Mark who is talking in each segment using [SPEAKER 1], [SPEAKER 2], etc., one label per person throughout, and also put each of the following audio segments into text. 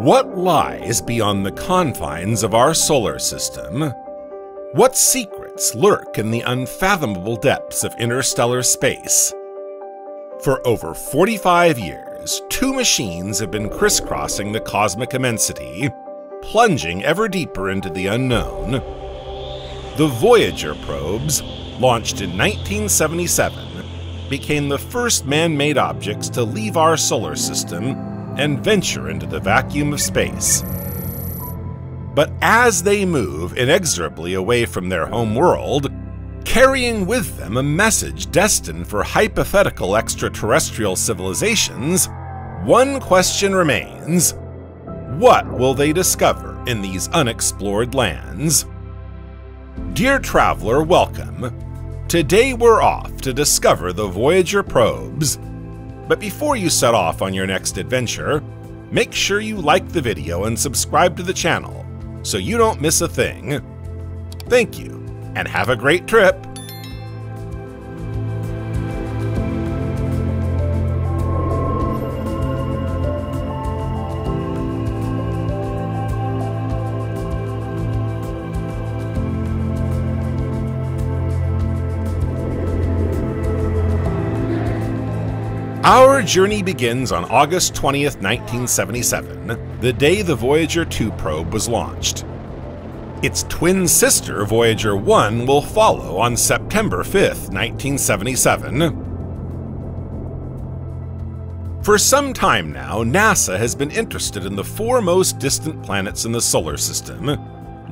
[SPEAKER 1] What lies beyond the confines of our solar system? What secrets lurk in the unfathomable depths of interstellar space? For over 45 years, two machines have been crisscrossing the cosmic immensity, plunging ever deeper into the unknown. The Voyager probes, launched in 1977, became the first man-made objects to leave our solar system and venture into the vacuum of space. But as they move inexorably away from their home world, carrying with them a message destined for hypothetical extraterrestrial civilizations, one question remains: what will they discover in these unexplored lands? Dear traveler, welcome. Today we're off to discover the Voyager probes. But before you set off on your next adventure, make sure you like the video and subscribe to the channel so you don't miss a thing. Thank you, and have a great trip! Our journey begins on August 20th, 1977, the day the Voyager 2 probe was launched. Its twin sister, Voyager 1, will follow on September 5th, 1977. For some time now, NASA has been interested in the four most distant planets in the solar system: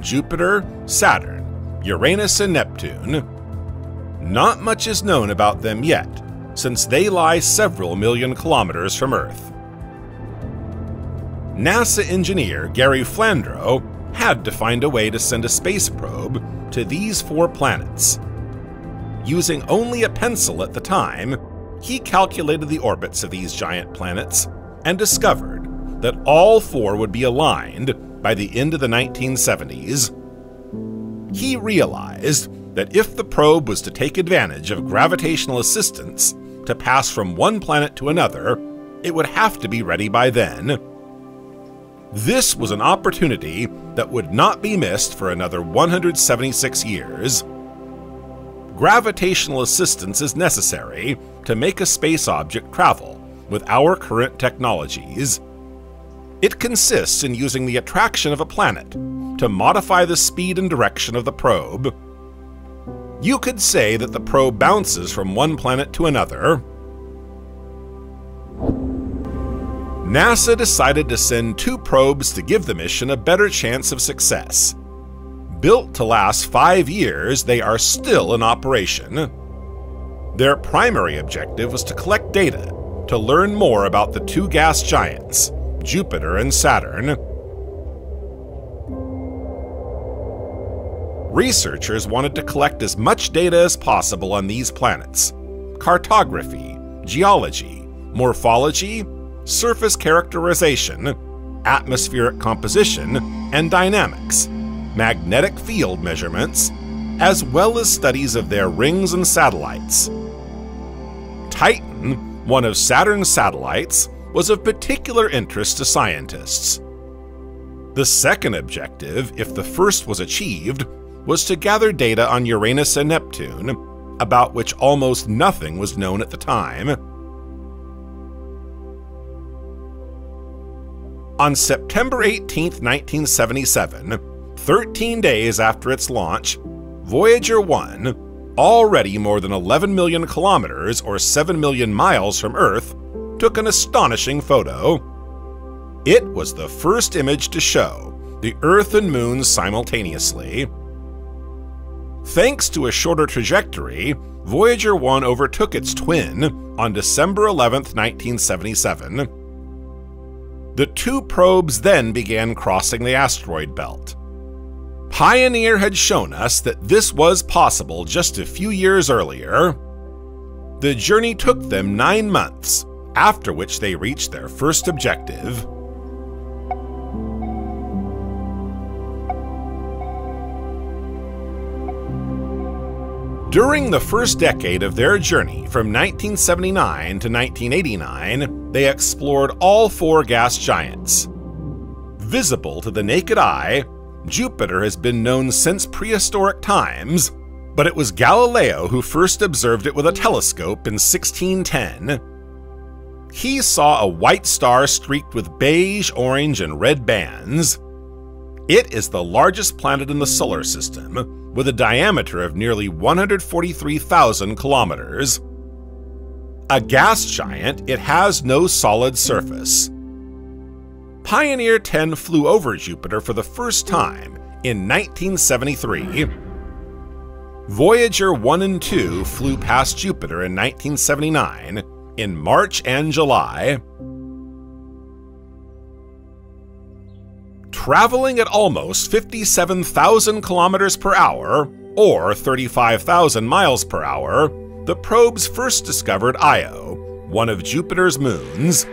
[SPEAKER 1] Jupiter, Saturn, Uranus, and Neptune. Not much is known about them yet, since they lie several million kilometers from Earth. NASA engineer Gary Flandreau had to find a way to send a space probe to these four planets. Using only a pencil at the time, he calculated the orbits of these giant planets and discovered that all four would be aligned by the end of the 1970s. He realized that if the probe was to take advantage of gravitational assistance to pass from one planet to another, it would have to be ready by then. This was an opportunity that would not be missed for another 176 years. Gravitational assistance is necessary to make a space object travel with our current technologies. It consists in using the attraction of a planet to modify the speed and direction of the probe. You could say that the probe bounces from one planet to another. NASA decided to send two probes to give the mission a better chance of success. Built to last 5 years, they are still in operation. Their primary objective was to collect data to learn more about the two gas giants, Jupiter and Saturn. Researchers wanted to collect as much data as possible on these planets: cartography, geology, morphology, surface characterization, atmospheric composition and dynamics, magnetic field measurements, as well as studies of their rings and satellites. Titan, one of Saturn's satellites, was of particular interest to scientists. The second objective, if the first was achieved, was to gather data on Uranus and Neptune, about which almost nothing was known at the time. On September 18, 1977, 13 days after its launch, Voyager 1, already more than 11 million kilometers or 7 million miles from Earth, took an astonishing photo. It was the first image to show the Earth and Moon simultaneously. Thanks to a shorter trajectory, Voyager 1 overtook its twin on December 11, 1977. The two probes then began crossing the asteroid belt. Pioneer had shown us that this was possible just a few years earlier. The journey took them 9 months, after which they reached their first objective. During the first decade of their journey, from 1979 to 1989, they explored all four gas giants. Visible to the naked eye, Jupiter has been known since prehistoric times, but it was Galileo who first observed it with a telescope in 1610. He saw a white star streaked with beige, orange, and red bands. It is the largest planet in the solar system, with a diameter of nearly 143,000 kilometers. A gas giant, it has no solid surface. Pioneer 10 flew over Jupiter for the first time in 1973. Voyager 1 and 2 flew past Jupiter in 1979, in March and July. Traveling at almost 57,000 kilometers per hour, or 35,000 miles per hour, the probes first discovered Io, one of Jupiter's moons.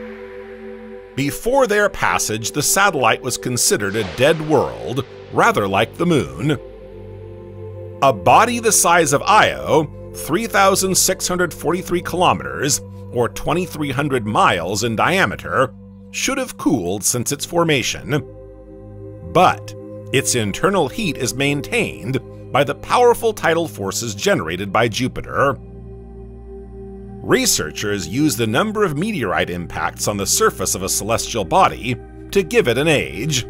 [SPEAKER 1] Before their passage, the satellite was considered a dead world, rather like the Moon. A body the size of Io, 3,643 kilometers, or 2,300 miles in diameter, should have cooled since its formation. But its internal heat is maintained by the powerful tidal forces generated by Jupiter. Researchers used the number of meteorite impacts on the surface of a celestial body to give it an age.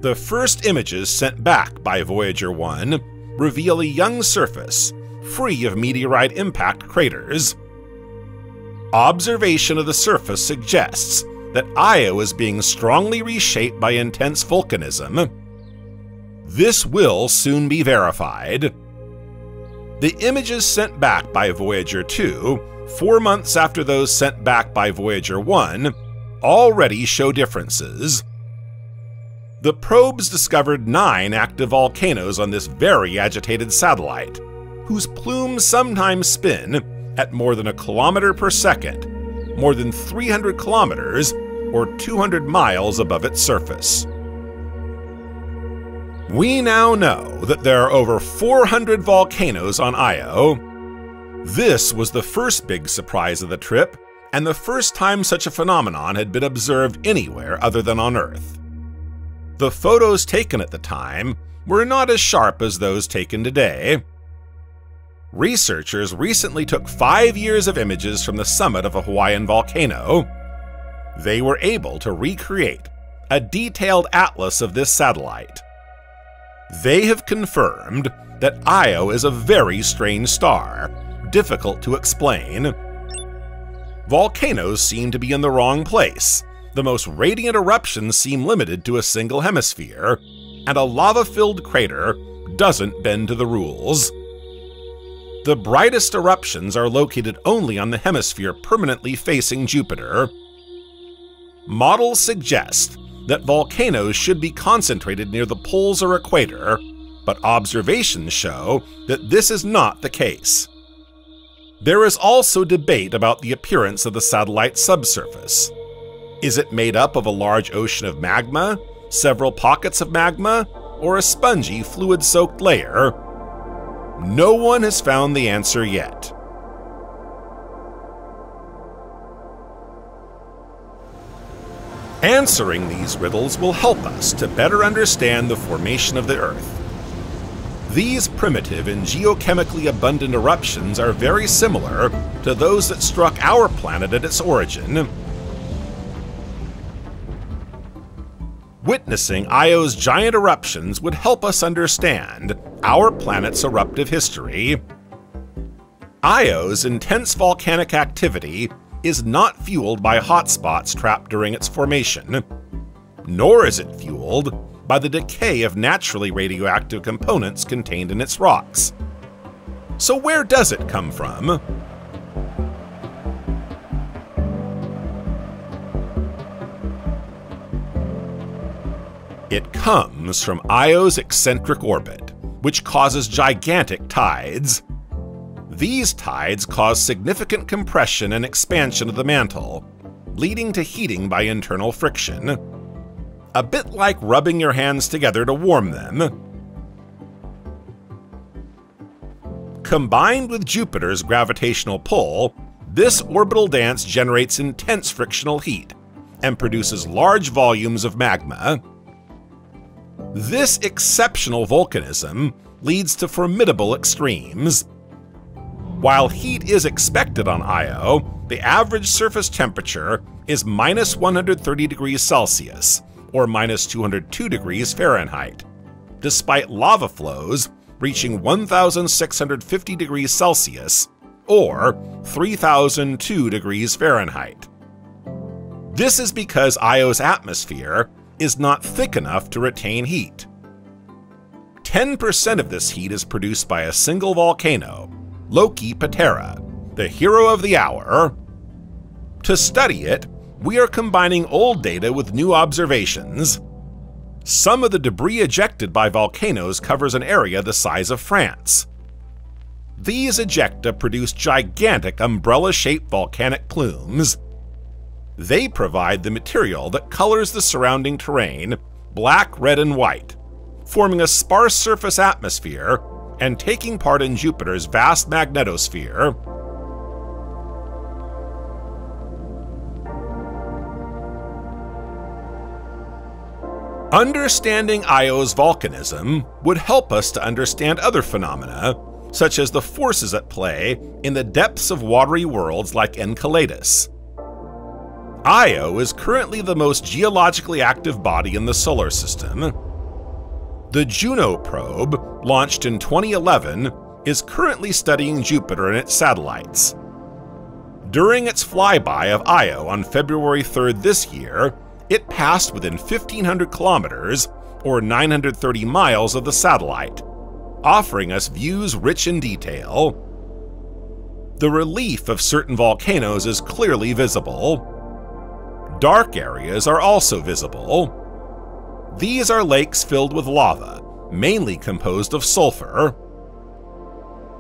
[SPEAKER 1] The first images sent back by Voyager 1 reveal a young surface, free of meteorite impact craters. Observation of the surface suggests that Io is being strongly reshaped by intense volcanism. This will soon be verified. The images sent back by Voyager 2, 4 months after those sent back by Voyager 1, already show differences. The probes discovered 9 active volcanoes on this very agitated satellite, whose plumes sometimes spin at more than a kilometer per second, more than 300 kilometers, or 200 miles above its surface. We now know that there are over 400 volcanoes on Io. This was the first big surprise of the trip, and the first time such a phenomenon had been observed anywhere other than on Earth. The photos taken at the time were not as sharp as those taken today. Researchers recently took 5 years of images from the summit of a Hawaiian volcano. They were able to recreate a detailed atlas of this satellite. They have confirmed that Io is a very strange star, difficult to explain. Volcanoes seem to be in the wrong place. The most radiant eruptions seem limited to a single hemisphere, and a lava-filled crater doesn't bend to the rules. The brightest eruptions are located only on the hemisphere permanently facing Jupiter. Models suggest that volcanoes should be concentrated near the poles or equator, but observations show that this is not the case. There is also debate about the appearance of the satellite's subsurface. Is it made up of a large ocean of magma, several pockets of magma, or a spongy, fluid-soaked layer? No one has found the answer yet. Answering these riddles will help us to better understand the formation of the Earth. These primitive and geochemically abundant eruptions are very similar to those that struck our planet at its origin. Witnessing Io's giant eruptions would help us understand our planet's eruptive history. Io's intense volcanic activity is not fueled by hotspots trapped during its formation, nor is it fueled by the decay of naturally radioactive components contained in its rocks. So where does it come from? It comes from Io's eccentric orbit, which causes gigantic tides. These tides cause significant compression and expansion of the mantle, leading to heating by internal friction. A bit like rubbing your hands together to warm them. Combined with Jupiter's gravitational pull, this orbital dance generates intense frictional heat, and produces large volumes of magma. This exceptional volcanism leads to formidable extremes. While heat is expected on Io, the average surface temperature is minus 130 degrees Celsius, or minus 202 degrees Fahrenheit, despite lava flows reaching 1,650 degrees Celsius, or 3,002 degrees Fahrenheit. This is because Io's atmosphere is not thick enough to retain heat. 10% of this heat is produced by a single volcano, Loki Patera, the hero of the hour. To study it, we are combining old data with new observations. Some of the debris ejected by volcanoes covers an area the size of France. These ejecta produce gigantic umbrella-shaped volcanic plumes. They provide the material that colors the surrounding terrain black, red, and white, forming a sparse surface atmosphere and taking part in Jupiter's vast magnetosphere. Understanding Io's volcanism would help us to understand other phenomena, such as the forces at play in the depths of watery worlds like Enceladus. Io is currently the most geologically active body in the solar system. The Juno probe, launched in 2011, is currently studying Jupiter and its satellites. During its flyby of Io on February 3rd this year, it passed within 1,500 kilometers, or 930 miles of the satellite, offering us views rich in detail. The relief of certain volcanoes is clearly visible. Dark areas are also visible. These are lakes filled with lava, mainly composed of sulfur.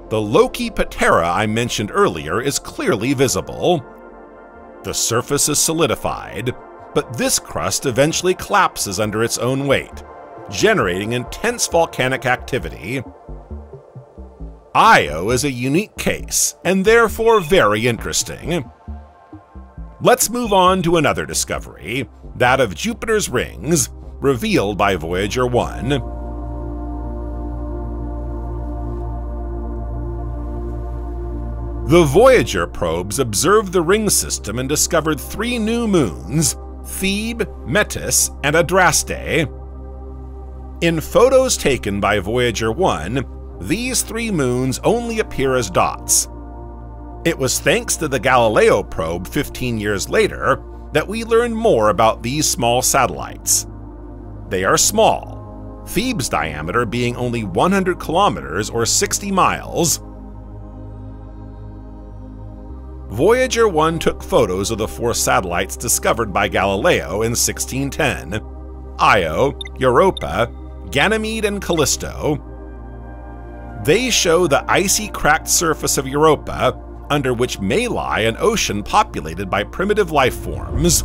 [SPEAKER 1] The Loki Patera I mentioned earlier is clearly visible. The surface is solidified, but this crust eventually collapses under its own weight, generating intense volcanic activity. Io is a unique case, and therefore very interesting. Let's move on to another discovery, that of Jupiter's rings, revealed by Voyager 1. The Voyager probes observed the ring system and discovered 3 new moons, Thebe, Metis, and Adraste. In photos taken by Voyager 1, these 3 moons only appear as dots. It was thanks to the Galileo probe 15 years later that we learned more about these small satellites. They are small, Thebe's diameter being only 100 kilometers or 60 miles. Voyager 1 took photos of the 4 satellites discovered by Galileo in 1610, Io, Europa, Ganymede, and Callisto. They show the icy cracked surface of Europa, under which may lie an ocean populated by primitive life forms.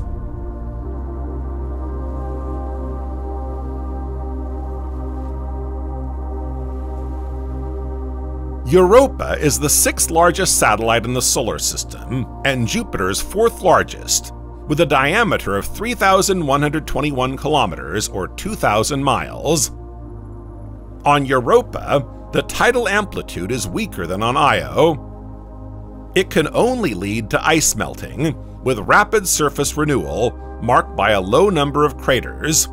[SPEAKER 1] Europa is the 6th largest satellite in the solar system, and Jupiter's 4th largest, with a diameter of 3,121 kilometers or 2,000 miles. On Europa, the tidal amplitude is weaker than on Io. It can only lead to ice melting, with rapid surface renewal marked by a low number of craters.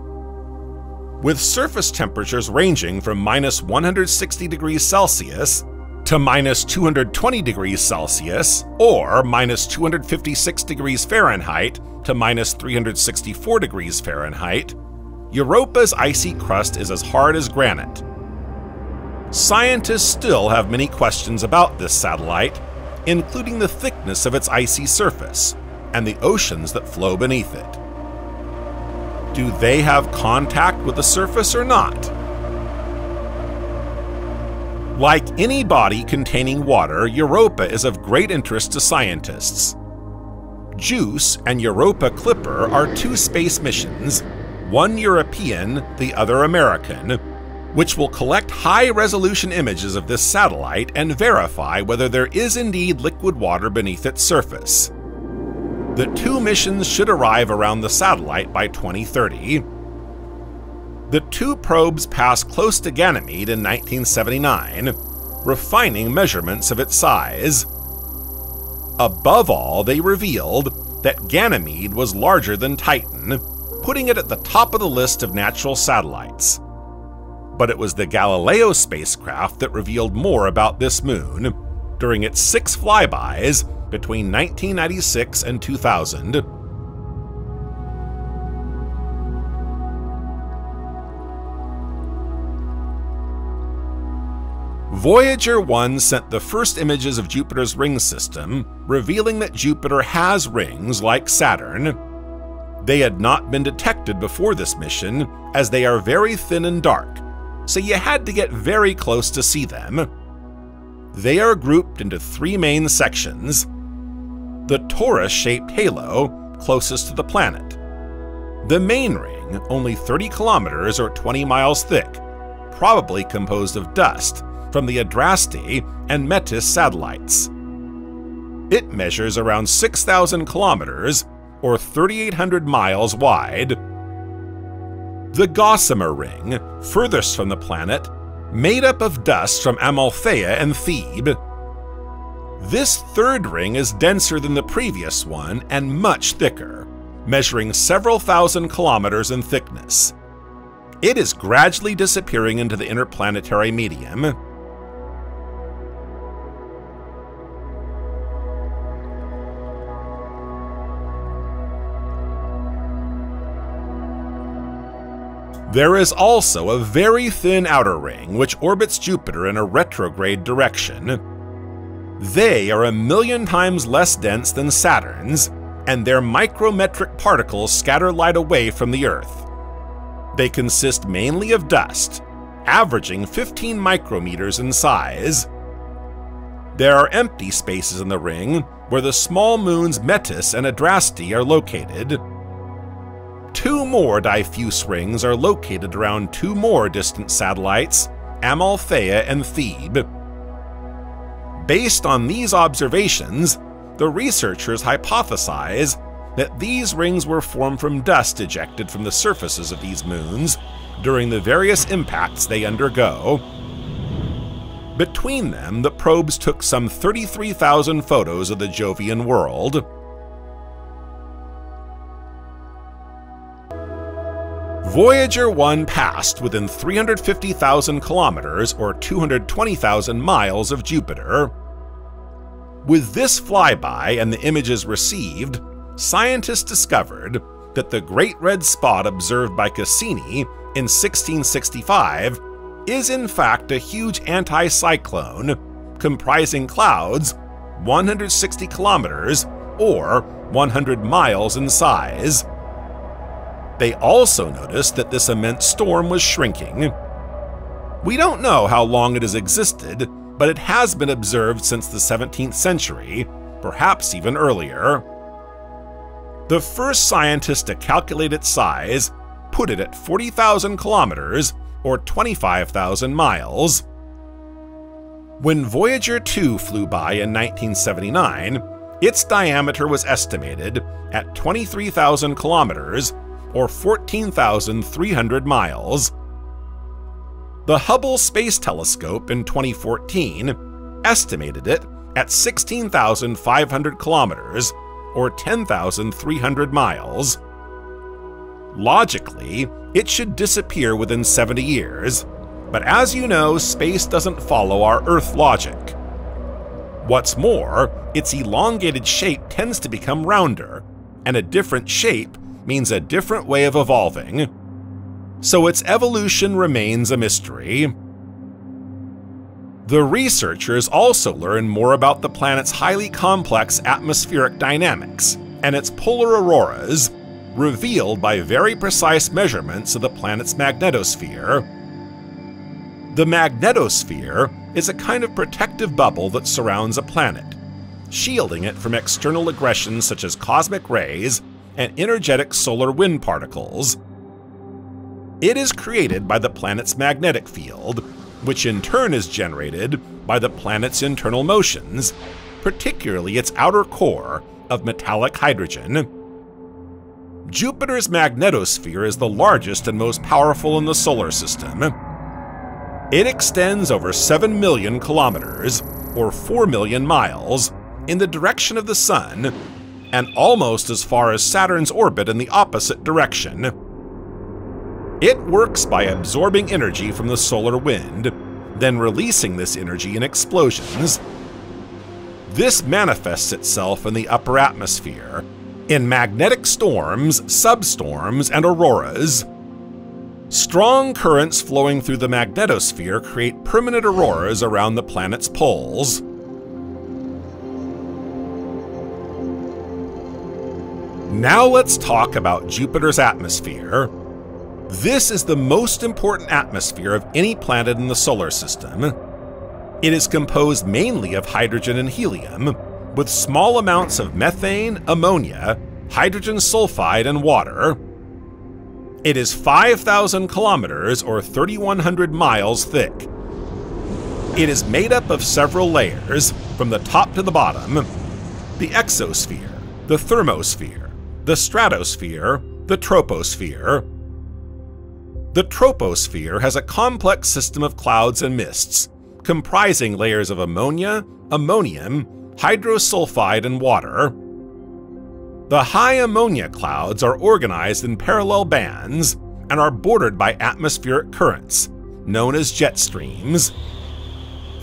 [SPEAKER 1] With surface temperatures ranging from minus 160 degrees Celsius to minus 220 degrees Celsius, or minus 256 degrees Fahrenheit to minus 364 degrees Fahrenheit, Europa's icy crust is as hard as granite. Scientists still have many questions about this satellite, including the thickness of its icy surface and the oceans that flow beneath it. Do they have contact with the surface or not? Like any body containing water, Europa is of great interest to scientists. JUICE and Europa Clipper are 2 space missions, one European, the other American, which will collect high-resolution images of this satellite and verify whether there is indeed liquid water beneath its surface. The 2 missions should arrive around the satellite by 2030. The 2 probes passed close to Ganymede in 1979, refining measurements of its size. Above all, they revealed that Ganymede was larger than Titan, putting it at the top of the list of natural satellites. But it was the Galileo spacecraft that revealed more about this moon during its 6 flybys between 1996 and 2000. Voyager 1 sent the first images of Jupiter's ring system, revealing that Jupiter has rings like Saturn. They had not been detected before this mission, as they are very thin and dark, so you had to get very close to see them. They are grouped into 3 main sections. The torus-shaped halo, closest to the planet. The main ring, only 30 kilometers or 20 miles thick, probably composed of dust from the Adraste and Metis satellites. It measures around 6,000 kilometers or 3,800 miles wide. The Gossamer ring, furthest from the planet, made up of dust from Amalthea and Thebe. This third ring is denser than the previous one and much thicker, measuring several thousand kilometers in thickness. It is gradually disappearing into the interplanetary medium. There is also a very thin outer ring which orbits Jupiter in a retrograde direction. They are 1,000,000 times less dense than Saturn's, and their micrometric particles scatter light away from the Earth. They consist mainly of dust, averaging 15 micrometers in size. There are empty spaces in the ring where the small moons Metis and Adraste are located. 2 more diffuse rings are located around 2 more distant satellites, Amalthea and Thebe. Based on these observations, the researchers hypothesize that these rings were formed from dust ejected from the surfaces of these moons during the various impacts they undergo. Between them, the probes took some 33,000 photos of the Jovian world. Voyager 1 passed within 350,000 kilometers or 220,000 miles of Jupiter. With this flyby and the images received, scientists discovered that the Great Red Spot observed by Cassini in 1665 is in fact a huge anticyclone comprising clouds 160 kilometers or 100 miles in size. They also noticed that this immense storm was shrinking. We don't know how long it has existed, but it has been observed since the 17th century, perhaps even earlier. The first scientist to calculate its size put it at 40,000 kilometers or 25,000 miles. When Voyager 2 flew by in 1979, its diameter was estimated at 23,000 kilometers or 14,300 miles. The Hubble Space Telescope in 2014 estimated it at 16,500 kilometers or 10,300 miles. Logically, it should disappear within 70 years, but as you know, space doesn't follow our Earth logic. What's more, its elongated shape tends to become rounder, and a different shape means a different way of evolving. So its evolution remains a mystery. The researchers also learned more about the planet's highly complex atmospheric dynamics and its polar auroras, revealed by very precise measurements of the planet's magnetosphere. The magnetosphere is a kind of protective bubble that surrounds a planet, shielding it from external aggressions such as cosmic rays and energetic solar wind particles. It is created by the planet's magnetic field, which in turn is generated by the planet's internal motions, particularly its outer core of metallic hydrogen. Jupiter's magnetosphere is the largest and most powerful in the solar system. It extends over 7 million kilometers, or 4 million miles, in the direction of the Sun, and almost as far as Saturn's orbit in the opposite direction. It works by absorbing energy from the solar wind, then releasing this energy in explosions. This manifests itself in the upper atmosphere, in magnetic storms, substorms, and auroras. Strong currents flowing through the magnetosphere create permanent auroras around the planet's poles. Now let's talk about Jupiter's atmosphere. This is the most important atmosphere of any planet in the solar system. It is composed mainly of hydrogen and helium, with small amounts of methane, ammonia, hydrogen sulfide, and water. It is 5,000 kilometers or 3,100 miles thick. It is made up of several layers, from the top to the bottom: the exosphere, the thermosphere, the stratosphere, the troposphere. The troposphere has a complex system of clouds and mists, comprising layers of ammonia, ammonium, hydrosulfide, and water. The high ammonia clouds are organized in parallel bands and are bordered by atmospheric currents, known as jet streams.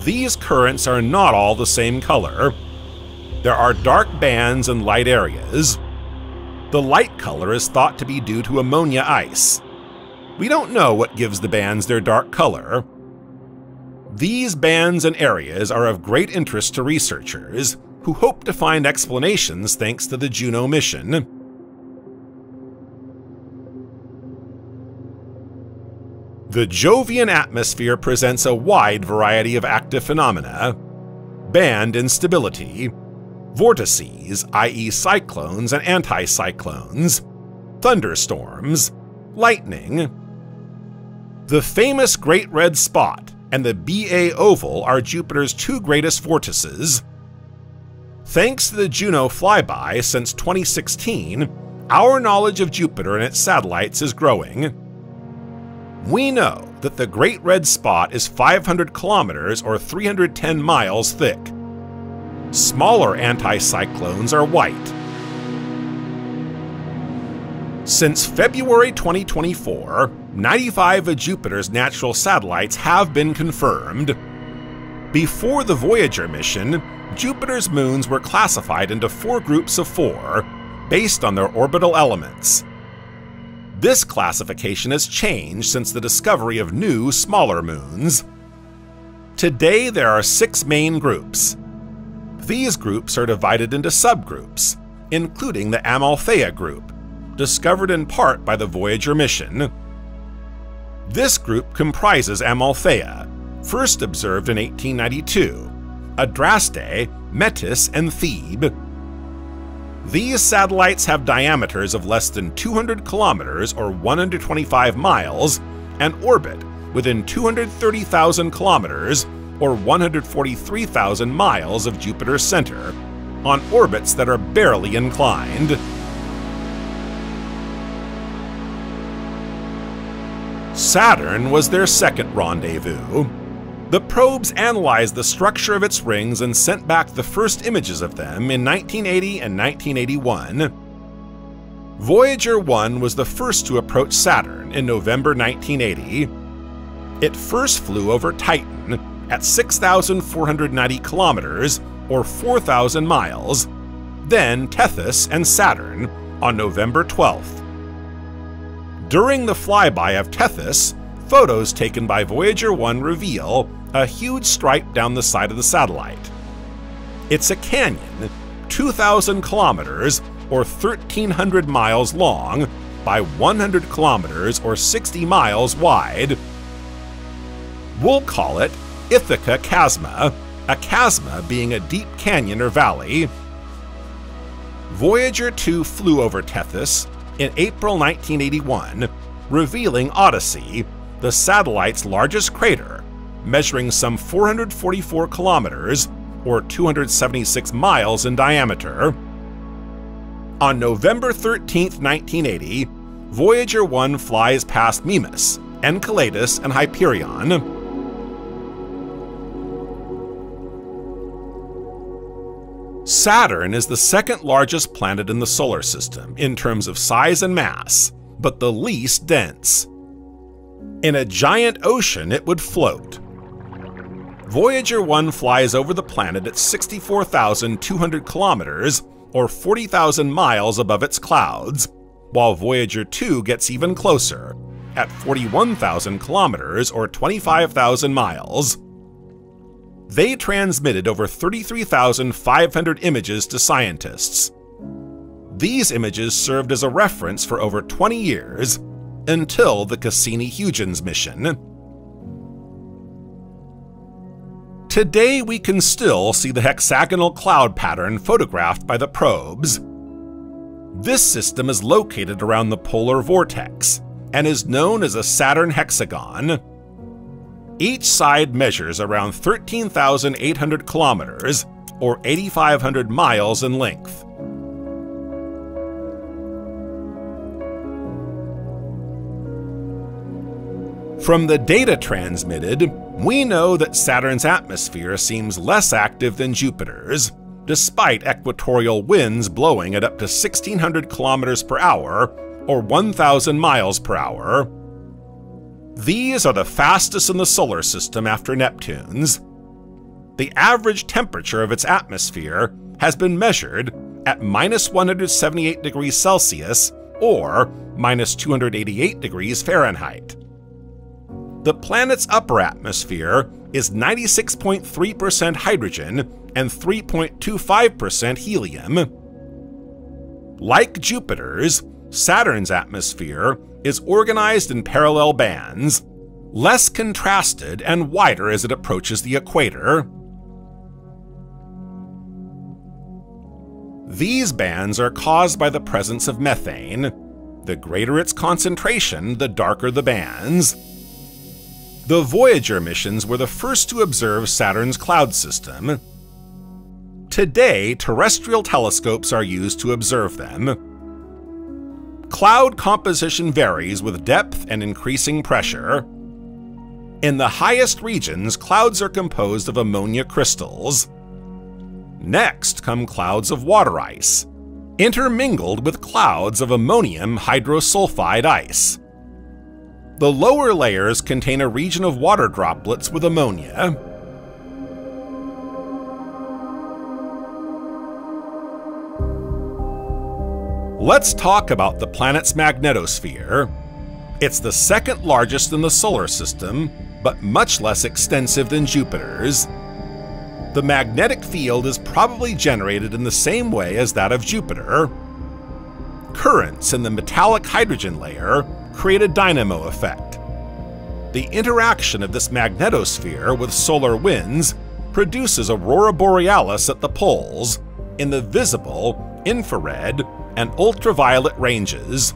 [SPEAKER 1] These currents are not all the same color. There are dark bands and light areas. The light color is thought to be due to ammonia ice. We don't know what gives the bands their dark color. These bands and areas are of great interest to researchers, who hope to find explanations thanks to the Juno mission. The Jovian atmosphere presents a wide variety of active phenomena: band instability, vortices, i.e. cyclones and anticyclones, thunderstorms, lightning. The famous Great Red Spot and the BA Oval are Jupiter's two greatest vortices. Thanks to the Juno flyby since 2016, our knowledge of Jupiter and its satellites is growing. We know that the Great Red Spot is 500 kilometers or 310 miles thick. Smaller anticyclones are white. Since February 2024, 95 of Jupiter's natural satellites have been confirmed. Before the Voyager mission, Jupiter's moons were classified into 4 groups of 4, based on their orbital elements. This classification has changed since the discovery of new, smaller moons. Today there are 6 main groups. These groups are divided into subgroups, including the Amalthea group, discovered in part by the Voyager mission. This group comprises Amalthea, first observed in 1892, Adraste, Metis, and Thebe. These satellites have diameters of less than 200 kilometers or 125 miles and orbit within 230,000 kilometers or 143,000 miles of Jupiter's center, on orbits that are barely inclined. Saturn was their second rendezvous. The probes analyzed the structure of its rings and sent back the first images of them in 1980 and 1981. Voyager 1 was the first to approach Saturn in November 1980. It first flew over Titan at 6,490 kilometers or 4,000 miles, then Tethys and Saturn on November 12th. During the flyby of Tethys, photos taken by Voyager 1 reveal a huge stripe down the side of the satellite. It's a canyon, 2,000 kilometers or 1,300 miles long by 100 kilometers or 60 miles wide. We'll call it Ithaca Chasma, a chasma being a deep canyon or valley. Voyager 2 flew over Tethys in April 1981, revealing Odyssey, the satellite's largest crater, measuring some 444 kilometers or 276 miles in diameter. On November 13, 1980, Voyager 1 flies past Mimas, Enceladus, and Hyperion. Saturn is the second largest planet in the solar system in terms of size and mass, but the least dense. In a giant ocean, it would float. Voyager 1 flies over the planet at 64,200 kilometers, or 40,000 miles above its clouds, while Voyager 2 gets even closer, at 41,000 kilometers, or 25,000 miles. They transmitted over 33,500 images to scientists. These images served as a reference for over 20 years, until the Cassini-Huygens mission. Today we can still see the hexagonal cloud pattern photographed by the probes. This system is located around the polar vortex, and is known as a Saturn hexagon. Each side measures around 13,800 kilometers, or 8,500 miles in length. From the data transmitted, we know that Saturn's atmosphere seems less active than Jupiter's, despite equatorial winds blowing at up to 1,600 kilometers per hour, or 1,000 miles per hour. These are the fastest in the solar system after Neptune's. The average temperature of its atmosphere has been measured at -178 degrees Celsius or -288 degrees Fahrenheit. The planet's upper atmosphere is 96.3% hydrogen and 3.25% helium. Like Jupiter's, Saturn's atmosphere is organized in parallel bands, less contrasted and wider as it approaches the equator. These bands are caused by the presence of methane. The greater its concentration, the darker the bands. The Voyager missions were the first to observe Saturn's cloud system. Today, terrestrial telescopes are used to observe them. Cloud composition varies with depth and increasing pressure. In the highest regions, clouds are composed of ammonia crystals. Next come clouds of water ice, intermingled with clouds of ammonium hydrosulfide ice. The lower layers contain a region of water droplets with ammonia. Let's talk about the planet's magnetosphere. It's the second largest in the solar system, but much less extensive than Jupiter's. The magnetic field is probably generated in the same way as that of Jupiter. Currents in the metallic hydrogen layer create a dynamo effect. The interaction of this magnetosphere with solar winds produces aurora borealis at the poles, in the visible, infrared, and ultraviolet ranges.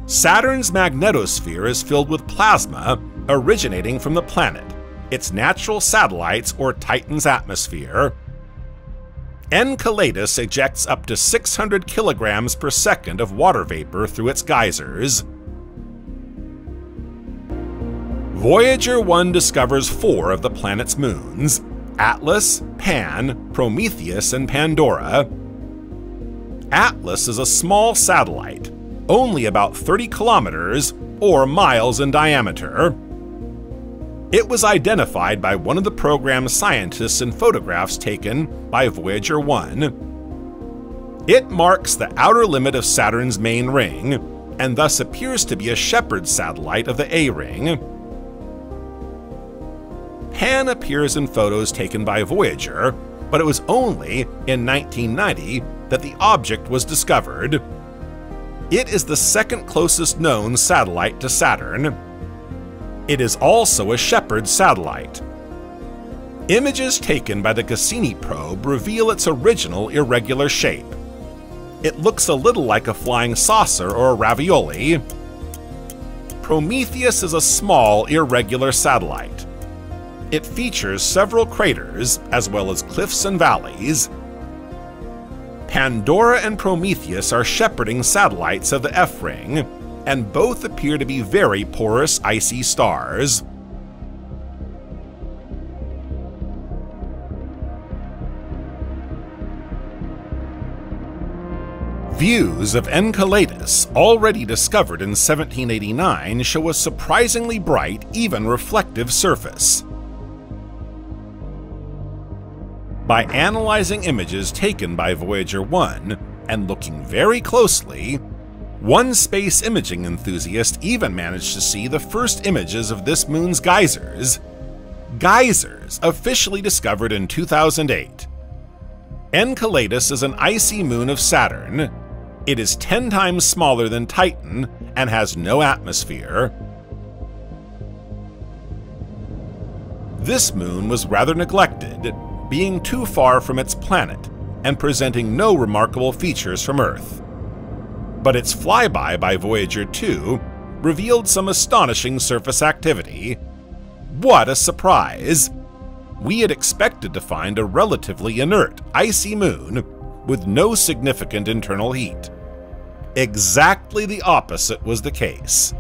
[SPEAKER 1] Saturn's magnetosphere is filled with plasma originating from the planet, its natural satellites or Titan's atmosphere. Enceladus ejects up to 600 kilograms per second of water vapor through its geysers. Voyager 1 discovers 4 of the planet's moons: Atlas, Pan, Prometheus, and Pandora. Atlas is a small satellite, only about 30 kilometers or miles in diameter. It was identified by one of the program's scientists in photographs taken by Voyager 1. It marks the outer limit of Saturn's main ring, and thus appears to be a shepherd satellite of the A ring. Pan appears in photos taken by Voyager, but it was only in 1990 that the object was discovered. It is the second closest known satellite to Saturn. It is also a shepherd satellite. Images taken by the Cassini probe reveal its original irregular shape. It looks a little like a flying saucer or a ravioli. Prometheus is a small, irregular satellite. It features several craters, as well as cliffs and valleys. Pandora and Prometheus are shepherding satellites of the F-ring, and both appear to be very porous, icy stars. Views of Enceladus, already discovered in 1789, show a surprisingly bright, even reflective surface. By analyzing images taken by Voyager 1 and looking very closely, one space imaging enthusiast even managed to see the first images of this moon's geysers. Geysers, officially discovered in 2008. Enceladus is an icy moon of Saturn. It is 10 times smaller than Titan and has no atmosphere. This moon was rather neglected, being too far from its planet and presenting no remarkable features from Earth. But its flyby by Voyager 2 revealed some astonishing surface activity. What a surprise! We had expected to find a relatively inert, icy moon with no significant internal heat. Exactly the opposite was the case.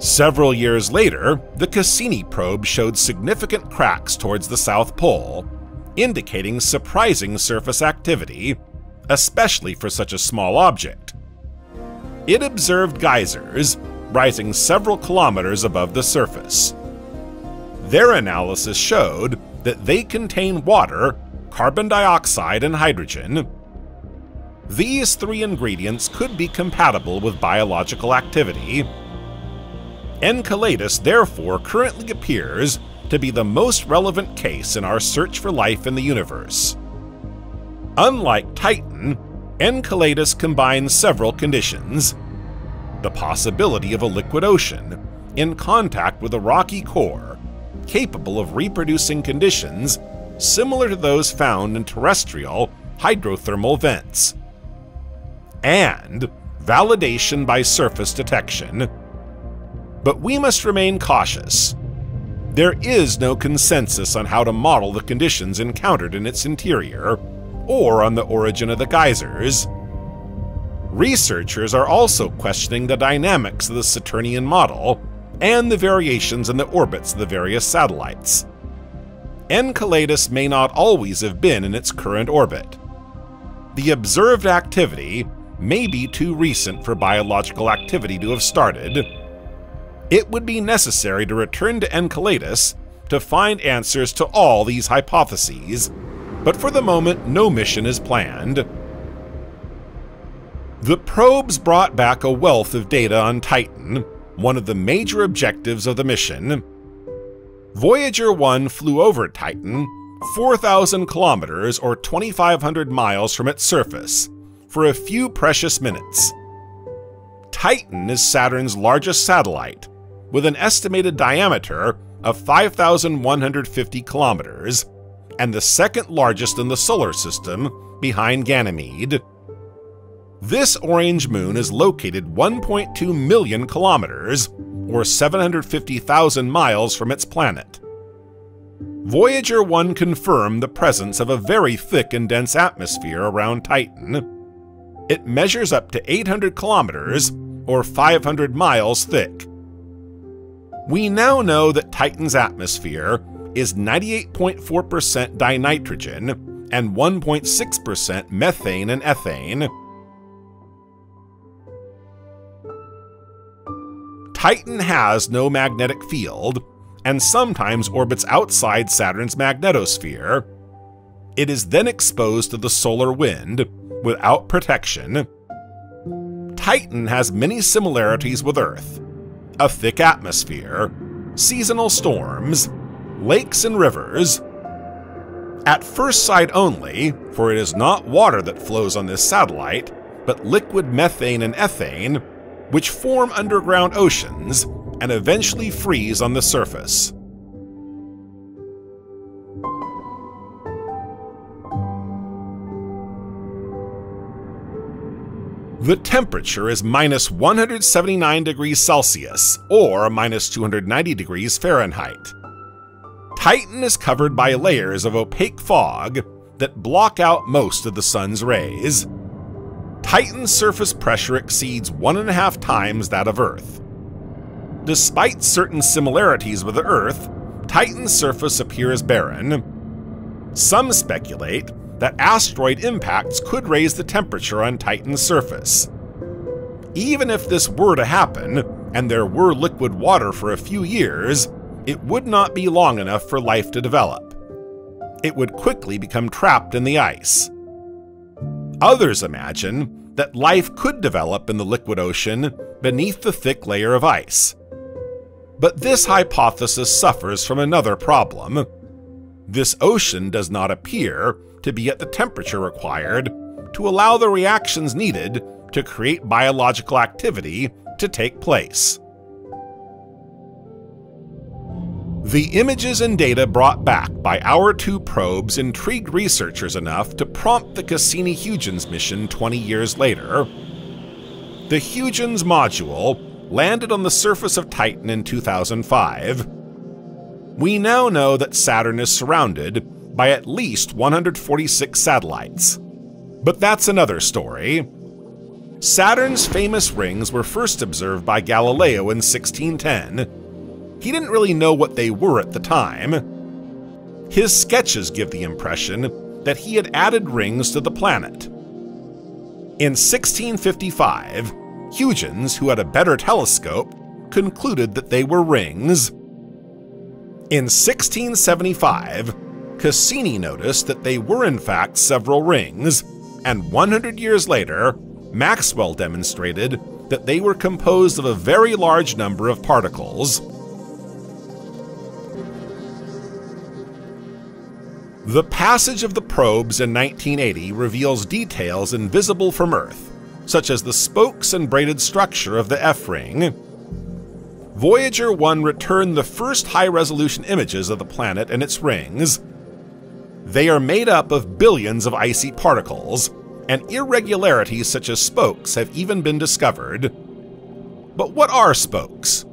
[SPEAKER 1] Several years later, the Cassini probe showed significant cracks towards the South Pole, indicating surprising surface activity, especially for such a small object. It observed geysers rising several kilometers above the surface. Their analysis showed that they contain water, carbon dioxide, and hydrogen. These three ingredients could be compatible with biological activity. Enceladus therefore currently appears to be the most relevant case in our search for life in the universe. Unlike Titan, Enceladus combines several conditions: the possibility of a liquid ocean in contact with a rocky core, capable of reproducing conditions similar to those found in terrestrial hydrothermal vents, and validation by surface detection. But we must remain cautious. There is no consensus on how to model the conditions encountered in its interior, or on the origin of the geysers. Researchers are also questioning the dynamics of the Saturnian model and the variations in the orbits of the various satellites. Enceladus may not always have been in its current orbit. The observed activity may be too recent for biological activity to have started. It would be necessary to return to Enceladus to find answers to all these hypotheses, but for the moment no mission is planned. The probes brought back a wealth of data on Titan, one of the major objectives of the mission. Voyager 1 flew over Titan 4,000 kilometers or 2,500 miles from its surface for a few precious minutes. Titan is Saturn's largest satellite, with an estimated diameter of 5,150 kilometers, and the second largest in the solar system behind Ganymede. This orange moon is located 1.2 million kilometers, or 750,000 miles from its planet. Voyager 1 confirmed the presence of a very thick and dense atmosphere around Titan. It measures up to 800 kilometers, or 500 miles thick. We now know that Titan's atmosphere is 98.4% dinitrogen and 1.6% methane and ethane. Titan has no magnetic field and sometimes orbits outside Saturn's magnetosphere. It is then exposed to the solar wind without protection. Titan has many similarities with Earth: a thick atmosphere, seasonal storms, lakes and rivers. At first sight only, for it is not water that flows on this satellite, but liquid methane and ethane, which form underground oceans and eventually freeze on the surface. The temperature is minus 179 degrees Celsius, or minus 290 degrees Fahrenheit. Titan is covered by layers of opaque fog that block out most of the sun's rays. Titan's surface pressure exceeds 1.5 times that of Earth. Despite certain similarities with the Earth, Titan's surface appears barren. Some speculate that asteroid impacts could raise the temperature on Titan's surface. Even if this were to happen, and there were liquid water for a few years, it would not be long enough for life to develop. It would quickly become trapped in the ice. Others imagine that life could develop in the liquid ocean beneath the thick layer of ice. But this hypothesis suffers from another problem. This ocean does not appear to be at the temperature required to allow the reactions needed to create biological activity to take place. The images and data brought back by our 2 probes intrigued researchers enough to prompt the Cassini-Huygens mission 20 years later. The Huygens module landed on the surface of Titan in 2005. We now know that Saturn is surrounded by at least 146 satellites. But that's another story. Saturn's famous rings were first observed by Galileo in 1610. He didn't really know what they were at the time. His sketches give the impression that he had added rings to the planet. In 1655, Huygens, who had a better telescope, concluded that they were rings. In 1675, Cassini noticed that they were in fact several rings, and 100 years later, Maxwell demonstrated that they were composed of a very large number of particles. The passage of the probes in 1980 reveals details invisible from Earth, such as the spokes and braided structure of the F-ring. Voyager 1 returned the first high-resolution images of the planet and its rings. They are made up of billions of icy particles, and irregularities such as spokes have even been discovered. But what are spokes?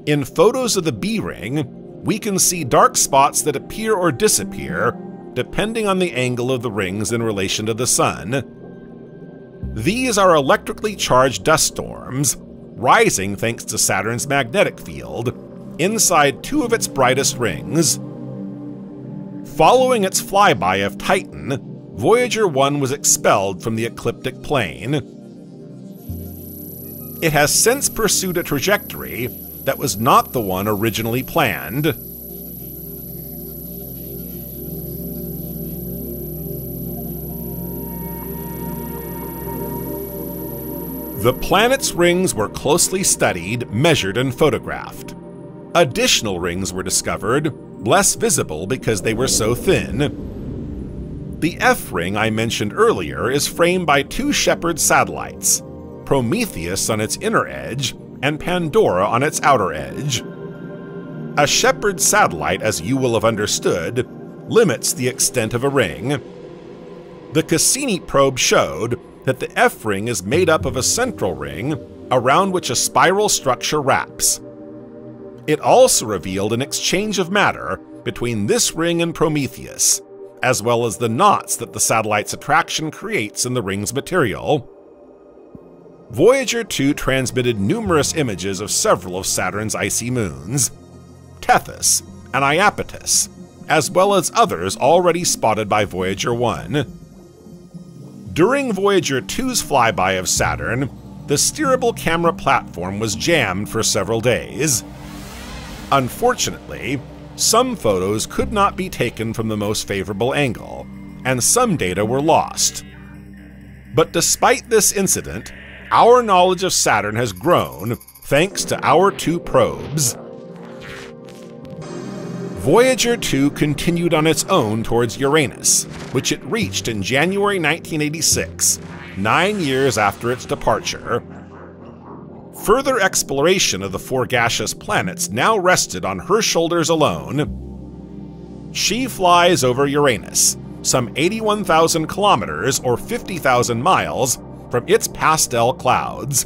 [SPEAKER 1] In photos of the B-ring, we can see dark spots that appear or disappear depending on the angle of the rings in relation to the Sun. These are electrically charged dust storms, rising thanks to Saturn's magnetic field, inside 2 of its brightest rings. Following its flyby of Titan, Voyager 1 was expelled from the ecliptic plane. It has since pursued a trajectory that was not the one originally planned. The planet's rings were closely studied, measured, and photographed. Additional rings were discovered, less visible because they were so thin. The F-ring I mentioned earlier is framed by 2 Shepherd satellites, Prometheus on its inner edge and Pandora on its outer edge. A Shepherd satellite, as you will have understood, limits the extent of a ring. The Cassini probe showed that the F-ring is made up of a central ring around which a spiral structure wraps. It also revealed an exchange of matter between this ring and Prometheus, as well as the knots that the satellite's attraction creates in the ring's material. Voyager 2 transmitted numerous images of several of Saturn's icy moons, Tethys and Iapetus, as well as others already spotted by Voyager 1. During Voyager 2's flyby of Saturn, the steerable camera platform was jammed for several days. Unfortunately, some photos could not be taken from the most favorable angle, and some data were lost. But despite this incident, our knowledge of Saturn has grown thanks to our 2 probes. Voyager 2 continued on its own towards Uranus, which it reached in January 1986, 9 years after its departure. Further exploration of the 4 gaseous planets now rested on her shoulders alone. She flies over Uranus, some 81,000 kilometers or 50,000 miles from its pastel clouds.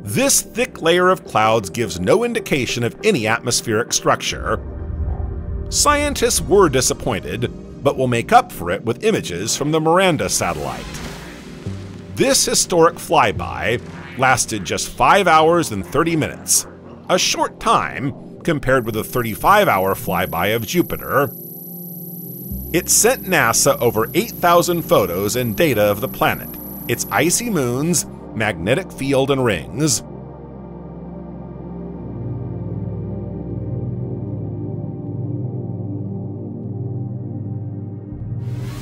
[SPEAKER 1] This thick layer of clouds gives no indication of any atmospheric structure. Scientists were disappointed, but will make up for it with images from the Miranda satellite. This historic flyby lasted just 5 hours and 30 minutes, a short time compared with the 35-hour flyby of Jupiter. It sent NASA over 8,000 photos and data of the planet, its icy moons, magnetic field, and rings.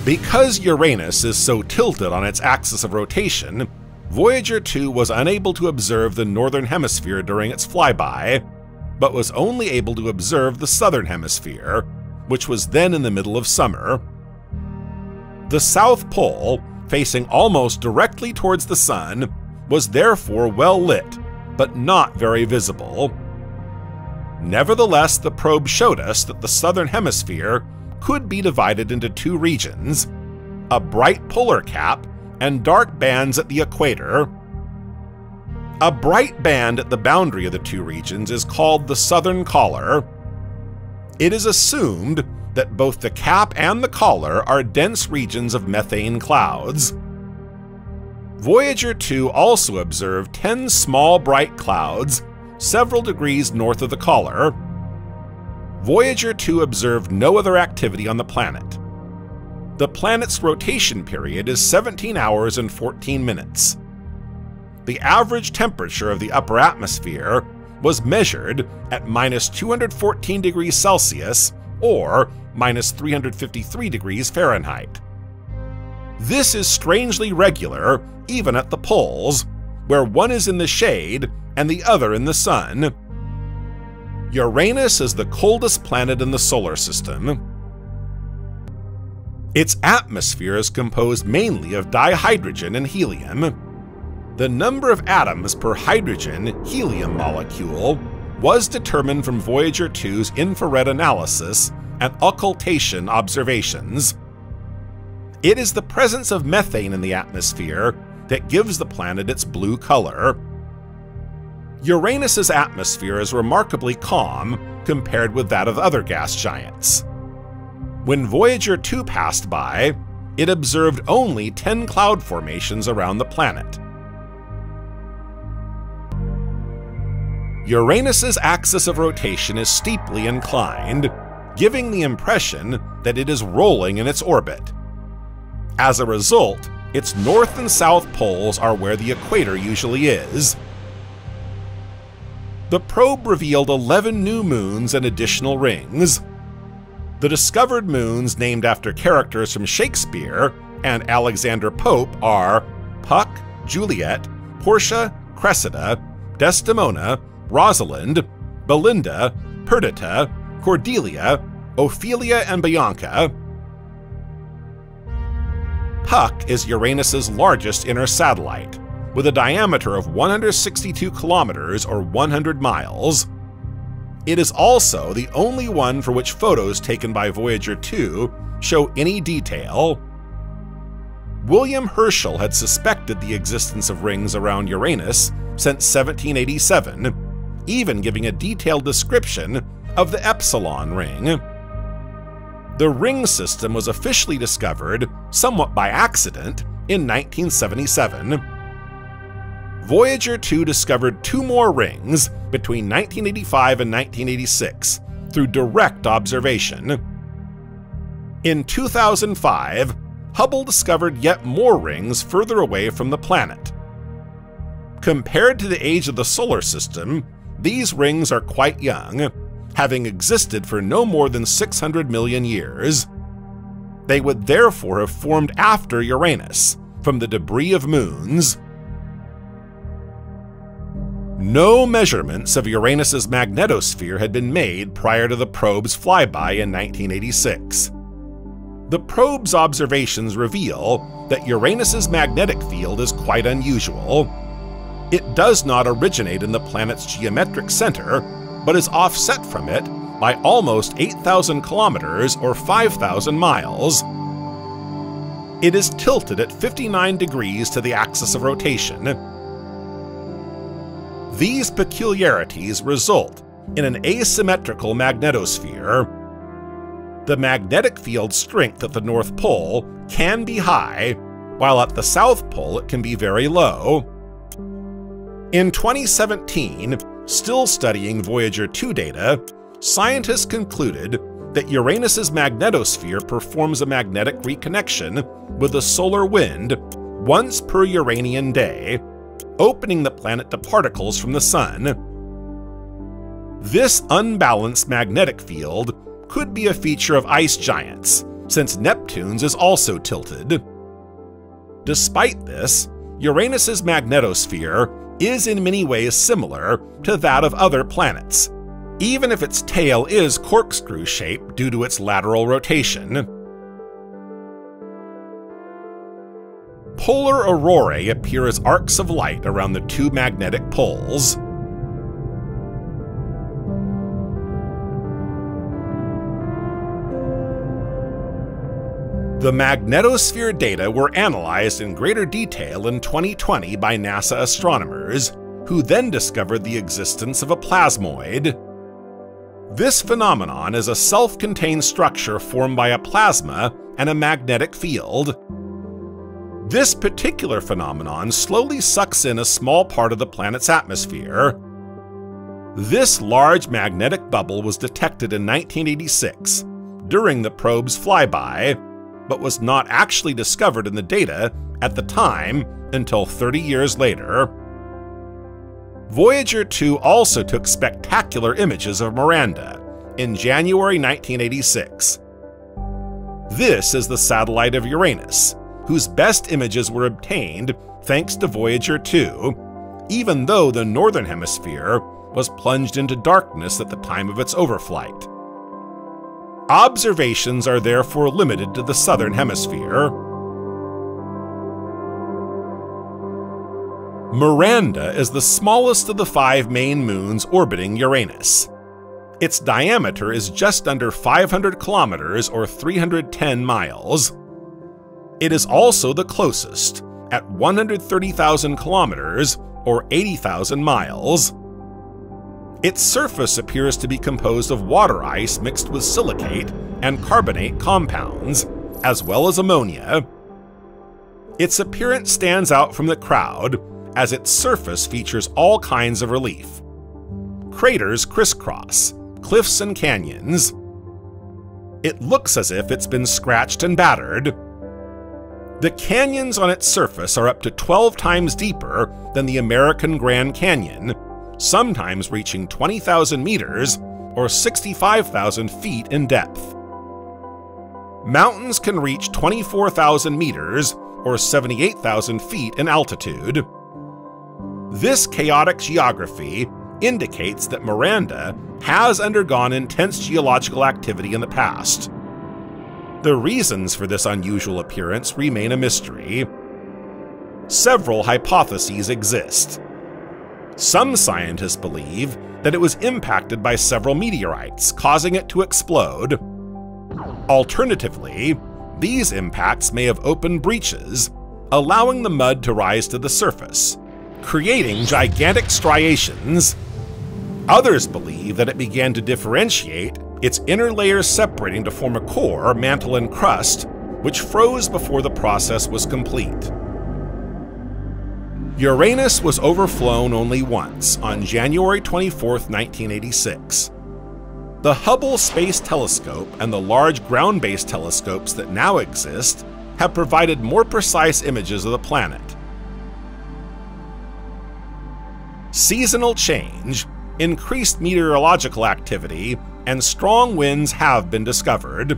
[SPEAKER 1] Because Uranus is so tilted on its axis of rotation, Voyager 2 was unable to observe the northern hemisphere during its flyby, but was only able to observe the southern hemisphere, which was then in the middle of summer. The South Pole, facing almost directly towards the Sun, was therefore well lit, but not very visible. Nevertheless, the probe showed us that the southern hemisphere could be divided into two regions: a bright polar cap and dark bands at the equator. A bright band at the boundary of the two regions is called the southern collar. It is assumed that both the cap and the collar are dense regions of methane clouds. Voyager 2 also observed 10 small bright clouds several degrees north of the collar. Voyager 2 observed no other activity on the planet. The planet's rotation period is 17 hours and 14 minutes. The average temperature of the upper atmosphere was measured at -214 degrees Celsius or -353 degrees Fahrenheit. This is strangely regular even at the poles, where one is in the shade and the other in the sun. Uranus is the coldest planet in the solar system. Its atmosphere is composed mainly of dihydrogen and helium. The number of atoms per hydrogen-helium molecule was determined from Voyager 2's infrared analysis and occultation observations. It is the presence of methane in the atmosphere that gives the planet its blue color. Uranus's atmosphere is remarkably calm compared with that of other gas giants. When Voyager 2 passed by, it observed only 10 cloud formations around the planet. Uranus's axis of rotation is steeply inclined, giving the impression that it is rolling in its orbit. As a result, its north and south poles are where the equator usually is. The probe revealed 11 new moons and additional rings. The discovered moons named after characters from Shakespeare and Alexander Pope are Puck, Juliet, Portia, Cressida, Desdemona, Rosalind, Belinda, Perdita, Cordelia, Ophelia, and Bianca. Puck is Uranus's largest inner satellite, with a diameter of 162 kilometers or 100 miles. It is also the only one for which photos taken by Voyager 2 show any detail. William Herschel had suspected the existence of rings around Uranus since 1787, even giving a detailed description of the Epsilon ring. The ring system was officially discovered, somewhat by accident, in 1977. Voyager 2 discovered 2 more rings between 1985 and 1986 through direct observation. In 2005, Hubble discovered yet more rings further away from the planet. Compared to the age of the solar system, these rings are quite young, having existed for no more than 600 million years. They would therefore have formed after Uranus, from the debris of moons. No measurements of Uranus's magnetosphere had been made prior to the probe's flyby in 1986. The probe's observations reveal that Uranus's magnetic field is quite unusual. It does not originate in the planet's geometric center, but is offset from it by almost 8,000 kilometers or 5,000 miles. It is tilted at 59 degrees to the axis of rotation. These peculiarities result in an asymmetrical magnetosphere. The magnetic field strength at the North Pole can be high, while at the South Pole it can be very low. In 2017, still studying Voyager 2 data, scientists concluded that Uranus's magnetosphere performs a magnetic reconnection with the solar wind once per Uranian day, opening the planet to particles from the Sun. This unbalanced magnetic field could be a feature of ice giants, since Neptune's is also tilted. Despite this, Uranus's magnetosphere is in many ways similar to that of other planets, even if its tail is corkscrew-shaped due to its lateral rotation. Polar aurorae appear as arcs of light around the two magnetic poles. The magnetosphere data were analyzed in greater detail in 2020 by NASA astronomers, who then discovered the existence of a plasmoid. This phenomenon is a self-contained structure formed by a plasma and a magnetic field. This particular phenomenon slowly sucks in a small part of the planet's atmosphere. This large magnetic bubble was detected in 1986 during the probe's flyby, but was not actually discovered in the data at the time until 30 years later. Voyager 2 also took spectacular images of Miranda in January 1986. This is the satellite of Uranus, whose best images were obtained thanks to Voyager 2, even though the northern hemisphere was plunged into darkness at the time of its overflight. Observations are therefore limited to the southern hemisphere. Miranda is the smallest of the 5 main moons orbiting Uranus. Its diameter is just under 500 kilometers or 310 miles. It is also the closest, at 130,000 kilometers or 80,000 miles. Its surface appears to be composed of water ice mixed with silicate and carbonate compounds, as well as ammonia. Its appearance stands out from the crowd, as its surface features all kinds of relief. Craters crisscross, cliffs and canyons. It looks as if it's been scratched and battered. The canyons on its surface are up to 12 times deeper than the American Grand Canyon, sometimes reaching 20,000 meters or 65,000 feet in depth. Mountains can reach 24,000 meters or 78,000 feet in altitude. This chaotic geography indicates that Miranda has undergone intense geological activity in the past. The reasons for this unusual appearance remain a mystery. Several hypotheses exist. Some scientists believe that it was impacted by several meteorites, causing it to explode. Alternatively, these impacts may have opened breaches, allowing the mud to rise to the surface, creating gigantic striations. Others believe that it began to differentiate, its inner layers separating to form a core, mantle, and crust, which froze before the process was complete. Uranus was overflown only once, on January 24, 1986. The Hubble Space Telescope and the large ground-based telescopes that now exist have provided more precise images of the planet. Seasonal change, increased meteorological activity, and strong winds have been discovered.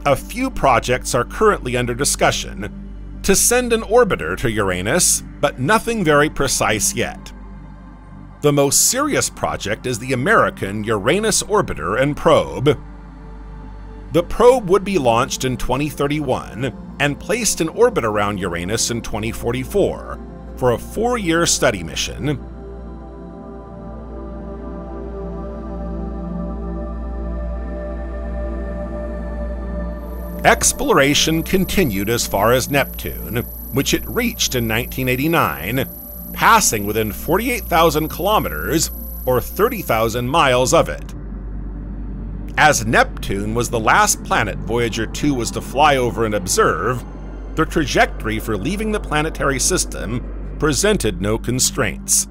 [SPEAKER 1] A few projects are currently under discussion to send an orbiter to Uranus, but nothing very precise yet. The most serious project is the American Uranus Orbiter and Probe. The probe would be launched in 2031 and placed in orbit around Uranus in 2044 for a 4-year study mission. Exploration continued as far as Neptune, which it reached in 1989, passing within 48,000 kilometers or 30,000 miles of it. As Neptune was the last planet Voyager 2 was to fly over and observe, the trajectory for leaving the planetary system presented no constraints.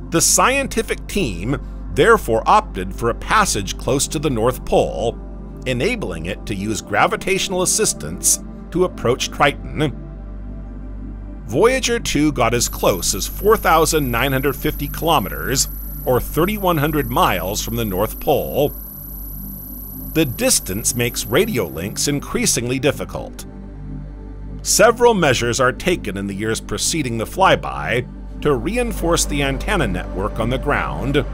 [SPEAKER 1] The scientific team therefore opted for a passage close to the North Pole, enabling it to use gravitational assistance to approach Triton. Voyager 2 got as close as 4,950 kilometers, or 3,100 miles from the North Pole. The distance makes radio links increasingly difficult. Several measures are taken in the years preceding the flyby to reinforce the antenna network on the ground.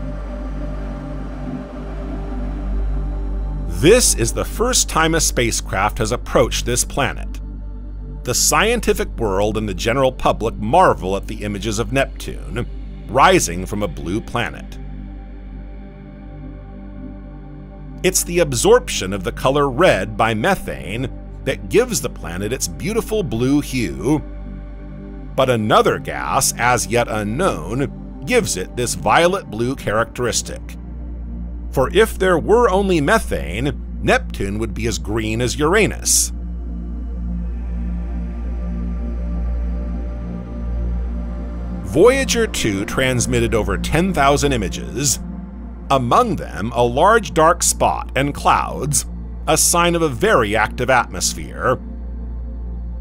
[SPEAKER 1] This is the first time a spacecraft has approached this planet. The scientific world and the general public marvel at the images of Neptune, rising from a blue planet. It's the absorption of the color red by methane that gives the planet its beautiful blue hue. But another gas, as yet unknown, gives it this violet-blue characteristic. For if there were only methane, Neptune would be as green as Uranus. Voyager 2 transmitted over 10,000 images. Among them, a large dark spot and clouds, a sign of a very active atmosphere.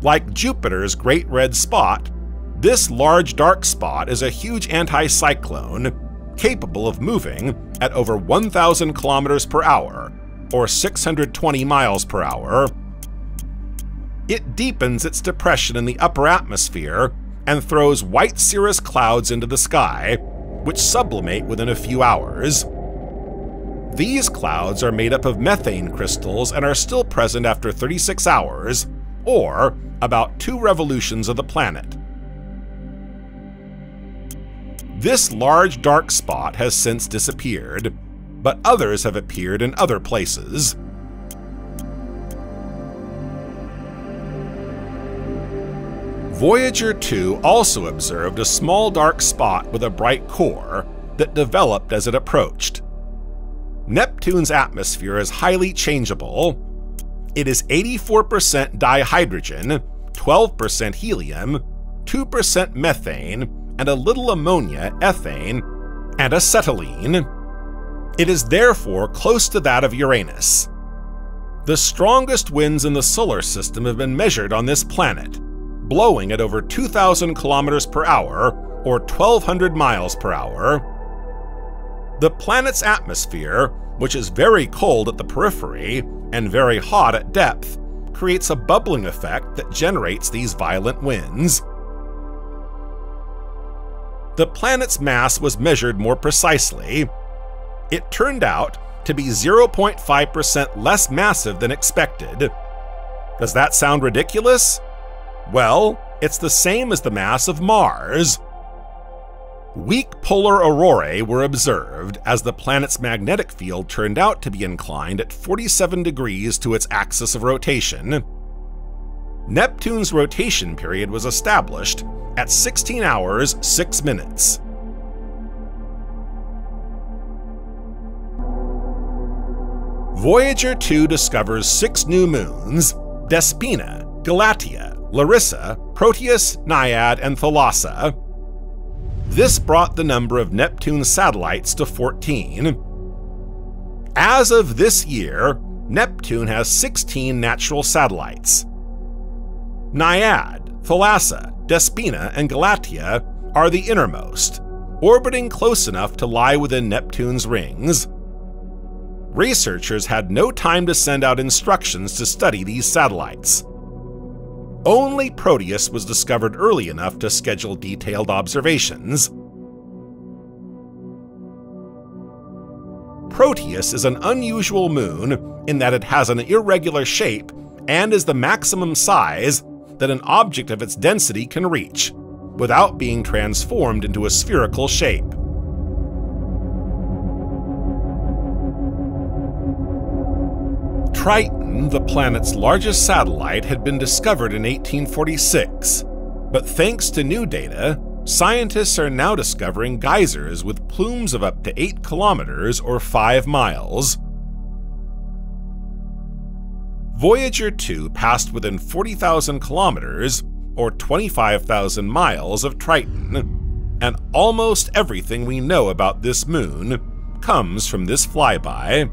[SPEAKER 1] Like Jupiter's Great Red Spot, this large dark spot is a huge anticyclone capable of moving at over 1,000 kilometers per hour, or 620 miles per hour. It deepens its depression in the upper atmosphere and throws white cirrus clouds into the sky, which sublimate within a few hours. These clouds are made up of methane crystals and are still present after 36 hours, or about 2 revolutions of the planet. This large dark spot has since disappeared, but others have appeared in other places. Voyager 2 also observed a small dark spot with a bright core that developed as it approached. Neptune's atmosphere is highly changeable. It is 84% dihydrogen, 12% helium, 2% methane, and a little ammonia, ethane, and acetylene. It is therefore close to that of Uranus. The strongest winds in the solar system have been measured on this planet, blowing at over 2,000 kilometers per hour, or 1,200 miles per hour. The planet's atmosphere, which is very cold at the periphery and very hot at depth, creates a bubbling effect that generates these violent winds. The planet's mass was measured more precisely. It turned out to be 0.5% less massive than expected. Does that sound ridiculous? Well, it's the same as the mass of Mars. Weak polar aurorae were observed as the planet's magnetic field turned out to be inclined at 47 degrees to its axis of rotation. Neptune's rotation period was established at 16 hours, 6 minutes. Voyager 2 discovers 6 new moons: Despina, Galatea, Larissa, Proteus, Naiad, and Thalassa. This brought the number of Neptune's satellites to 14. As of this year, Neptune has 16 natural satellites. Naiad, Thalassa, Despina, and Galatea are the innermost, orbiting close enough to lie within Neptune's rings. Researchers had no time to send out instructions to study these satellites. Only Proteus was discovered early enough to schedule detailed observations. Proteus is an unusual moon in that it has an irregular shape and is the maximum size that an object of its density can reach, without being transformed into a spherical shape. Triton, the planet's largest satellite, had been discovered in 1846, but thanks to new data, scientists are now discovering geysers with plumes of up to 8 kilometers or 5 miles. Voyager 2 passed within 40,000 kilometers, or 25,000 miles of Triton, and almost everything we know about this moon comes from this flyby.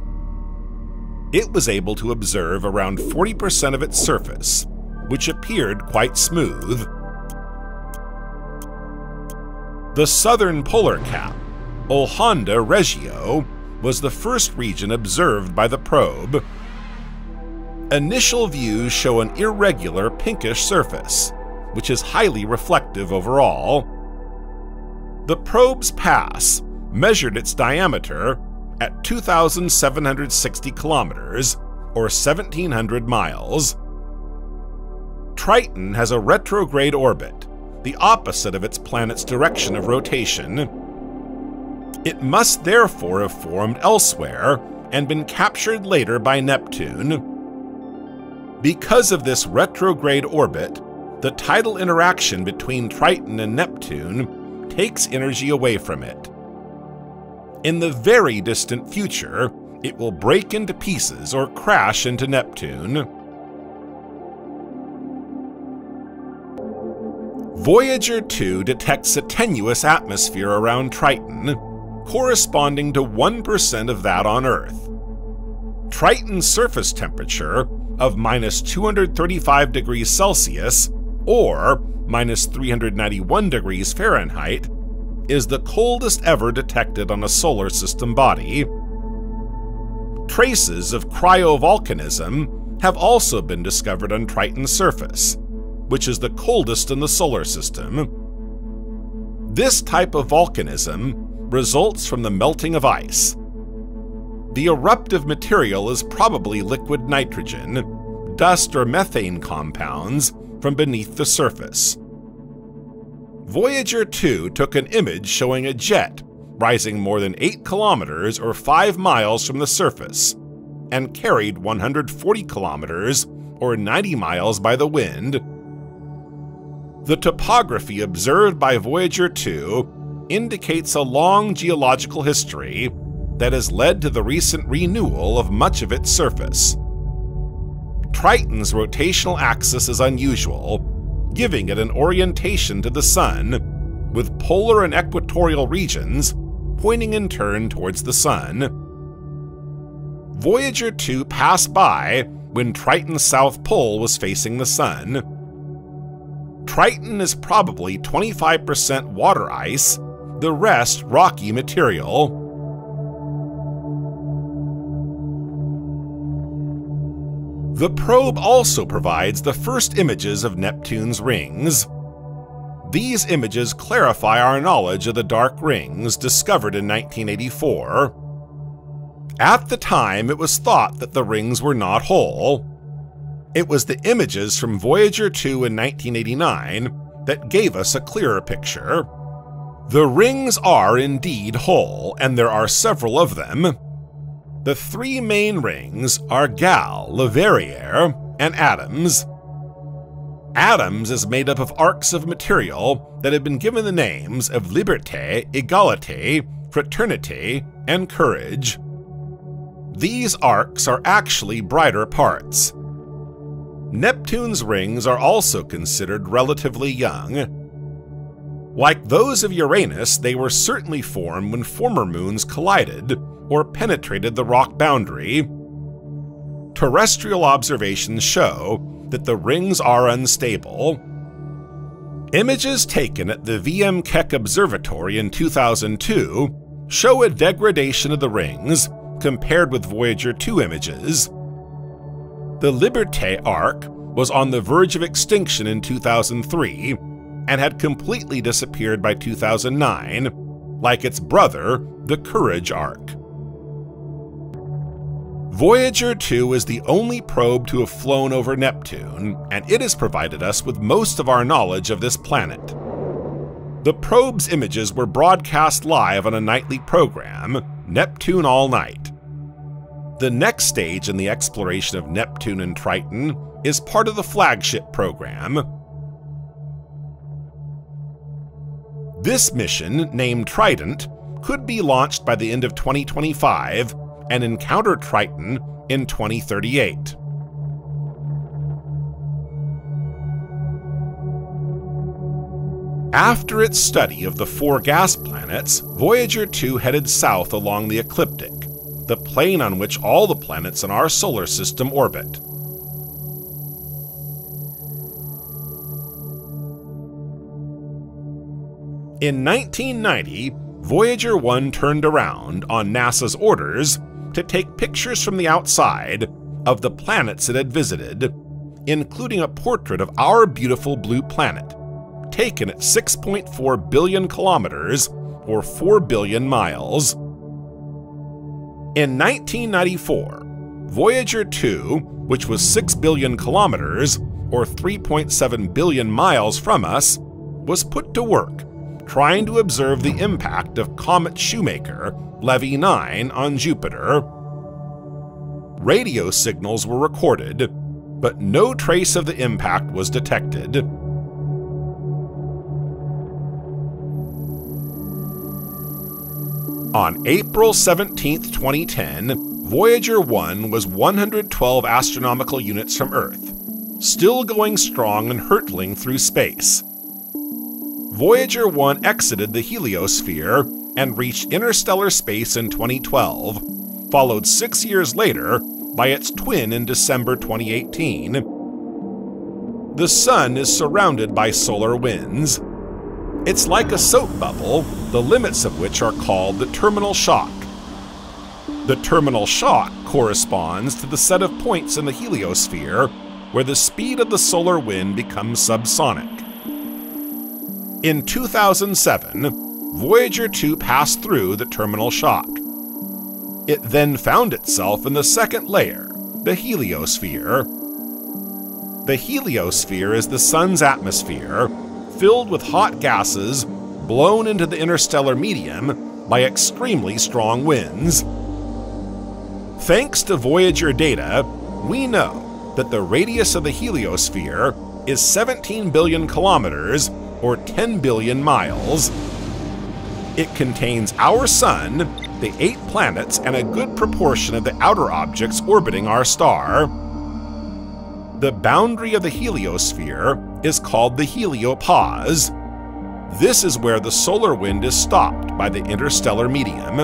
[SPEAKER 1] It was able to observe around 40% of its surface, which appeared quite smooth. The southern polar cap, Olhanda Regio, was the first region observed by the probe. Initial views show an irregular pinkish surface, which is highly reflective overall. The probe's pass measured its diameter at 2,760 kilometers, or 1,700 miles. Triton has a retrograde orbit, the opposite of its planet's direction of rotation. It must therefore have formed elsewhere and been captured later by Neptune. Because of this retrograde orbit, the tidal interaction between Triton and Neptune takes energy away from it. In the very distant future, it will break into pieces or crash into Neptune. Voyager 2 detects a tenuous atmosphere around Triton, corresponding to 1% of that on Earth. Triton's surface temperature of -235 degrees Celsius, or -391 degrees Fahrenheit, is the coldest ever detected on a solar system body. Traces of cryovolcanism have also been discovered on Triton's surface, which is the coldest in the solar system. This type of volcanism results from the melting of ice. The eruptive material is probably liquid nitrogen, dust or methane compounds from beneath the surface. Voyager 2 took an image showing a jet rising more than 8 kilometers or 5 miles from the surface, and carried 140 kilometers or 90 miles by the wind. The topography observed by Voyager 2 indicates a long geological history that has led to the recent renewal of much of its surface. Triton's rotational axis is unusual, giving it an orientation to the Sun, with polar and equatorial regions pointing in turn towards the Sun. Voyager 2 passed by when Triton's south pole was facing the Sun. Triton is probably 25% water ice, the rest rocky material. The probe also provides the first images of Neptune's rings. These images clarify our knowledge of the dark rings discovered in 1984. At the time, it was thought that the rings were not whole. It was the images from Voyager 2 in 1989 that gave us a clearer picture. The rings are indeed whole, and there are several of them. The three main rings are Gal, Leverrier, and Adams. Adams is made up of arcs of material that have been given the names of Liberté, Égalité, Fraternité, and Courage. These arcs are actually brighter parts. Neptune's rings are also considered relatively young. Like those of Uranus, they were certainly formed when former moons collided or penetrated the rock boundary. Terrestrial observations show that the rings are unstable. Images taken at the VM Keck Observatory in 2002 show a degradation of the rings compared with Voyager 2 images. The Liberté arc was on the verge of extinction in 2003 and had completely disappeared by 2009, like its brother, the Courage arc. Voyager 2 is the only probe to have flown over Neptune, and it has provided us with most of our knowledge of this planet. The probe's images were broadcast live on a nightly program, Neptune All Night. The next stage in the exploration of Neptune and Triton is part of the flagship program. This mission, named Trident, could be launched by the end of 2025 and encounter Triton in 2038. After its study of the 4 gas planets, Voyager 2 headed south along the ecliptic, the plane on which all the planets in our solar system orbit. In 1990, Voyager 1 turned around, on NASA's orders, to take pictures from the outside of the planets it had visited, including a portrait of our beautiful blue planet, taken at 6.4 billion kilometers, or 4 billion miles. In 1994, Voyager 2, which was 6 billion kilometers, or 3.7 billion miles from us, was put to work trying to observe the impact of Comet Shoemaker, Levy 9, on Jupiter. Radio signals were recorded, but no trace of the impact was detected. On April 17, 2010, Voyager 1 was 112 astronomical units from Earth, still going strong and hurtling through space. Voyager 1 exited the heliosphere and reached interstellar space in 2012, followed 6 years later by its twin in December 2018. The Sun is surrounded by solar winds. It's like a soap bubble, the limits of which are called the terminal shock. The terminal shock corresponds to the set of points in the heliosphere where the speed of the solar wind becomes subsonic. In 2007, Voyager 2 passed through the terminal shock. It then found itself in the second layer, the heliosphere. The heliosphere is the Sun's atmosphere, filled with hot gases blown into the interstellar medium by extremely strong winds. Thanks to Voyager data, we know that the radius of the heliosphere is 17 billion kilometers, or 10 billion miles. It contains our Sun, the 8 planets, and a good proportion of the outer objects orbiting our star. The boundary of the heliosphere is called the heliopause. This is where the solar wind is stopped by the interstellar medium.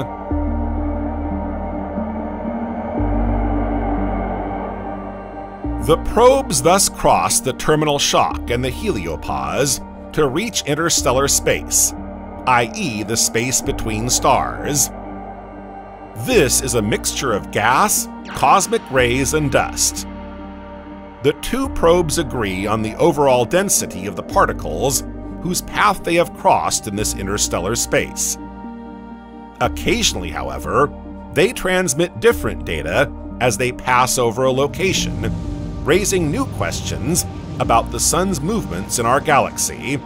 [SPEAKER 1] The probes thus cross the terminal shock and the heliopause to reach interstellar space, i.e. the space between stars. This is a mixture of gas, cosmic rays, and dust. The 2 probes agree on the overall density of the particles whose path they have crossed in this interstellar space. Occasionally, however, they transmit different data as they pass over a location, raising new questions about the Sun's movements in our galaxy.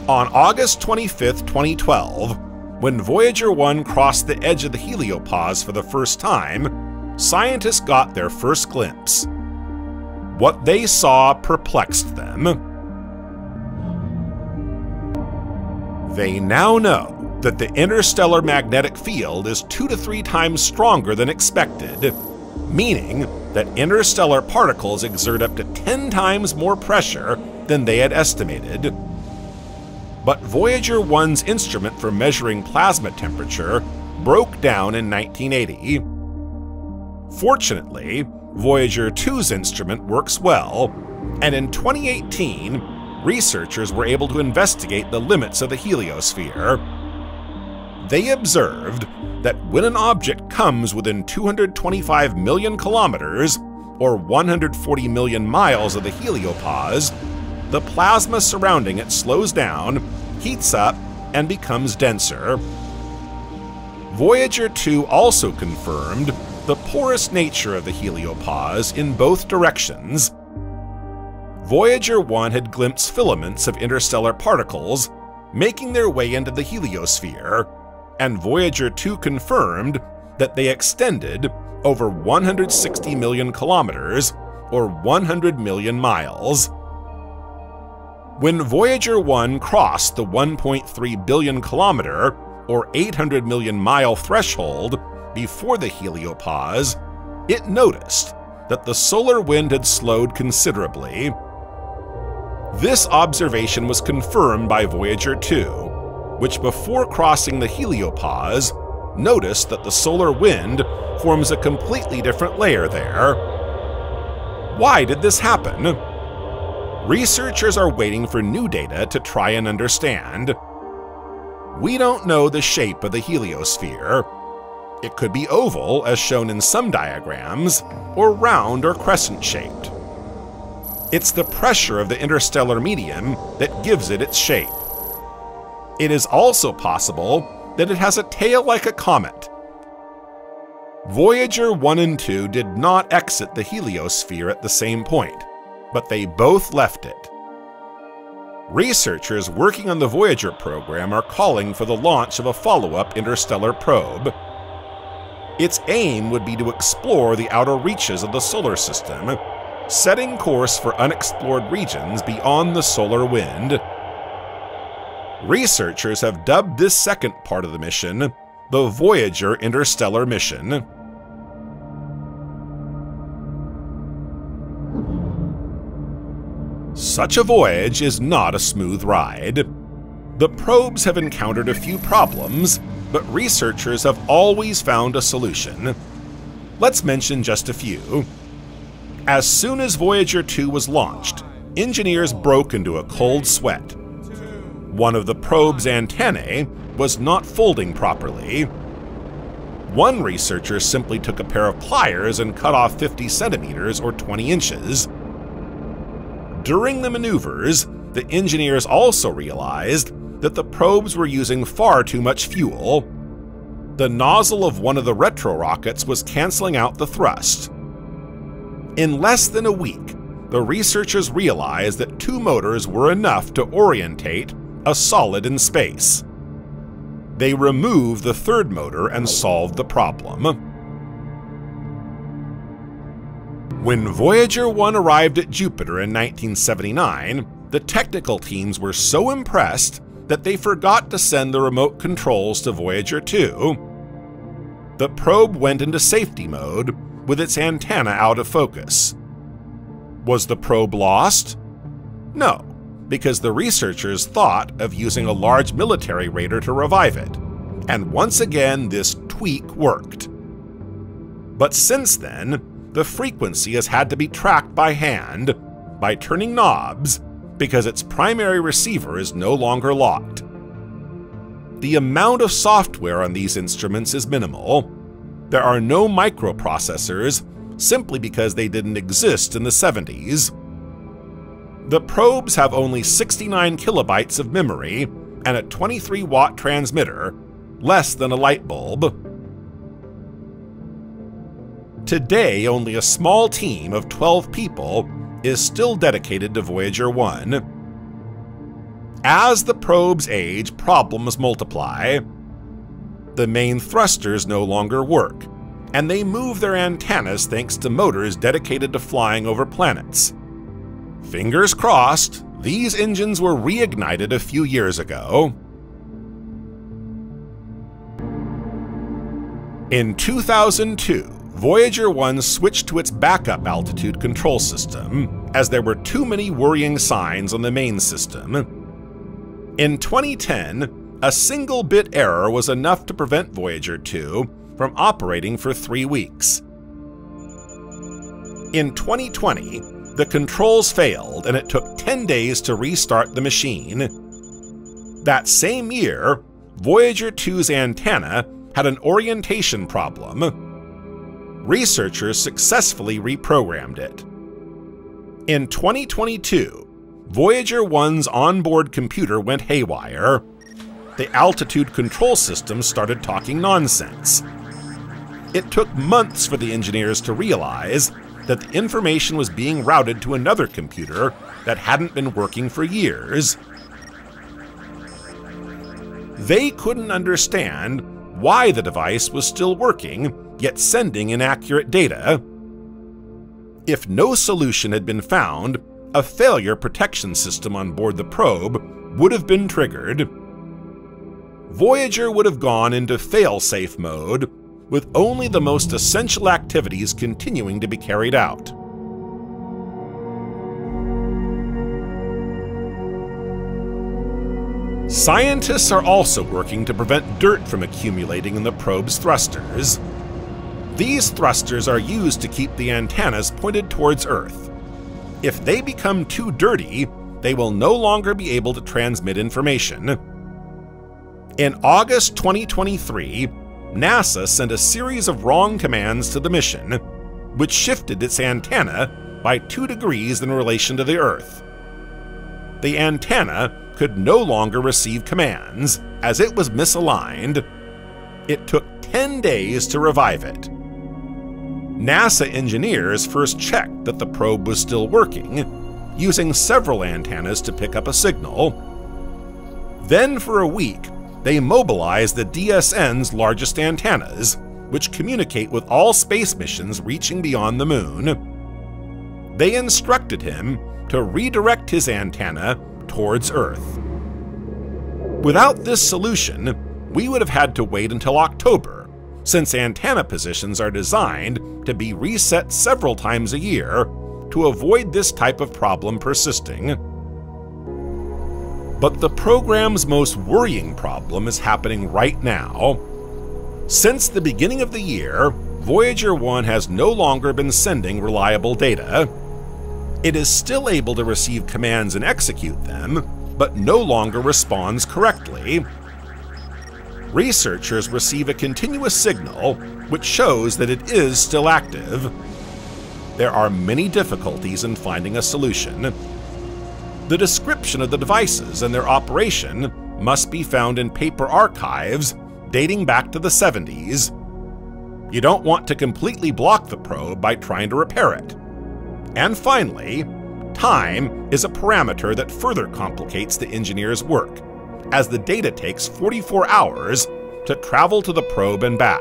[SPEAKER 1] On August 25, 2012, when Voyager 1 crossed the edge of the heliopause for the first time, scientists got their first glimpse. What they saw perplexed them. They now know that the interstellar magnetic field is 2 to 3 times stronger than expected, meaning that interstellar particles exert up to 10 times more pressure than they had estimated. But Voyager 1's instrument for measuring plasma temperature broke down in 1980. Fortunately, Voyager 2's instrument works well, and in 2018, researchers were able to investigate the limits of the heliosphere. They observed that when an object comes within 225 million kilometers, or 140 million miles of the heliopause, the plasma surrounding it slows down, heats up, and becomes denser. Voyager 2 also confirmed the porous nature of the heliopause in both directions. Voyager 1 had glimpsed filaments of interstellar particles making their way into the heliosphere, and Voyager 2 confirmed that they extended over 160 million kilometers, or 100 million miles. When Voyager 1 crossed the 1.3 billion kilometer, or 800 million mile threshold before the heliopause, it noticed that the solar wind had slowed considerably. This observation was confirmed by Voyager 2, which before crossing the heliopause, noticed that the solar wind forms a completely different layer there. Why did this happen? Researchers are waiting for new data to try and understand. We don't know the shape of the heliosphere. It could be oval, as shown in some diagrams, or round or crescent-shaped. It's the pressure of the interstellar medium that gives it its shape. It is also possible that it has a tail like a comet. Voyager 1 and 2 did not exit the heliosphere at the same point, but they both left it. Researchers working on the Voyager program are calling for the launch of a follow-up interstellar probe. Its aim would be to explore the outer reaches of the solar system, setting course for unexplored regions beyond the solar wind. Researchers have dubbed this second part of the mission the Voyager Interstellar Mission. Such a voyage is not a smooth ride. The probes have encountered a few problems, but researchers have always found a solution. Let's mention just a few. As soon as Voyager 2 was launched, engineers broke into a cold sweat. One of the probe's antennae was not folding properly. One researcher simply took a pair of pliers and cut off 50 centimeters or 20 inches. During the maneuvers, the engineers also realized that the probes were using far too much fuel. The nozzle of one of the retro rockets was canceling out the thrust. In less than a week, the researchers realized that 2 motors were enough to orientate a solid in space. They removed the 3rd motor and solved the problem. When Voyager 1 arrived at Jupiter in 1979, the technical teams were so impressed that they forgot to send the remote controls to Voyager 2. The probe went into safety mode with its antenna out of focus. Was the probe lost? No, because the researchers thought of using a large military raider to revive it, and once again this tweak worked. But since then, the frequency has had to be tracked by hand, by turning knobs, because its primary receiver is no longer locked. The amount of software on these instruments is minimal. There are no microprocessors, simply because they didn't exist in the 70s. The probes have only 69 kilobytes of memory and a 23-watt transmitter, less than a light bulb. Today, only a small team of 12 people is still dedicated to Voyager 1. As the probes age, problems multiply. The main thrusters no longer work, and they move their antennas thanks to motors dedicated to flying over planets. Fingers crossed, these engines were reignited a few years ago. In 2002, Voyager 1 switched to its backup altitude control system, as there were too many worrying signs on the main system. In 2010, a single bit error was enough to prevent Voyager 2 from operating for 3 weeks. In 2020, the controls failed and it took 10 days to restart the machine. That same year, Voyager 2's antenna had an orientation problem. Researchers successfully reprogrammed it. In 2022, Voyager 1's onboard computer went haywire. The altitude control system started talking nonsense. It took months for the engineers to realize that the information was being routed to another computer that hadn't been working for years. They couldn't understand why the device was still working, yet sending inaccurate data. If no solution had been found, a failure protection system on board the probe would have been triggered. Voyager would have gone into fail-safe mode, with only the most essential activities continuing to be carried out. Scientists are also working to prevent dirt from accumulating in the probe's thrusters. These thrusters are used to keep the antennas pointed towards Earth. If they become too dirty, they will no longer be able to transmit information. In August 2023, NASA sent a series of wrong commands to the mission, which shifted its antenna by 2 degrees in relation to the Earth. The antenna could no longer receive commands, as it was misaligned. It took 10 days to revive it. NASA engineers first checked that the probe was still working, using several antennas to pick up a signal. Then for a week, they mobilized the DSN's largest antennas, which communicate with all space missions reaching beyond the Moon. They instructed him to redirect his antenna towards Earth. Without this solution, we would have had to wait until October, since antenna positions are designed to be reset several times a year to avoid this type of problem persisting. But the program's most worrying problem is happening right now. Since the beginning of the year, Voyager 1 has no longer been sending reliable data. It is still able to receive commands and execute them, but no longer responds correctly. Researchers receive a continuous signal which shows that it is still active. There are many difficulties in finding a solution. The description of the devices and their operation must be found in paper archives dating back to the 70s. You don't want to completely block the probe by trying to repair it. And finally, time is a parameter that further complicates the engineer's work, as the data takes 44 hours to travel to the probe and back.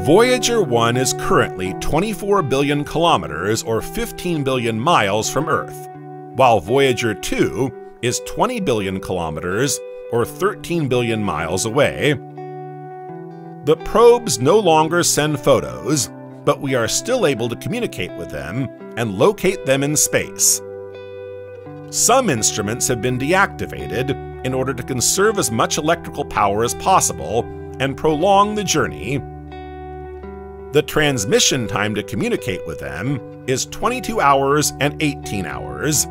[SPEAKER 1] Voyager 1 is currently 24 billion kilometers or 15 billion miles from Earth, while Voyager 2 is 20 billion kilometers or 13 billion miles away. The probes no longer send photos, but we are still able to communicate with them and locate them in space. Some instruments have been deactivated in order to conserve as much electrical power as possible and prolong the journey. The transmission time to communicate with them is 22 hours and 18 hours.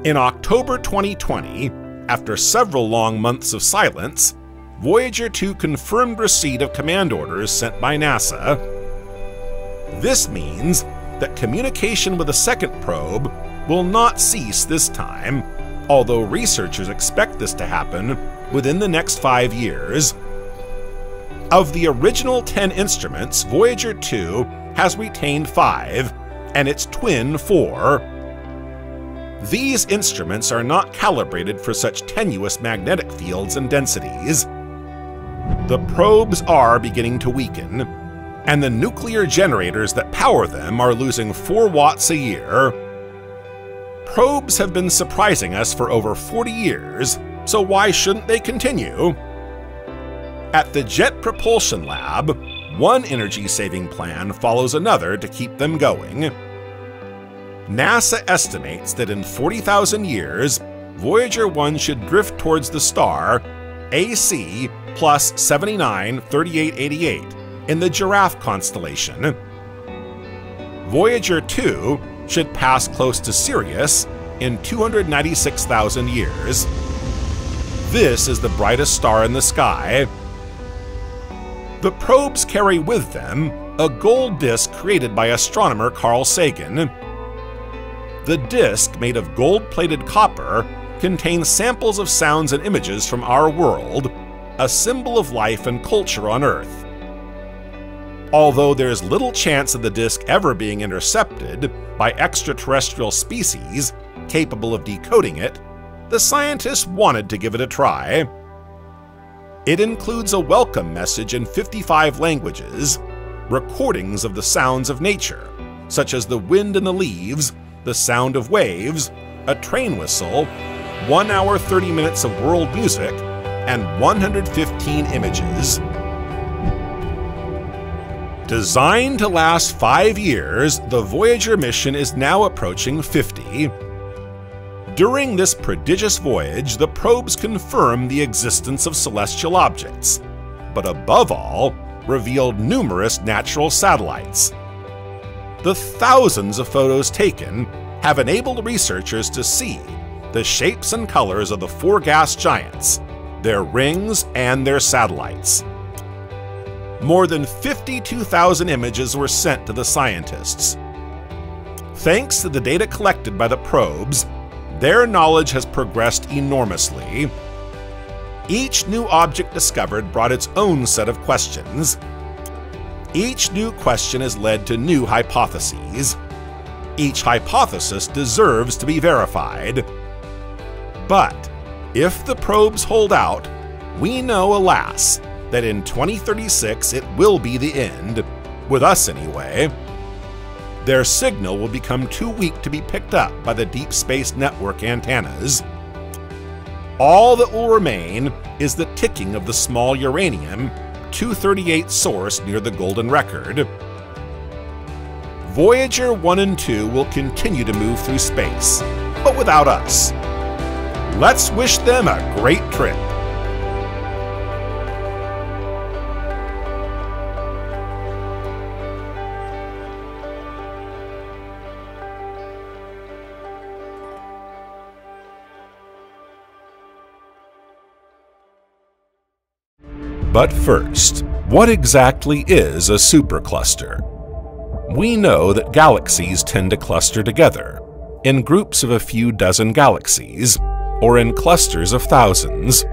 [SPEAKER 1] In October 2020, after several long months of silence, Voyager 2 confirmed receipt of command orders sent by NASA. This means that communication with a second probe will not cease this time, although researchers expect this to happen within the next 5 years. Of the original 10 instruments, Voyager 2 has retained 5, and its twin 4. These instruments are not calibrated for such tenuous magnetic fields and densities. The probes are beginning to weaken, and the nuclear generators that power them are losing 4 watts a year. Probes have been surprising us for over 40 years, so why shouldn't they continue? At the Jet Propulsion Lab, one energy-saving plan follows another to keep them going. NASA estimates that in 40,000 years, Voyager 1 should drift towards the star AC plus 793888 in the Giraffe constellation. Voyager 2 should pass close to Sirius in 296,000 years. This is the brightest star in the sky. The probes carry with them a gold disk created by astronomer Carl Sagan. The disk, made of gold-plated copper, contains samples of sounds and images from our world, a symbol of life and culture on Earth. Although there's little chance of the disk ever being intercepted by extraterrestrial species capable of decoding it, the scientists wanted to give it a try. It includes a welcome message in 55 languages, recordings of the sounds of nature, such as the wind in the leaves, the sound of waves, a train whistle, 1 hour 30 minutes of world music, and 115 images. Designed to last 5 years, the Voyager mission is now approaching 50. During this prodigious voyage, the probes confirm the existence of celestial objects, but above all, revealed numerous natural satellites. The thousands of photos taken have enabled researchers to see the shapes and colors of the 4 gas giants, their rings, and their satellites. More than 52,000 images were sent to the scientists. Thanks to the data collected by the probes, their knowledge has progressed enormously. Each new object discovered brought its own set of questions. Each new question has led to new hypotheses. Each hypothesis deserves to be verified. But if the probes hold out, we know, alas, that in 2036 it will be the end, with us anyway. Their signal will become too weak to be picked up by the Deep Space Network antennas. All that will remain is the ticking of the small uranium-238 source near the Golden Record. Voyager 1 and 2 will continue to move through space, but without us. Let's wish them a great trip. But first, what exactly is a supercluster? We know that galaxies tend to cluster together, in groups of a few dozen galaxies, or in clusters of thousands.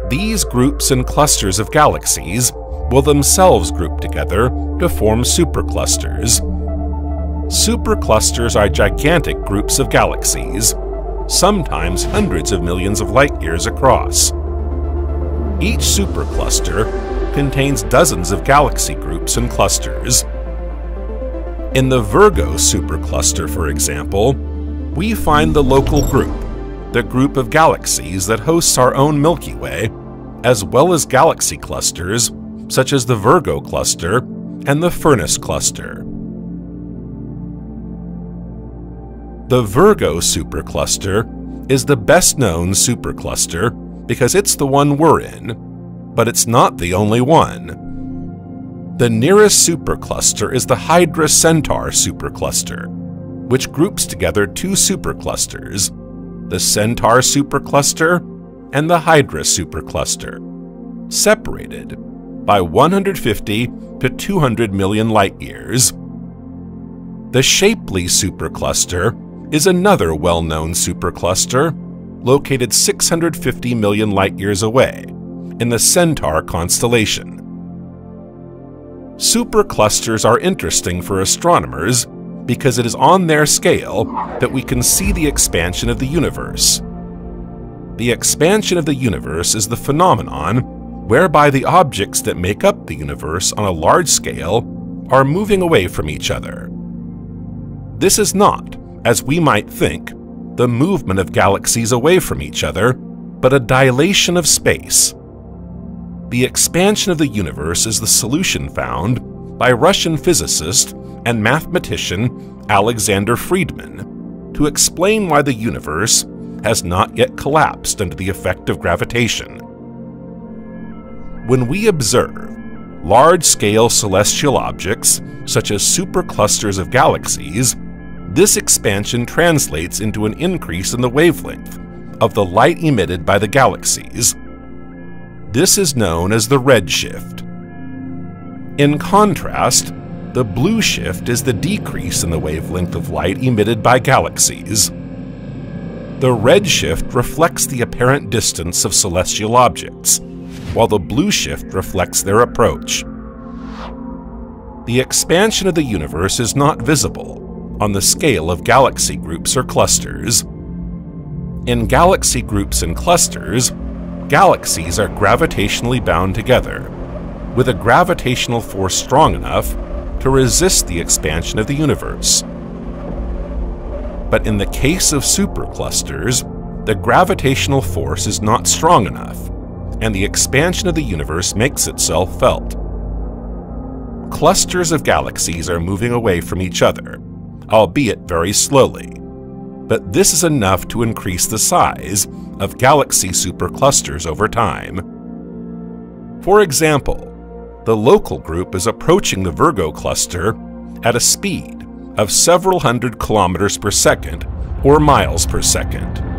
[SPEAKER 1] These groups and clusters of galaxies will themselves group together to form superclusters. Superclusters are gigantic groups of galaxies, sometimes hundreds of millions of light-years across. Each supercluster contains dozens of galaxy groups and clusters. In the Virgo supercluster, for example, we find the local group, the group of galaxies that hosts our own Milky Way, as well as galaxy clusters such as the Virgo cluster and the Furnace cluster. The Virgo supercluster is the best-known supercluster because it's the one we're in, but it's not the only one. The nearest supercluster is the Hydra Centaur supercluster, which groups together 2 superclusters, the Centaur supercluster and the Hydra supercluster, separated by 150 to 200 million light-years. The Shapley supercluster is another well-known supercluster located 650 million light-years away in the Centaur constellation. Superclusters are interesting for astronomers because it is on their scale that we can see the expansion of the universe. The expansion of the universe is the phenomenon whereby the objects that make up the universe on a large scale are moving away from each other. This is not, as we might think, the movement of galaxies away from each other, but a dilation of space. The expansion of the universe is the solution found by Russian physicist and mathematician Alexander Friedmann to explain why the universe has not yet collapsed under the effect of gravitation. When we observe large-scale celestial objects, such as superclusters of galaxies, this expansion translates into an increase in the wavelength of the light emitted by the galaxies. This is known as the redshift. In contrast, the blue shift is the decrease in the wavelength of light emitted by galaxies. The redshift reflects the apparent distance of celestial objects, while the blue shift reflects their approach. The expansion of the universe is not visible on the scale of galaxy groups or clusters. In galaxy groups and clusters, galaxies are gravitationally bound together, with a gravitational force strong enough to resist the expansion of the universe. But in the case of superclusters, the gravitational force is not strong enough, and the expansion of the universe makes itself felt. clusters of galaxies are moving away from each other, albeit very slowly. But this is enough to increase the size of galaxy superclusters over time. For example, the local group is approaching the Virgo cluster at a speed of several hundred kilometers per second or miles per second.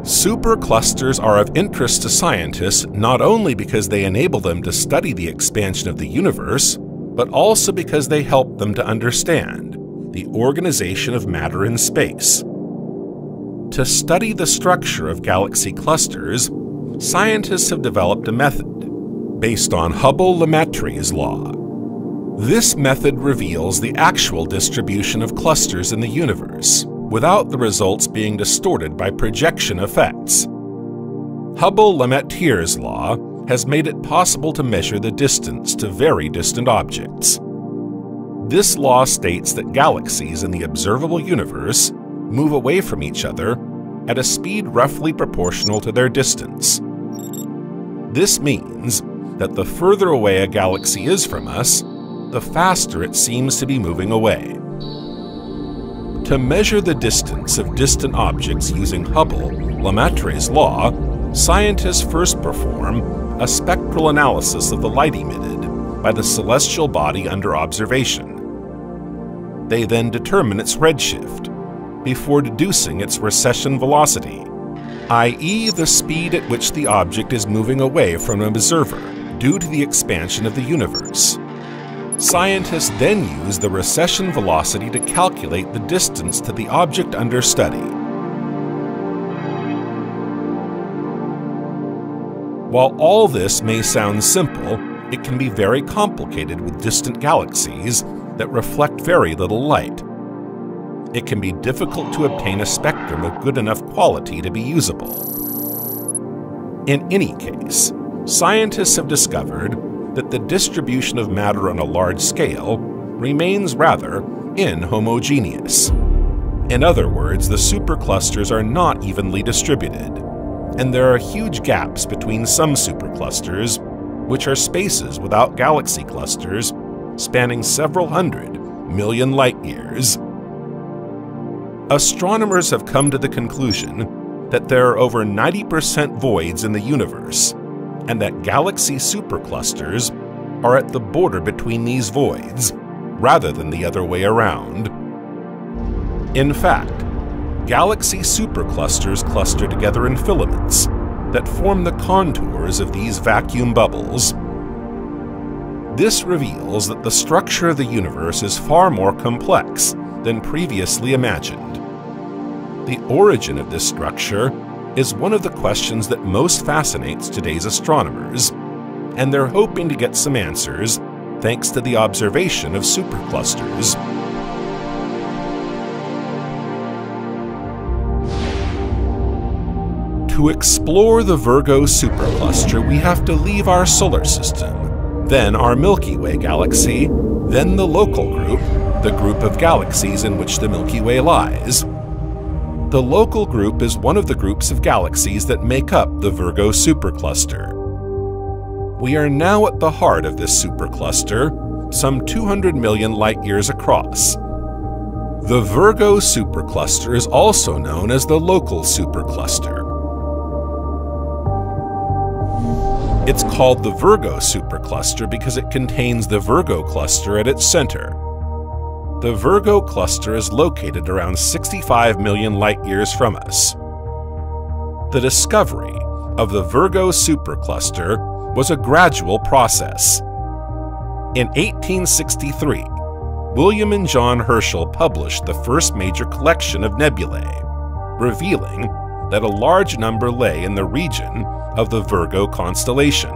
[SPEAKER 1] Superclusters are of interest to scientists not only because they enable them to study the expansion of the universe, but also because they help them to understand the organization of matter in space. To study the structure of galaxy clusters, scientists have developed a method based on Hubble-Lemaitre's law. This method reveals the actual distribution of clusters in the universe, without the results being distorted by projection effects. Hubble-Lemaitre's law has made it possible to measure the distance to very distant objects. This law states that galaxies in the observable universe move away from each other at a speed roughly proportional to their distance. This means that the further away a galaxy is from us, the faster it seems to be moving away. To measure the distance of distant objects using Hubble-Lemaitre's law, scientists first perform a spectral analysis of the light emitted by the celestial body under observation. They then determine its redshift before deducing its recession velocity, i.e. the speed at which the object is moving away from an observer due to the expansion of the universe. Scientists then use the recession velocity to calculate the distance to the object under study. While all this may sound simple, it can be very complicated with distant galaxies that reflect very little light. It can be difficult to obtain a spectrum of good enough quality to be usable. In any case, scientists have discovered that the distribution of matter on a large scale remains rather inhomogeneous. In other words, the superclusters are not evenly distributed, and there are huge gaps between some superclusters, which are spaces without galaxy clusters spanning several hundred million light-years. Astronomers have come to the conclusion that there are over 90% voids in the universe, and that galaxy superclusters are at the border between these voids, rather than the other way around. In fact, galaxy superclusters cluster together in filaments that form the contours of these vacuum bubbles. This reveals that the structure of the universe is far more complex than previously imagined. The origin of this structure is one of the questions that most fascinates today's astronomers, and they're hoping to get some answers thanks to the observation of superclusters. To explore the Virgo supercluster, we have to leave our solar system, then our Milky Way galaxy, then the local group, the group of galaxies in which the Milky Way lies. The local group is one of the groups of galaxies that make up the Virgo supercluster. We are now at the heart of this supercluster, some 200 million light-years across. The Virgo supercluster is also known as the local supercluster. It's called the Virgo supercluster because it contains the Virgo cluster at its center. The Virgo cluster is located around 65 million light-years from us. The discovery of the Virgo supercluster was a gradual process. In 1863, William and John Herschel published the first major collection of nebulae, revealing that a large number lay in the region of the Virgo constellation.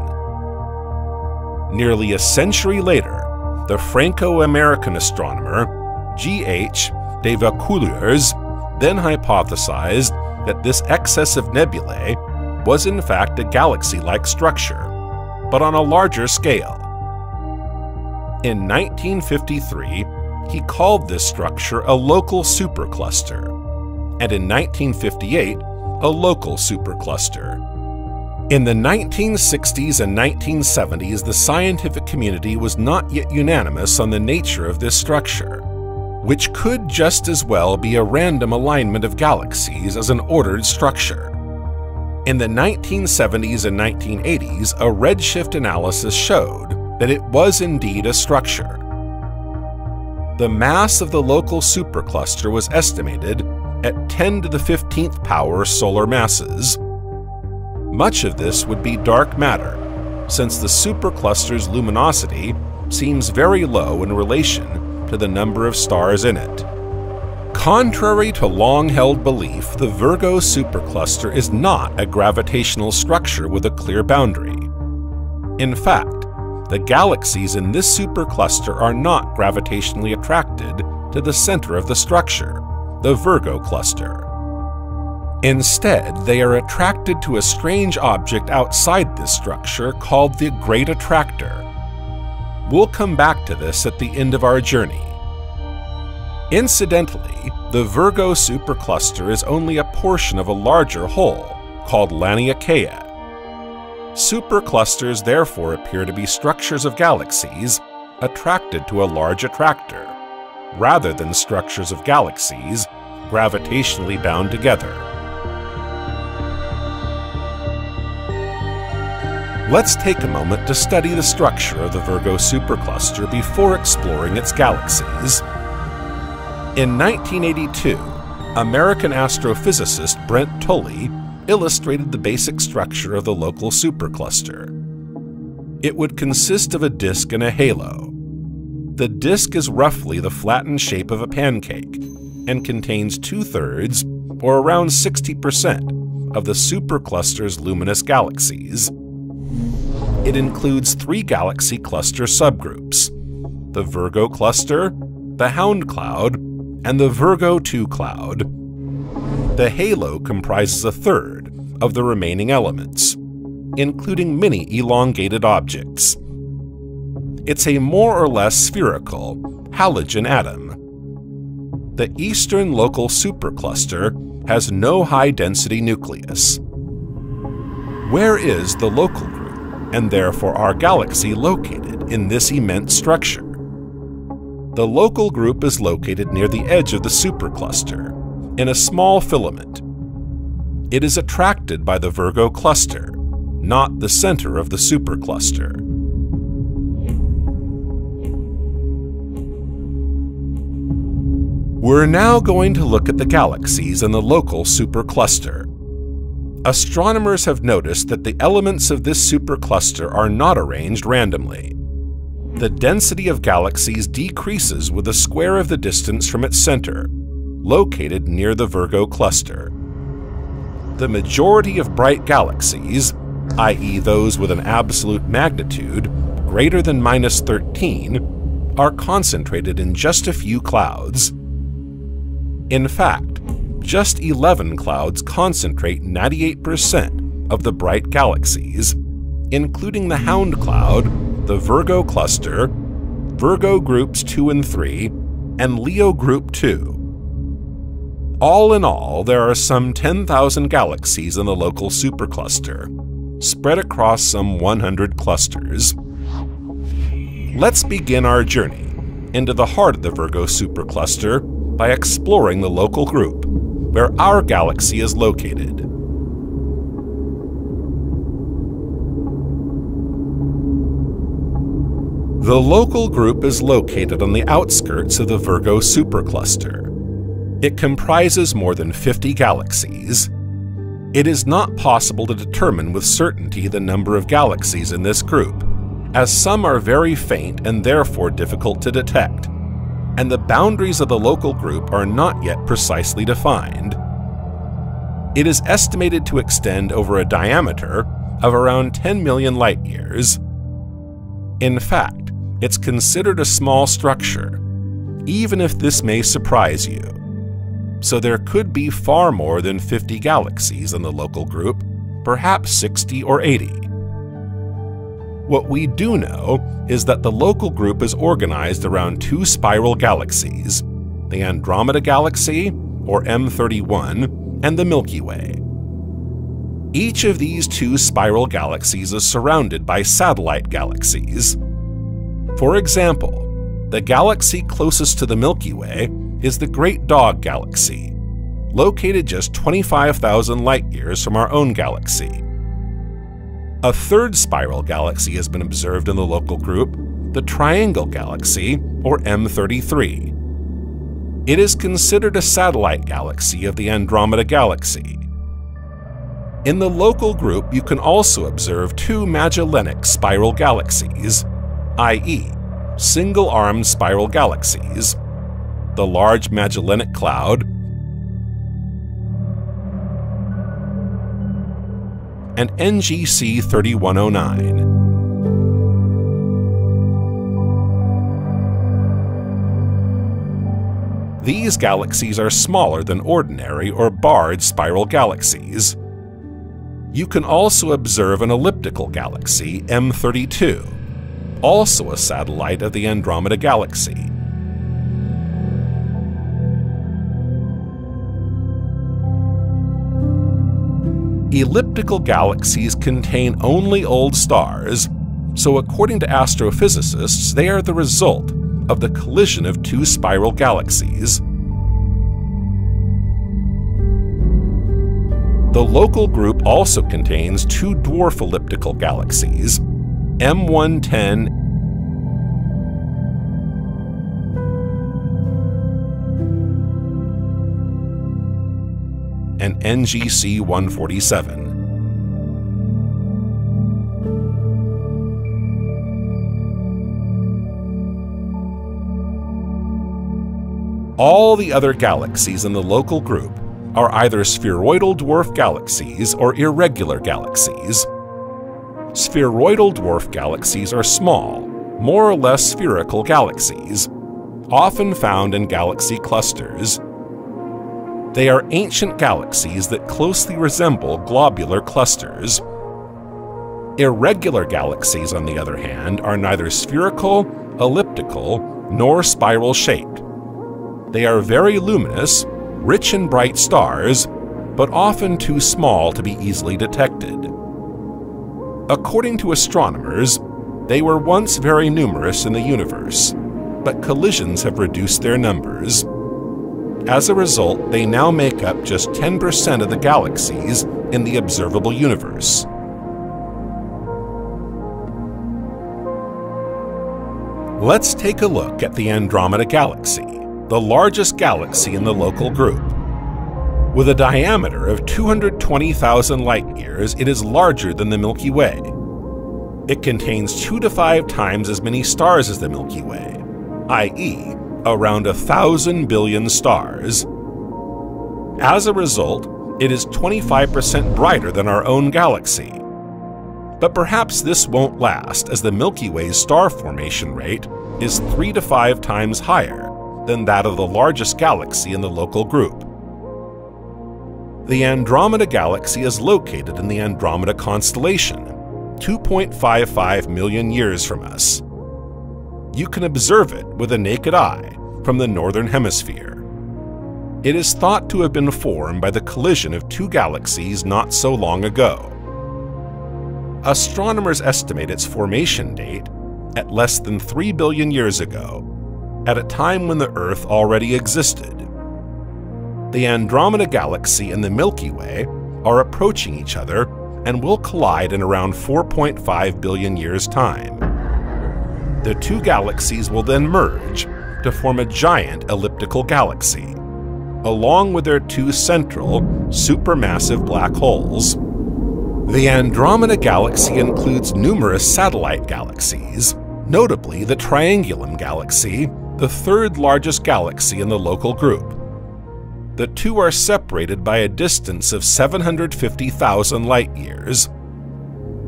[SPEAKER 1] Nearly a century later, the Franco-American astronomer G.H. de Vaucouleurs then hypothesized that this excess of nebulae was in fact a galaxy-like structure, but on a larger scale. In 1953, he called this structure a local supercluster, and in 1958, a local supercluster. In the 1960s and 1970s, the scientific community was not yet unanimous on the nature of this structure, which could just as well be a random alignment of galaxies as an ordered structure. In the 1970s and 1980s, a redshift analysis showed that it was indeed a structure. The mass of the local supercluster was estimated at 10 to the 15th power solar masses. Much of this would be dark matter, since the supercluster's luminosity seems very low in relation to the number of stars in it. Contrary to long-held belief, the Virgo supercluster is not a gravitational structure with a clear boundary. In fact, the galaxies in this supercluster are not gravitationally attracted to the center of the structure, the Virgo cluster. Instead, they are attracted to a strange object outside this structure called the Great Attractor. We'll come back to this at the end of our journey. Incidentally, the Virgo supercluster is only a portion of a larger whole called Laniakea. Superclusters therefore appear to be structures of galaxies attracted to a large attractor, rather than structures of galaxies gravitationally bound together. Let's take a moment to study the structure of the Virgo supercluster before exploring its galaxies. In 1982, American astrophysicist Brent Tully illustrated the basic structure of the local supercluster. It would consist of a disk and a halo. The disk is roughly the flattened shape of a pancake and contains 2/3, or around 60%, of the supercluster's luminous galaxies. It includes 3 galaxy cluster subgroups: the Virgo cluster, the Hound cloud, and the Virgo II cloud. The halo comprises 1/3 of the remaining elements, including many elongated objects. It's a more or less spherical halogen atom. The eastern local supercluster has no high-density nucleus. Where is the local group, and therefore our galaxy, located in this immense structure? The local group is located near the edge of the supercluster, in a small filament. It is attracted by the Virgo cluster, not the center of the supercluster. We're now going to look at the galaxies in the local supercluster. Astronomers have noticed that the elements of this supercluster are not arranged randomly. The density of galaxies decreases with the square of the distance from its center, located near the Virgo cluster. The majority of bright galaxies, i.e. those with an absolute magnitude greater than -13, are concentrated in just a few clouds. In fact, just 11 clouds concentrate 98% of the bright galaxies, including the Hound cloud, the Virgo cluster, Virgo groups 2 and 3, and Leo group 2. All in all, there are some 10,000 galaxies in the local supercluster, spread across some 100 clusters. Let's begin our journey into the heart of the Virgo supercluster by exploring the local group, where our galaxy is located. The local group is located on the outskirts of the Virgo supercluster. It comprises more than 50 galaxies. It is not possible to determine with certainty the number of galaxies in this group, as some are very faint and therefore difficult to detect, and the boundaries of the local group are not yet precisely defined. It is estimated to extend over a diameter of around 10 million light-years. In fact, it's considered a small structure, even if this may surprise you. So there could be far more than 50 galaxies in the local group, perhaps 60 or 80. What we do know is that the local group is organized around 2 spiral galaxies, the Andromeda Galaxy, or M31, and the Milky Way. Each of these two spiral galaxies is surrounded by satellite galaxies. For example, the galaxy closest to the Milky Way is the Great Dog Galaxy, located just 25,000 light-years from our own galaxy. A third spiral galaxy has been observed in the local group, the Triangle Galaxy, or M33. It is considered a satellite galaxy of the Andromeda Galaxy. In the local group, you can also observe two Magellanic spiral galaxies, i.e., single-armed spiral galaxies, the Large Magellanic Cloud and NGC 3109. These galaxies are smaller than ordinary or barred spiral galaxies. You can also observe an elliptical galaxy, M32, also a satellite of the Andromeda Galaxy. Elliptical galaxies contain only old stars, so according to astrophysicists, they are the result of the collision of two spiral galaxies. The local group also contains two dwarf elliptical galaxies, M110 and NGC 147. All the other galaxies in the local group are either spheroidal dwarf galaxies or irregular galaxies. Spheroidal dwarf galaxies are small, more or less spherical galaxies, often found in galaxy clusters. They are ancient galaxies that closely resemble globular clusters. Irregular galaxies, on the other hand, are neither spherical, elliptical, nor spiral-shaped. They are very luminous, rich in bright stars, but often too small to be easily detected. According to astronomers, they were once very numerous in the universe, but collisions have reduced their numbers. As a result, they now make up just 10% of the galaxies in the observable universe. Let's take a look at the Andromeda Galaxy, the largest galaxy in the local group. With a diameter of 220,000 light-years, it is larger than the Milky Way. It contains 2 to 5 times as many stars as the Milky Way, i.e., around 1,000 billion stars. As a result, it is 25% brighter than our own galaxy. But perhaps this won't last, as the Milky Way's star formation rate is 3 to 5 times higher than that of the largest galaxy in the local group. The Andromeda Galaxy is located in the Andromeda constellation, 2.55 million years from us. You can observe it with the naked eye from the northern hemisphere. It is thought to have been formed by the collision of two galaxies not so long ago. Astronomers estimate its formation date at less than 3 billion years ago, at a time when the Earth already existed. The Andromeda Galaxy and the Milky Way are approaching each other and will collide in around 4.5 billion years' time. The two galaxies will then merge to form a giant elliptical galaxy, along with their two central, supermassive black holes. The Andromeda Galaxy includes numerous satellite galaxies, notably the Triangulum Galaxy, the third largest galaxy in the local group. The two are separated by a distance of 750,000 light-years.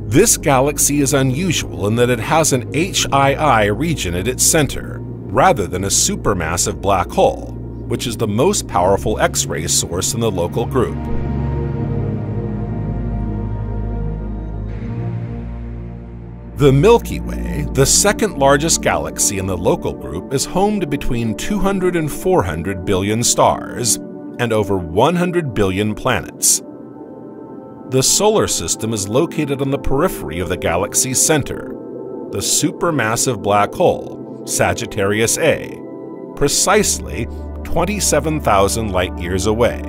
[SPEAKER 1] This galaxy is unusual in that it has an HII region at its center, rather than a supermassive black hole, which is the most powerful X-ray source in the local group. The Milky Way, the second largest galaxy in the local group, is home to between 200 and 400 billion stars and over 100 billion planets. The solar system is located on the periphery of the galaxy's center, the supermassive black hole, Sagittarius A, precisely 27,000 light-years away.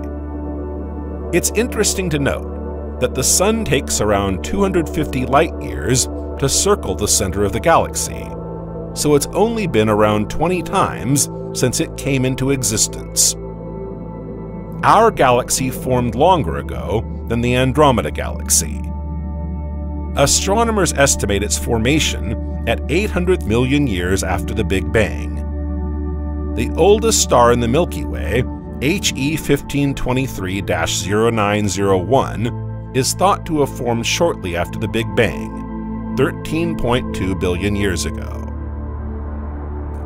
[SPEAKER 1] It's interesting to note that the Sun takes around 250 light-years to circle the center of the galaxy, so it's only been around 20 times since it came into existence. Our galaxy formed longer ago than the Andromeda Galaxy. Astronomers estimate its formation at 800 million years after the Big Bang. The oldest star in the Milky Way, HE 1523-0901, is thought to have formed shortly after the Big Bang, 13.2 billion years ago.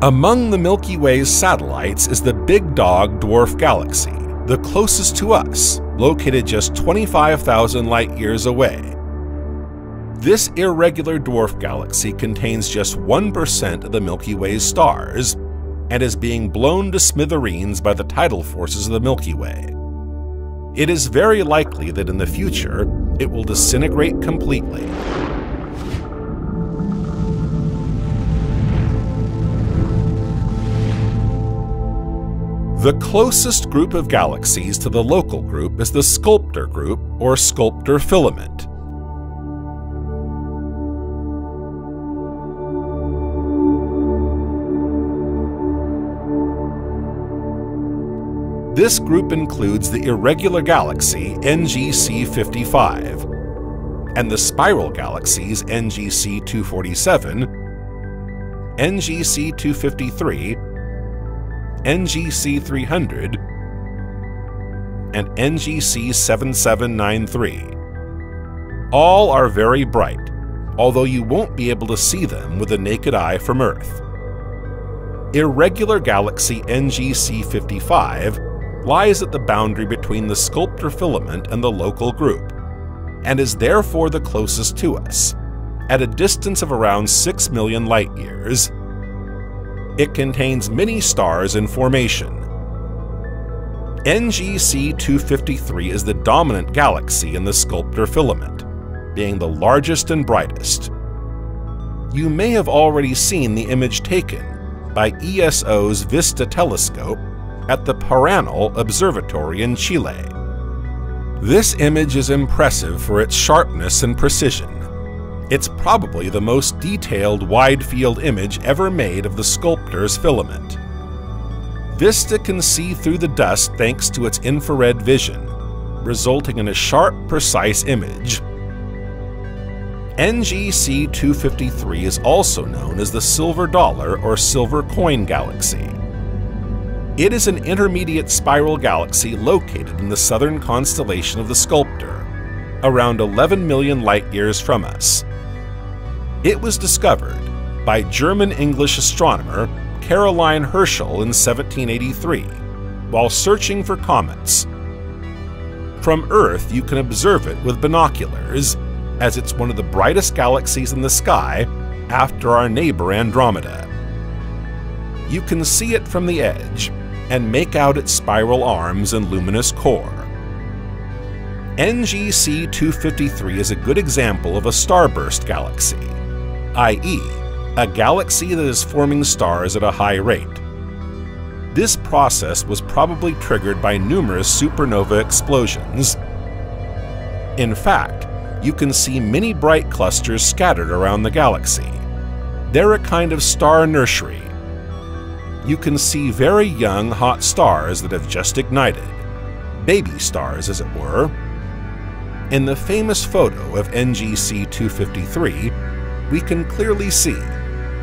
[SPEAKER 1] Among the Milky Way's satellites is the Big Dog dwarf galaxy, the closest to us, located just 25,000 light-years away. This irregular dwarf galaxy contains just 1% of the Milky Way's stars and is being blown to smithereens by the tidal forces of the Milky Way. It is very likely that in the future it will disintegrate completely. The closest group of galaxies to the local group is the Sculptor group or Sculptor filament. This group includes the irregular galaxy NGC 55 and the spiral galaxies NGC 247, NGC 253, NGC 300, and NGC 7793. All are very bright, although you won't be able to see them with the naked eye from Earth. Irregular galaxy NGC 55 lies at the boundary between the Sculptor filament and the local group, and is therefore the closest to us, at a distance of around 6 million light-years. It contains many stars in formation. NGC 253 is the dominant galaxy in the Sculptor filament, being the largest and brightest. You may have already seen the image taken by ESO's VISTA telescope at the Paranal Observatory in Chile. This image is impressive for its sharpness and precision. It's probably the most detailed wide-field image ever made of the Sculptor's filament. VISTA can see through the dust thanks to its infrared vision, resulting in a sharp, precise image. NGC 253 is also known as the Silver Dollar or Silver Coin Galaxy. It is an intermediate spiral galaxy located in the southern constellation of the Sculptor, around 11 million light-years from us. It was discovered by German-English astronomer Caroline Herschel in 1783 while searching for comets. From Earth, you can observe it with binoculars, as it's one of the brightest galaxies in the sky after our neighbor Andromeda. You can see it from the edge and make out its spiral arms and luminous core. NGC 253 is a good example of a starburst galaxy, i.e., a galaxy that is forming stars at a high rate. This process was probably triggered by numerous supernova explosions. In fact, you can see many bright clusters scattered around the galaxy. They're a kind of star nursery. You can see very young, hot stars that have just ignited, baby stars as it were. In the famous photo of NGC 253, we can clearly see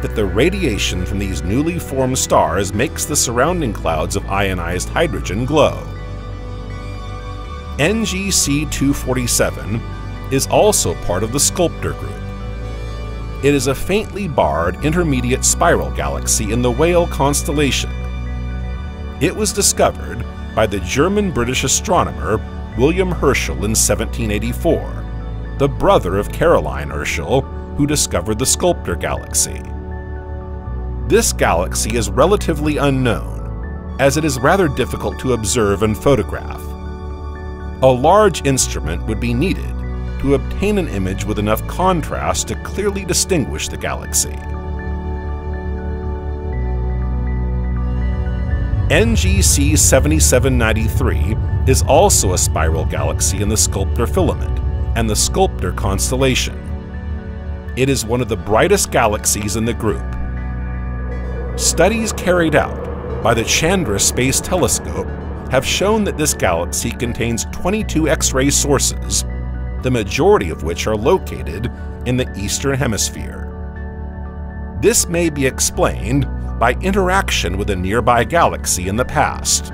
[SPEAKER 1] that the radiation from these newly formed stars makes the surrounding clouds of ionized hydrogen glow. NGC 247 is also part of the Sculptor group. It is a faintly barred intermediate spiral galaxy in the Whale constellation. It was discovered by the German-British astronomer William Herschel in 1784, the brother of Caroline Herschel, who discovered the Sculptor galaxy. This galaxy is relatively unknown, as it is rather difficult to observe and photograph. A large instrument would be needed to obtain an image with enough contrast to clearly distinguish the galaxy. NGC 7793 is also a spiral galaxy in the Sculptor filament and the Sculptor constellation. It is one of the brightest galaxies in the group. Studies carried out by the Chandra Space Telescope have shown that this galaxy contains 22 X-ray sources, the majority of which are located in the Eastern Hemisphere. This may be explained by interaction with a nearby galaxy in the past.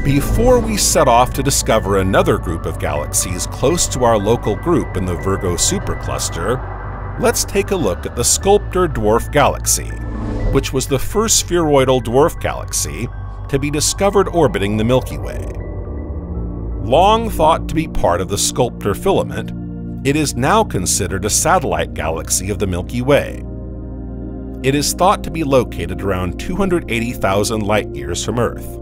[SPEAKER 1] Before we set off to discover another group of galaxies close to our local group in the Virgo supercluster, let's take a look at the Sculptor dwarf galaxy, which was the first spheroidal dwarf galaxy to be discovered orbiting the Milky Way. Long thought to be part of the Sculptor filament, it is now considered a satellite galaxy of the Milky Way. It is thought to be located around 280,000 light-years from Earth,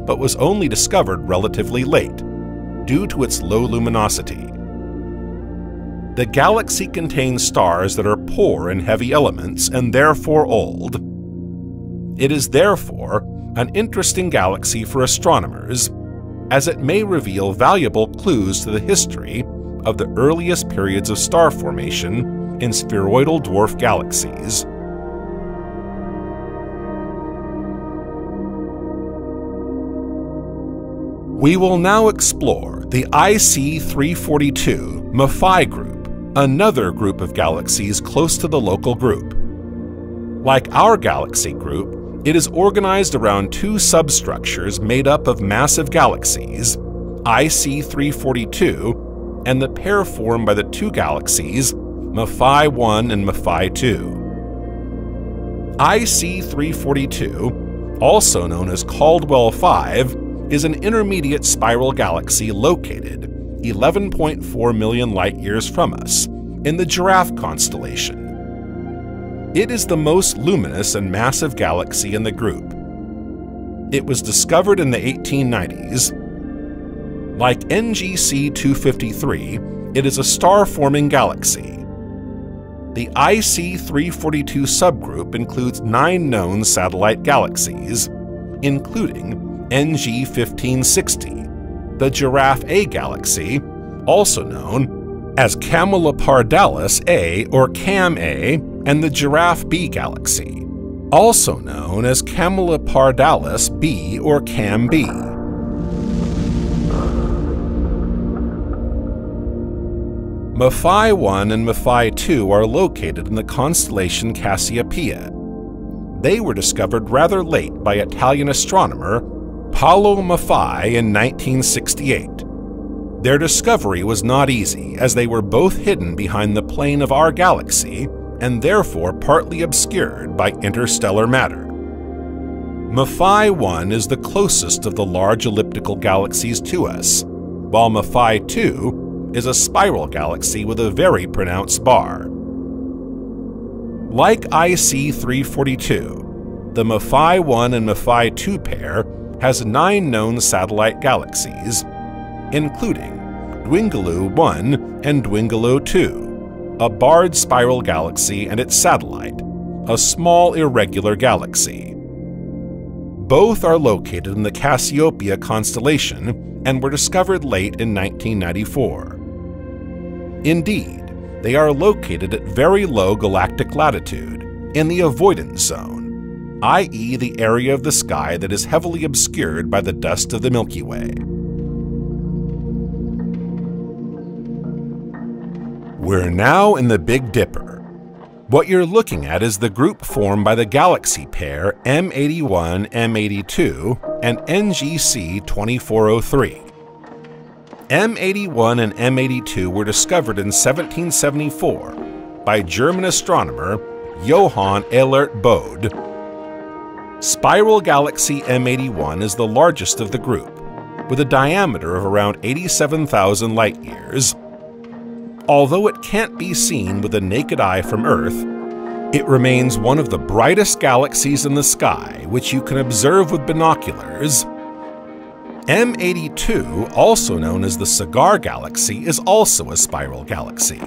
[SPEAKER 1] but was only discovered relatively late, due to its low luminosity. The galaxy contains stars that are poor in heavy elements and therefore old. It is therefore an interesting galaxy for astronomers, as it may reveal valuable clues to the history of the earliest periods of star formation in spheroidal dwarf galaxies. We will now explore the IC 342 Maphei group, another group of galaxies close to the local group. Like our galaxy group, it is organized around two substructures made up of massive galaxies, IC 342, and the pair formed by the two galaxies, Maphei 1 and Maphei 2. IC 342, also known as Caldwell 5, is an intermediate spiral galaxy located 11.4 million light-years from us in the Giraffe constellation. It is the most luminous and massive galaxy in the group. It was discovered in the 1890s. Like NGC 253, it is a star-forming galaxy. The IC 342 subgroup includes 9 known satellite galaxies, including NG 1560, the Giraffe A galaxy, also known as Camelopardalis A or Cam-A, and the Giraffe B galaxy, also known as Camelopardalis B or Cam-B. Maphei 1 and Maphei 2 are located in the constellation Cassiopeia. They were discovered rather late by Italian astronomer Paolo Maffei in 1968. Their discovery was not easy, as they were both hidden behind the plane of our galaxy and therefore partly obscured by interstellar matter. Maphei 1 is the closest of the large elliptical galaxies to us, while Maphei 2 is a spiral galaxy with a very pronounced bar. Like IC 342, the Maphei 1 and Maphei 2 pair has 9 known satellite galaxies, including Dwingaloo 1 and Dwingaloo 2, a barred spiral galaxy and its satellite, a small irregular galaxy. Both are located in the Cassiopeia constellation and were discovered late in 1994. Indeed, they are located at very low galactic latitude, in the avoidance zone, i.e. the area of the sky that is heavily obscured by the dust of the Milky Way. We're now in the Big Dipper. What you're looking at is the group formed by the galaxy pair M81-M82 and NGC 2403. M81 and M82 were discovered in 1774 by German astronomer Johann Elert Bode. Spiral galaxy M81 is the largest of the group, with a diameter of around 87,000 light-years. Although it can't be seen with the naked eye from Earth, it remains one of the brightest galaxies in the sky which you can observe with binoculars. M82, also known as the Cigar Galaxy, is also a spiral galaxy.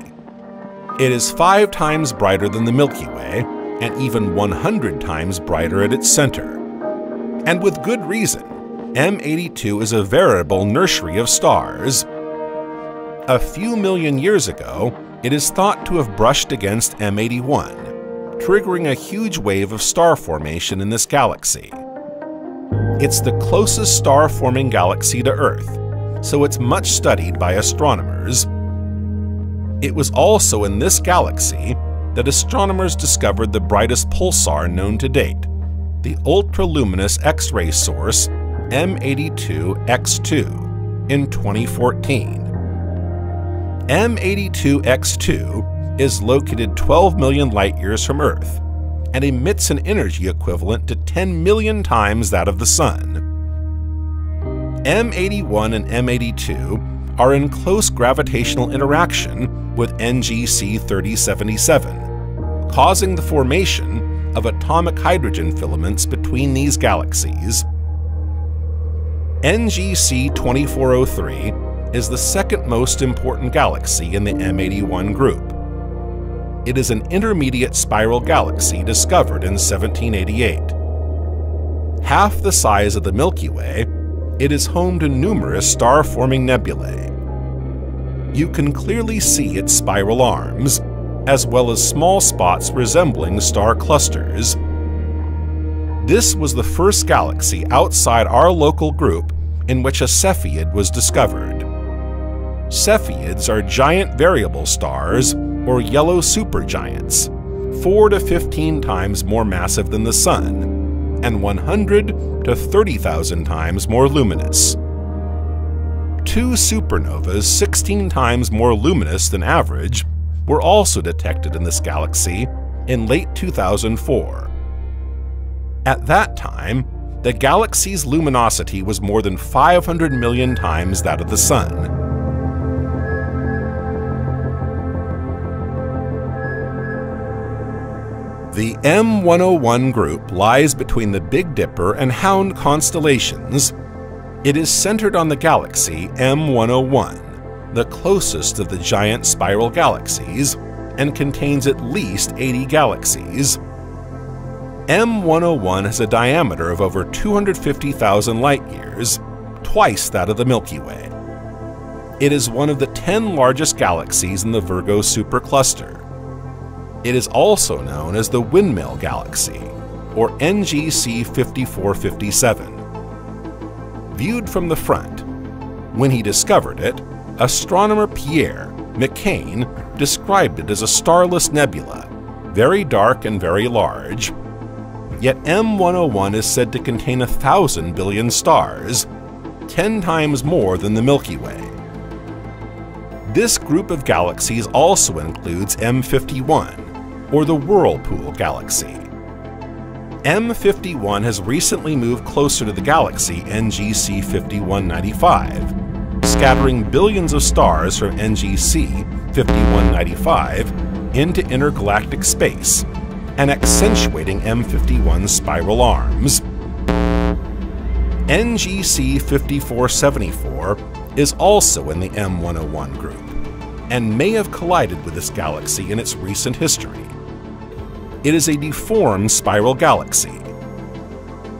[SPEAKER 1] It is 5 times brighter than the Milky Way, and even 100 times brighter at its center. And with good reason. M82 is a veritable nursery of stars. A few million years ago, it is thought to have brushed against M81, triggering a huge wave of star formation in this galaxy. It's the closest star-forming galaxy to Earth, so it's much studied by astronomers. It was also in this galaxy that astronomers discovered the brightest pulsar known to date, the ultra-luminous X-ray source M82X2 in 2014. M82X2 is located 12 million light-years from Earth and emits an energy equivalent to 10 million times that of the Sun. M81 and M82 are in close gravitational interaction with NGC 3077, causing the formation of atomic hydrogen filaments between these galaxies. NGC 2403 is the second most important galaxy in the M81 group. It is an intermediate spiral galaxy discovered in 1788. Half the size of the Milky Way, it is home to numerous star-forming nebulae. You can clearly see its spiral arms, as well as small spots resembling star clusters. This was the first galaxy outside our local group in which a Cepheid was discovered. Cepheids are giant variable stars, or yellow supergiants, 4 to 15 times more massive than the Sun, and 100 to 30,000 times more luminous. 2 supernovas 16 times more luminous than average were also detected in this galaxy in late 2004. At that time, the galaxy's luminosity was more than 500 million times that of the Sun. The M101 group lies between the Big Dipper and Hound constellations. It is centered on the galaxy M101, the closest of the giant spiral galaxies, and contains at least 80 galaxies. M101 has a diameter of over 250,000 light-years, twice that of the Milky Way. It is one of the 10 largest galaxies in the Virgo supercluster. It is also known as the Windmill Galaxy, or NGC 5457. Viewed from the front, when he discovered it, astronomer Pierre McCain described it as a starless nebula, very dark and very large. Yet M101 is said to contain 1,000 billion stars, 10 times more than the Milky Way. This group of galaxies also includes M51, or the Whirlpool Galaxy. M51 has recently moved closer to the galaxy NGC 5195, scattering billions of stars from NGC 5195 into intergalactic space and accentuating M51's spiral arms. NGC 5474 is also in the M101 group and may have collided with this galaxy in its recent history. It is a deformed spiral galaxy.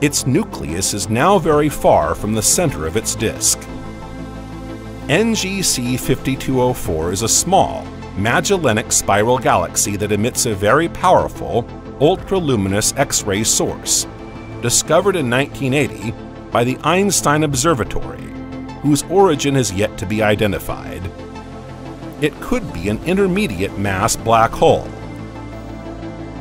[SPEAKER 1] Its nucleus is now very far from the center of its disk. NGC 5204 is a small, Magellanic spiral galaxy that emits a very powerful, ultra-luminous X-ray source, discovered in 1980 by the Einstein Observatory, whose origin has yet to be identified. It could be an intermediate mass black hole.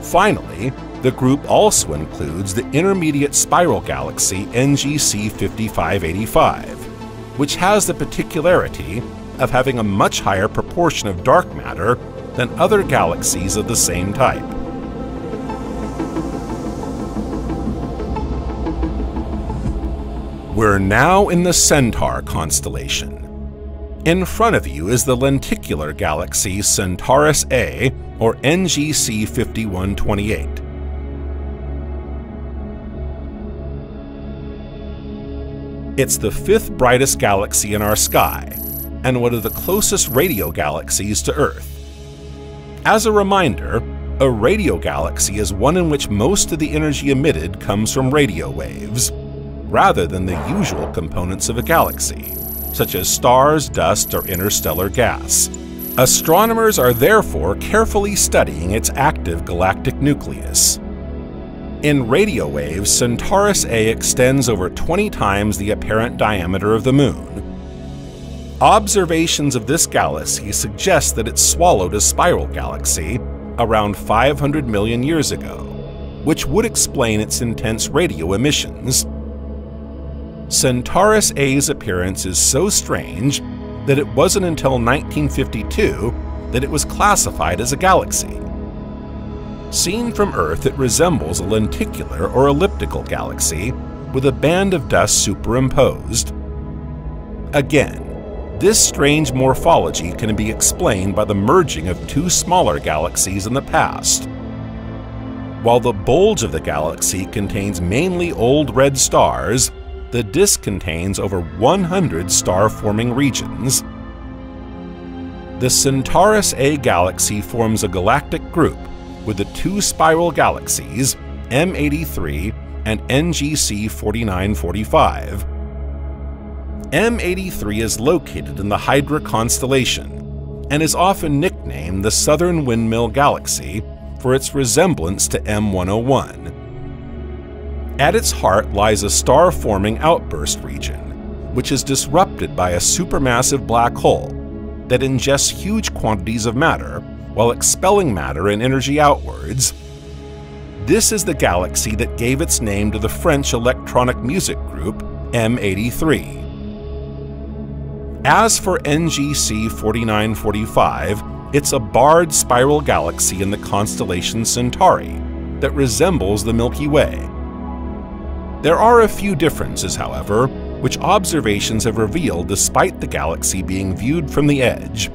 [SPEAKER 1] Finally, the group also includes the intermediate spiral galaxy NGC 5585, which has the particularity of having a much higher proportion of dark matter than other galaxies of the same type. We're now in the Centaur constellation. In front of you is the lenticular galaxy Centaurus A, or NGC 5128. It's the fifth brightest galaxy in our sky, and one of the closest radio galaxies to Earth. As a reminder, a radio galaxy is one in which most of the energy emitted comes from radio waves, rather than the usual components of a galaxy, such as stars, dust, or interstellar gas. Astronomers are therefore carefully studying its active galactic nucleus. In radio waves, Centaurus A extends over 20 times the apparent diameter of the Moon. Observations of this galaxy suggest that it swallowed a spiral galaxy around 500 million years ago, which would explain its intense radio emissions. Centaurus A's appearance is so strange that it wasn't until 1952 that it was classified as a galaxy. Seen from Earth, it resembles a lenticular or elliptical galaxy with a band of dust superimposed. Again, this strange morphology can be explained by the merging of two smaller galaxies in the past. While the bulge of the galaxy contains mainly old red stars, the disk contains over 100 star-forming regions. The Centaurus A galaxy forms a galactic group with the two spiral galaxies, M83 and NGC 4945. M83 is located in the Hydra constellation and is often nicknamed the Southern Windmill Galaxy for its resemblance to M101. At its heart lies a star-forming outburst region, which is disrupted by a supermassive black hole that ingests huge quantities of matter while expelling matter and energy outwards. This is the galaxy that gave its name to the French electronic music group M83. As for NGC 4945, it's a barred spiral galaxy in the constellation Centauri that resembles the Milky Way. There are a few differences, however, which observations have revealed despite the galaxy being viewed from the edge.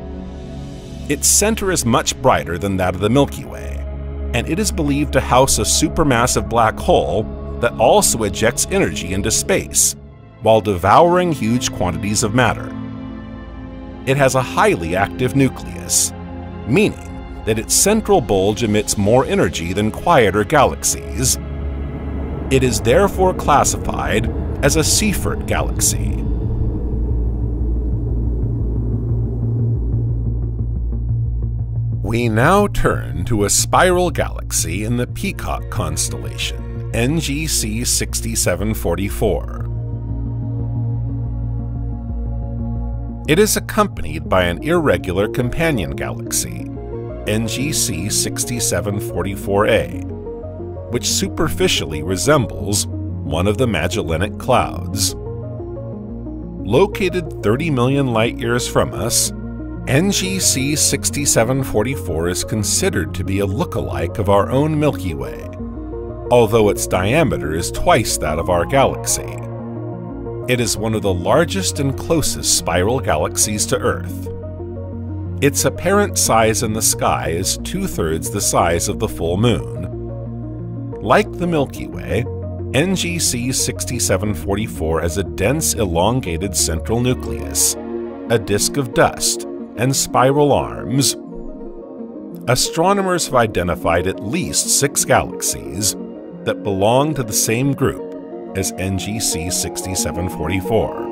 [SPEAKER 1] Its center is much brighter than that of the Milky Way, and it is believed to house a supermassive black hole that also ejects energy into space, while devouring huge quantities of matter. It has a highly active nucleus, meaning that its central bulge emits more energy than quieter galaxies. It is therefore classified as a Seyfert galaxy. We now turn to a spiral galaxy in the Peacock constellation, NGC 6744. It is accompanied by an irregular companion galaxy, NGC 6744A, which superficially resembles one of the Magellanic Clouds. Located 30 million light-years from us, NGC 6744 is considered to be a look-alike of our own Milky Way, although its diameter is twice that of our galaxy. It is one of the largest and closest spiral galaxies to Earth. Its apparent size in the sky is 2/3 the size of the full moon. Like the Milky Way, NGC 6744 has a dense, elongated central nucleus, a disk of dust, and spiral arms. Astronomers have identified at least 6 galaxies that belong to the same group as NGC 6744.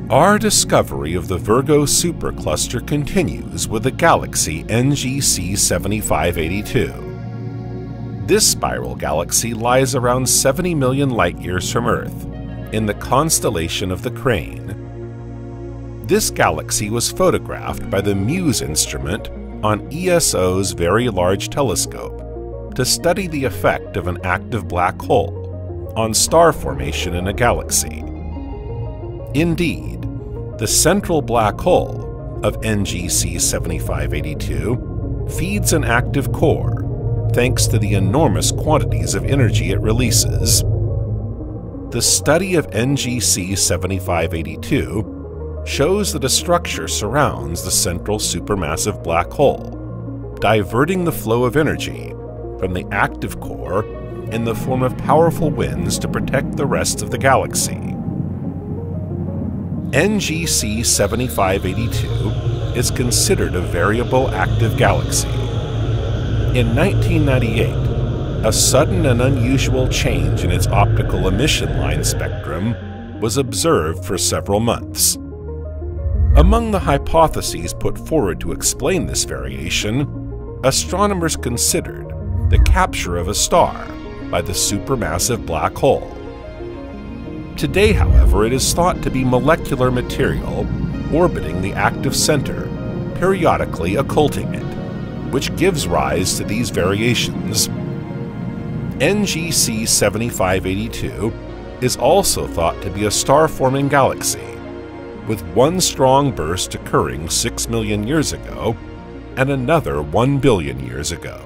[SPEAKER 1] Our discovery of the Virgo supercluster continues with the galaxy NGC 7582. This spiral galaxy lies around 70 million light-years from Earth, in the constellation of the Crane. This galaxy was photographed by the MUSE instrument on ESO's Very Large Telescope to study the effect of an active black hole on star formation in a galaxy. Indeed, the central black hole of NGC 7582 feeds an active core, thanks to the enormous quantities of energy it releases. The study of NGC 7582 shows that a structure surrounds the central supermassive black hole, diverting the flow of energy from the active core in the form of powerful winds to protect the rest of the galaxy. NGC 7582 is considered a variable active galaxy. In 1998, a sudden and unusual change in its optical emission line spectrum was observed for several months. Among the hypotheses put forward to explain this variation, astronomers considered the capture of a star by the supermassive black hole. Today, however, it is thought to be molecular material orbiting the active center, periodically occulting it, which gives rise to these variations. NGC 7582 is also thought to be a star-forming galaxy, with one strong burst occurring 6 million years ago and another 1 billion years ago.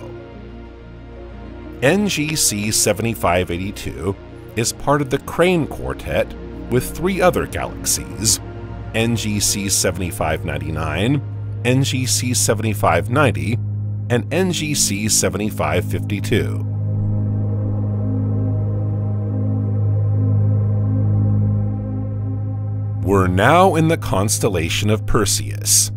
[SPEAKER 1] NGC 7582 is part of the Crane Quartet with 3 other galaxies, NGC 7599, NGC 7590, and NGC 7552. We're now in the constellation of Perseus.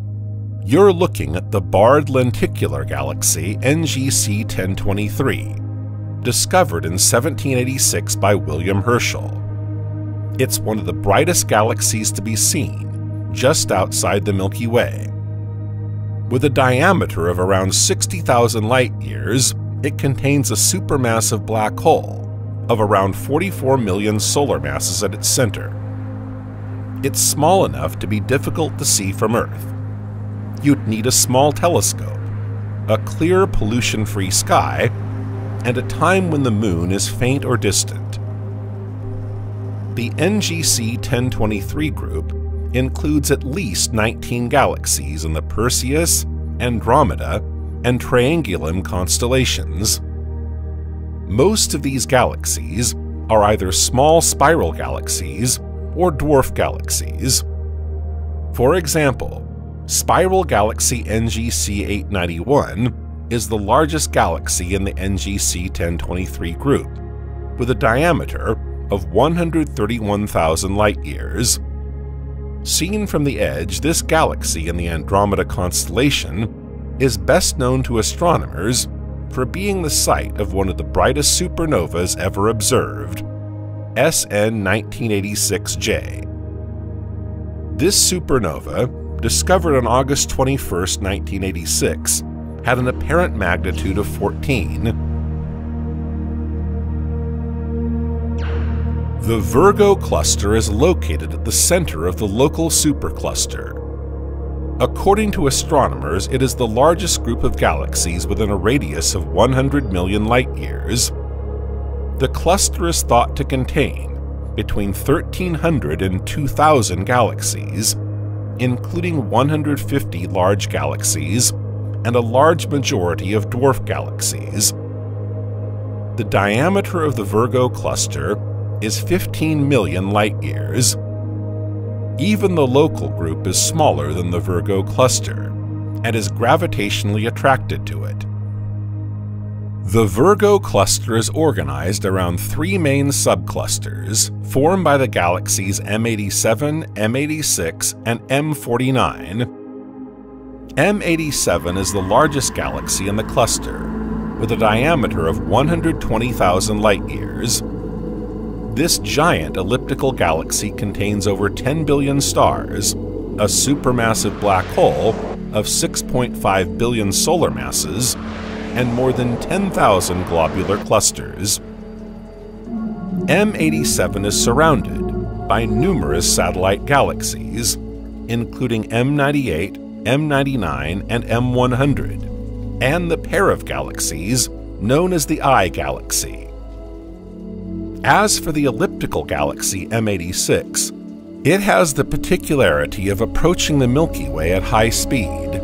[SPEAKER 1] You're looking at the barred lenticular galaxy NGC 1023, discovered in 1786 by William Herschel. It's one of the brightest galaxies to be seen, just outside the Milky Way. With a diameter of around 60,000 light-years, it contains a supermassive black hole of around 44 million solar masses at its center. It's small enough to be difficult to see from Earth. You'd need a small telescope, a clear, pollution-free sky, and a time when the moon is faint or distant. The NGC 1023 group includes at least 19 galaxies in the Perseus, Andromeda, and Triangulum constellations. Most of these galaxies are either small spiral galaxies or dwarf galaxies. For example, spiral galaxy NGC 891 is the largest galaxy in the NGC 1023 group, with a diameter of 131,000 light-years. Seen from the edge, this galaxy in the Andromeda constellation is best known to astronomers for being the site of one of the brightest supernovas ever observed, SN 1986J. This supernova, discovered on August 21, 1986, had an apparent magnitude of 14. The Virgo cluster is located at the center of the local supercluster. According to astronomers, it is the largest group of galaxies within a radius of 100 million light-years. The cluster is thought to contain between 1,300 and 2,000 galaxies, including 150 large galaxies and a large majority of dwarf galaxies. The diameter of the Virgo cluster is 15 million light-years. Even the local group is smaller than the Virgo cluster and is gravitationally attracted to it. The Virgo cluster is organized around 3 main subclusters formed by the galaxies M87, M86, and M49. M87 is the largest galaxy in the cluster, with a diameter of 120,000 light-years. This giant elliptical galaxy contains over 10 billion stars, a supermassive black hole of 6.5 billion solar masses, and more than 10,000 globular clusters. M87 is surrounded by numerous satellite galaxies, including M98, M99, and M100, and the pair of galaxies known as the I galaxy. As for the elliptical galaxy M86, it has the particularity of approaching the Milky Way at high speed.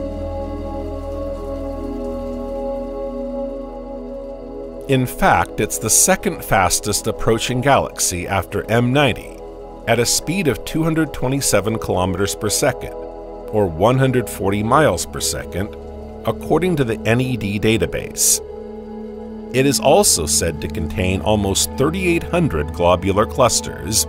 [SPEAKER 1] In fact, it's the second fastest approaching galaxy after M90, at a speed of 227 kilometers per second, or 140 miles per second, according to the NED database. It is also said to contain almost 3,800 globular clusters.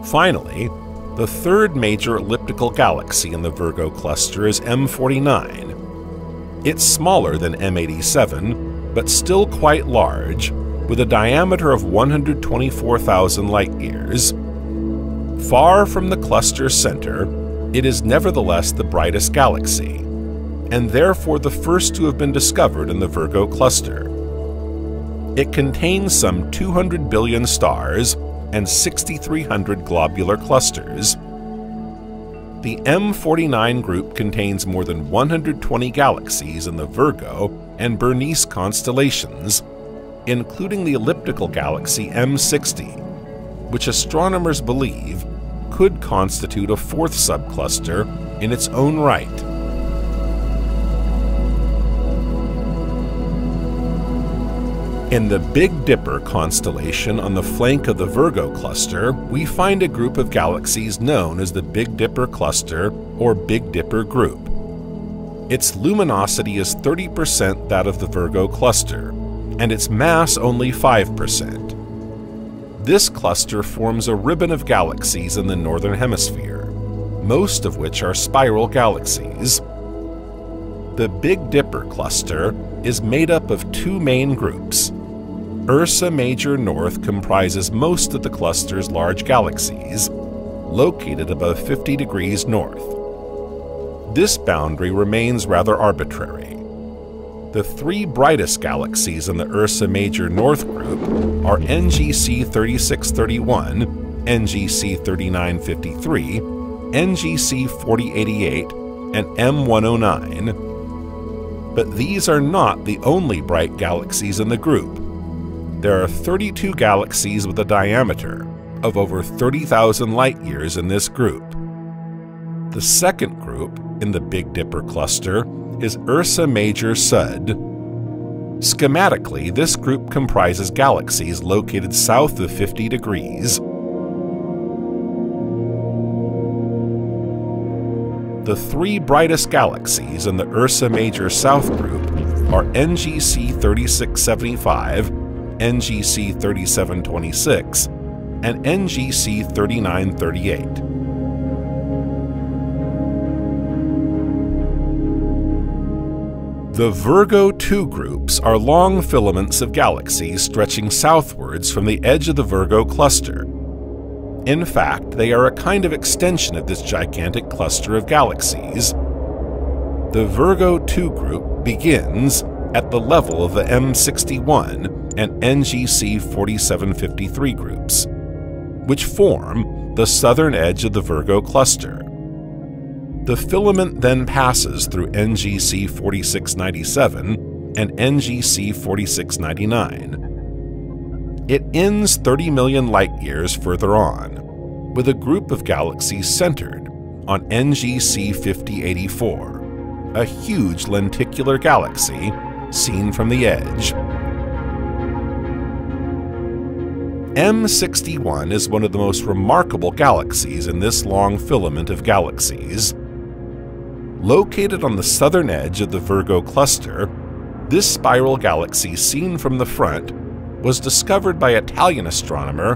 [SPEAKER 1] Finally, the third major elliptical galaxy in the Virgo cluster is M49. It's smaller than M87, but still quite large, with a diameter of 124,000 light-years. Far from the cluster's center, it is nevertheless the brightest galaxy, and therefore the first to have been discovered in the Virgo cluster. It contains some 200 billion stars and 6,300 globular clusters. The M49 group contains more than 120 galaxies in the Virgo and Bernice constellations, including the elliptical galaxy M60, which astronomers believe could constitute a fourth subcluster in its own right. In the Big Dipper constellation on the flank of the Virgo cluster, we find a group of galaxies known as the Big Dipper cluster or Big Dipper group. Its luminosity is 30% that of the Virgo cluster, and its mass only 5%. This cluster forms a ribbon of galaxies in the northern hemisphere, most of which are spiral galaxies. The Big Dipper cluster is made up of two main groups. Ursa Major North comprises most of the cluster's large galaxies, located above 50 degrees north. This boundary remains rather arbitrary. The three brightest galaxies in the Ursa Major North group are NGC 3631, NGC 3953, NGC 4088, and M109. But these are not the only bright galaxies in the group. There are 32 galaxies with a diameter of over 30,000 light-years in this group. The second group in the Big Dipper cluster is Ursa Major Sud. Schematically, this group comprises galaxies located south of 50 degrees. The three brightest galaxies in the Ursa Major South group are NGC 3675, NGC 3726, and NGC 3938. The Virgo II groups are long filaments of galaxies stretching southwards from the edge of the Virgo cluster. In fact, they are a kind of extension of this gigantic cluster of galaxies. The Virgo II group begins at the level of the M61 and NGC 4753 groups, which form the southern edge of the Virgo cluster. The filament then passes through NGC 4697 and NGC 4699. It ends 30 million light-years further on, with a group of galaxies centered on NGC 5084, a huge lenticular galaxy seen from the edge. M61 is one of the most remarkable galaxies in this long filament of galaxies. Located on the southern edge of the Virgo cluster, this spiral galaxy seen from the front was discovered by Italian astronomer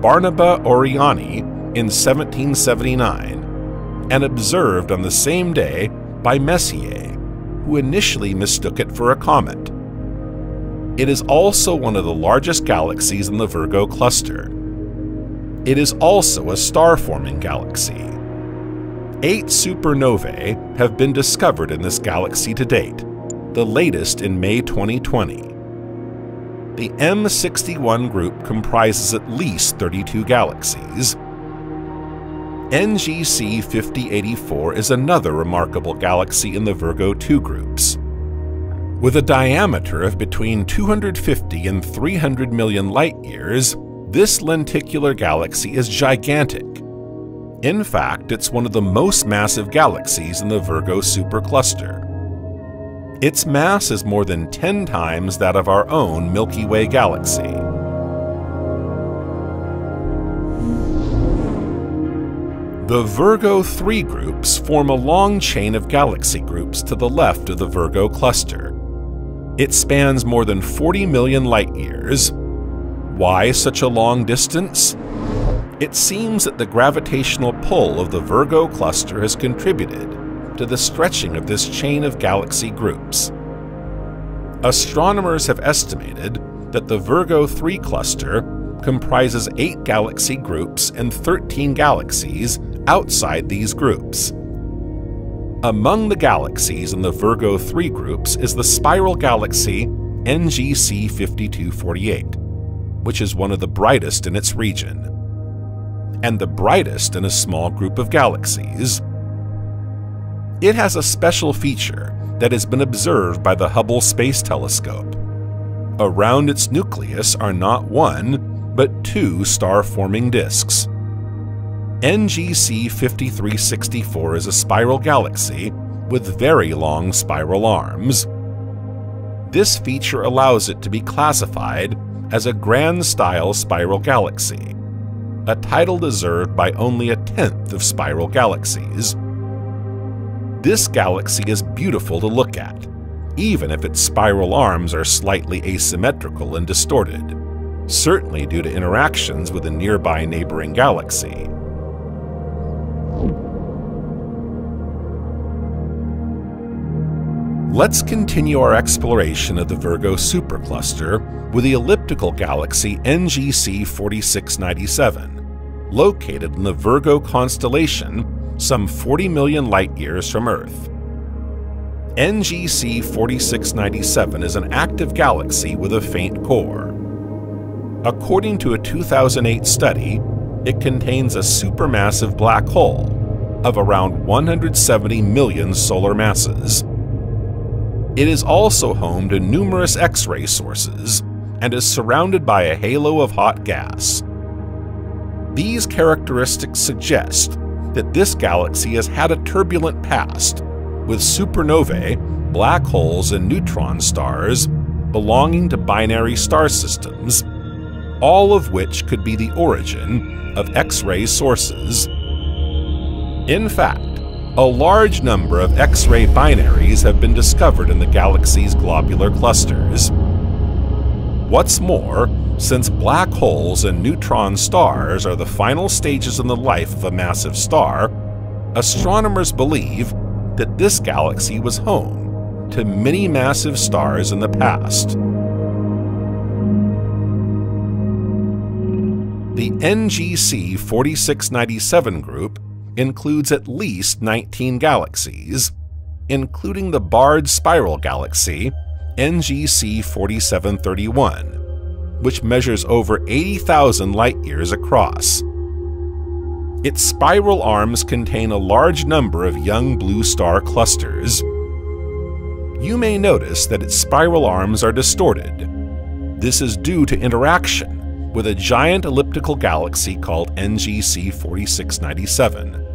[SPEAKER 1] Barnaba Oriani in 1779 and observed on the same day by Messier, who initially mistook it for a comet. It is also one of the largest galaxies in the Virgo cluster. It is also a star-forming galaxy. 8 supernovae have been discovered in this galaxy to date, the latest in May 2020. The M61 group comprises at least 32 galaxies. NGC 5084 is another remarkable galaxy in the Virgo II groups. With a diameter of between 250 and 300 million light-years, this lenticular galaxy is gigantic. In fact, it's one of the most massive galaxies in the Virgo supercluster. Its mass is more than 10 times that of our own Milky Way galaxy. The Virgo III groups form a long chain of galaxy groups to the left of the Virgo cluster. It spans more than 40 million light-years. Why such a long distance? It seems that the gravitational pull of the Virgo cluster has contributed to the stretching of this chain of galaxy groups. Astronomers have estimated that the Virgo 3 cluster comprises 8 galaxy groups and 13 galaxies outside these groups. Among the galaxies in the Virgo 3 groups is the spiral galaxy NGC 5248, which is one of the brightest in its region, and the brightest in a small group of galaxies. It has a special feature that has been observed by the Hubble Space Telescope. Around its nucleus are not one, but 2 star-forming disks. NGC 5364 is a spiral galaxy with very long spiral arms. This feature allows it to be classified as a grand-style spiral galaxy, a title deserved by only a tenth of spiral galaxies. This galaxy is beautiful to look at, even if its spiral arms are slightly asymmetrical and distorted, certainly due to interactions with a nearby neighboring galaxy. Let's continue our exploration of the Virgo supercluster with the elliptical galaxy NGC 4697, located in the Virgo constellation some 40 million light-years from Earth. NGC 4697 is an active galaxy with a faint core. According to a 2008 study, it contains a supermassive black hole of around 170 million solar masses. It is also home to numerous X-ray sources and is surrounded by a halo of hot gas. These characteristics suggest that this galaxy has had a turbulent past, with supernovae, black holes, and neutron stars belonging to binary star systems, all of which could be the origin of X-ray sources. In fact, a large number of X-ray binaries have been discovered in the galaxy's globular clusters. What's more, since black holes and neutron stars are the final stages in the life of a massive star, astronomers believe that this galaxy was home to many massive stars in the past. The NGC 4697 group includes at least 19 galaxies, including the barred spiral galaxy NGC 4731, which measures over 80,000 light-years across. Its spiral arms contain a large number of young blue star clusters. You may notice that its spiral arms are distorted. This is due to interaction with a giant elliptical galaxy called NGC 4697.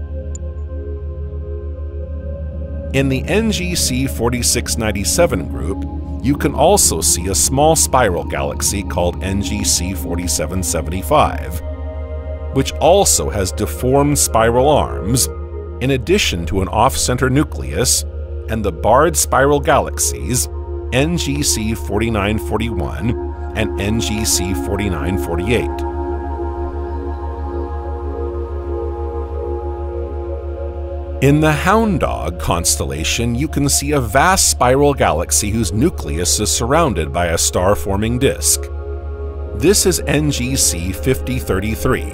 [SPEAKER 1] In the NGC 4697 group, you can also see a small spiral galaxy called NGC 4775, which also has deformed spiral arms, in addition to an off-center nucleus, and the barred spiral galaxies NGC 4941 and NGC 4948. In the Hound Dog constellation, you can see a vast spiral galaxy whose nucleus is surrounded by a star-forming disk. This is NGC 5033.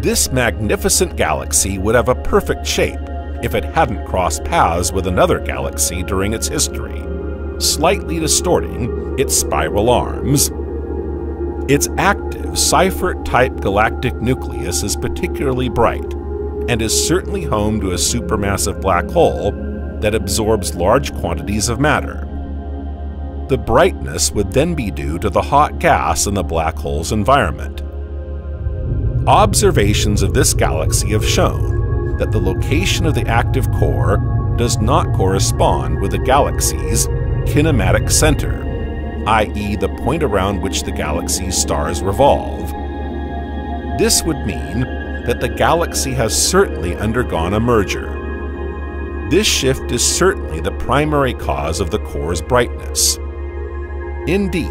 [SPEAKER 1] This magnificent galaxy would have a perfect shape if it hadn't crossed paths with another galaxy during its history, slightly distorting its spiral arms. Its active Seyfert-type galactic nucleus is particularly bright, and is certainly home to a supermassive black hole that absorbs large quantities of matter. The brightness would then be due to the hot gas in the black hole's environment. Observations of this galaxy have shown that the location of the active core does not correspond with the galaxy's kinematic center, i.e. the point around which the galaxy's stars revolve. This would mean that the galaxy has certainly undergone a merger. This shift is certainly the primary cause of the core's brightness. Indeed,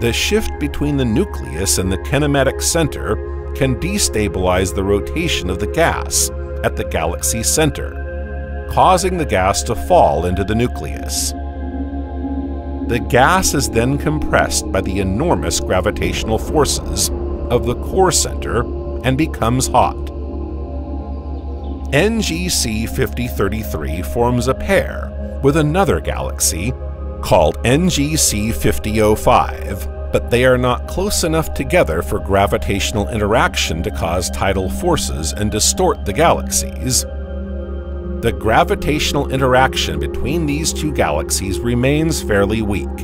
[SPEAKER 1] the shift between the nucleus and the kinematic center can destabilize the rotation of the gas at the galaxy's center, causing the gas to fall into the nucleus. The gas is then compressed by the enormous gravitational forces of the core center and becomes hot. NGC 5033 forms a pair with another galaxy called NGC 5005, but they are not close enough together for gravitational interaction to cause tidal forces and distort the galaxies. The gravitational interaction between these two galaxies remains fairly weak.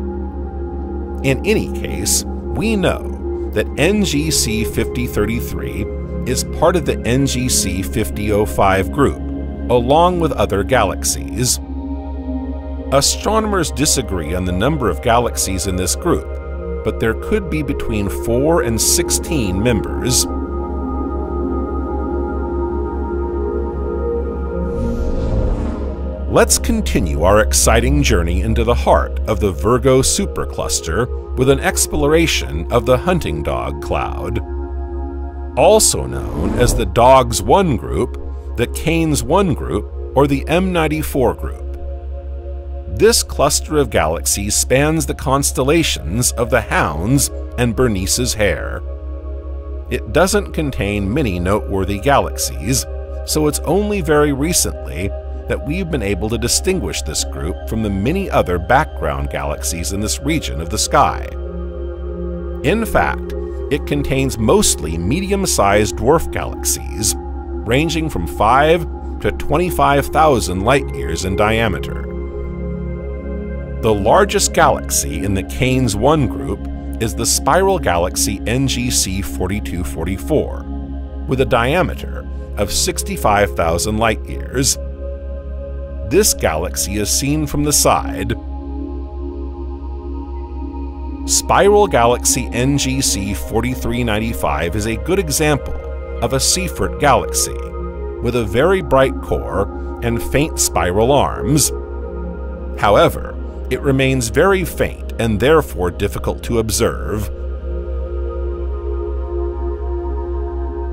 [SPEAKER 1] In any case, we know that NGC 5033 is part of the NGC 5005 group, along with other galaxies. Astronomers disagree on the number of galaxies in this group, but there could be between 4 and 16 members. Let's continue our exciting journey into the heart of the Virgo supercluster with an exploration of the Hunting Dog Cloud. Also known as the Dogs 1 group, the Canes 1 group, or the M94 group. This cluster of galaxies spans the constellations of the Hounds and Bernice's Hare. It doesn't contain many noteworthy galaxies, so it's only very recently that we've been able to distinguish this group from the many other background galaxies in this region of the sky. In fact, it contains mostly medium-sized dwarf galaxies, ranging from 5 to 25,000 light-years in diameter. The largest galaxy in the Canes 1 group is the spiral galaxy NGC 4244, with a diameter of 65,000 light-years. This galaxy is seen from the side. Spiral galaxy NGC 4395 is a good example of a Seyfert galaxy, with a very bright core and faint spiral arms. However, it remains very faint and therefore difficult to observe.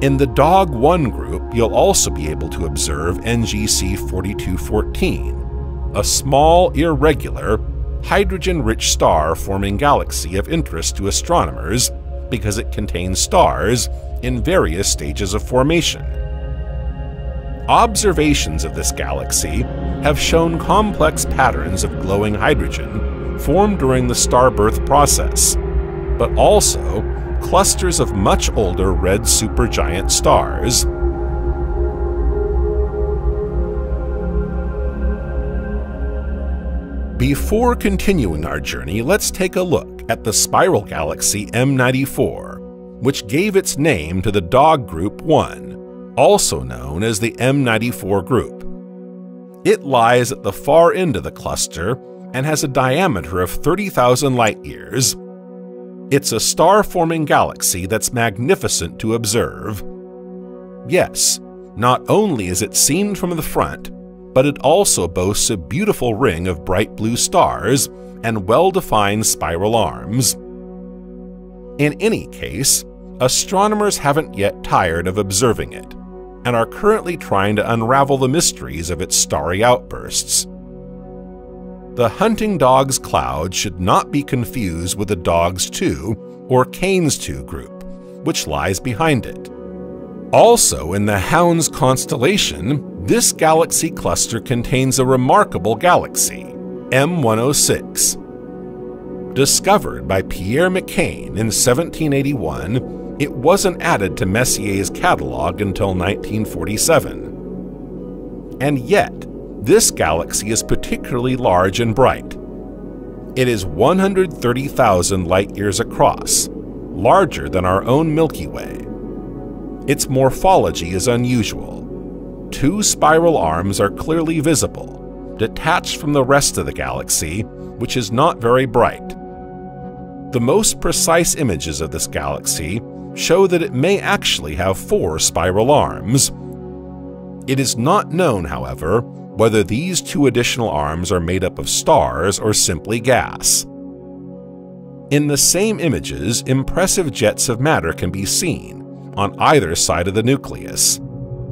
[SPEAKER 1] In the Dog 1 group, you'll also be able to observe NGC 4214, a small, irregular, hydrogen-rich star-forming galaxy of interest to astronomers because it contains stars in various stages of formation. Observations of this galaxy have shown complex patterns of glowing hydrogen formed during the star birth process, but also clusters of much older red supergiant stars. Before continuing our journey, let's take a look at the spiral galaxy M94, which gave its name to the Dog Group 1, also known as the M94 group. It lies at the far end of the cluster and has a diameter of 30,000 light-years. It's a star-forming galaxy that's magnificent to observe. Yes, not only is it seen from the front, but it also boasts a beautiful ring of bright blue stars and well-defined spiral arms. In any case, astronomers haven't yet tired of observing it, and are currently trying to unravel the mysteries of its starry outbursts. The Hunting Dogs Cloud should not be confused with the Dogs 2 or Canes 2 group, which lies behind it. Also in the Hounds constellation, this galaxy cluster contains a remarkable galaxy, M106. Discovered by Pierre McCain in 1781, it wasn't added to Messier's catalog until 1947. And yet, this galaxy is particularly large and bright. It is 130,000 light-years across, larger than our own Milky Way. Its morphology is unusual. 2 spiral arms are clearly visible, detached from the rest of the galaxy, which is not very bright. The most precise images of this galaxy show that it may actually have 4 spiral arms. It is not known, however, whether these 2 additional arms are made up of stars or simply gas. In the same images, impressive jets of matter can be seen on either side of the nucleus,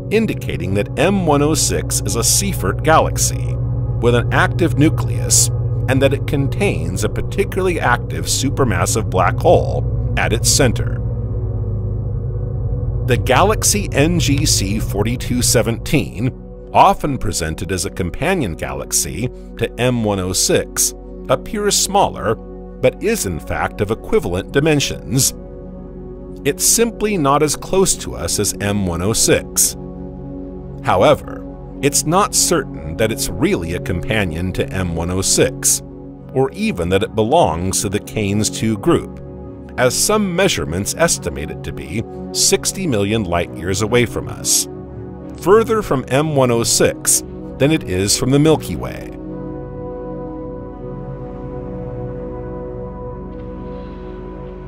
[SPEAKER 1] indicating that M106 is a Seyfert galaxy with an active nucleus and that it contains a particularly active supermassive black hole at its center. The galaxy NGC 4217, often presented as a companion galaxy to M106, appears smaller but is in fact of equivalent dimensions. It's simply not as close to us as M106. However, it's not certain that it's really a companion to M106, or even that it belongs to the Canes 2 group, as some measurements estimate it to be 60 million light-years away from us, further from M106 than it is from the Milky Way.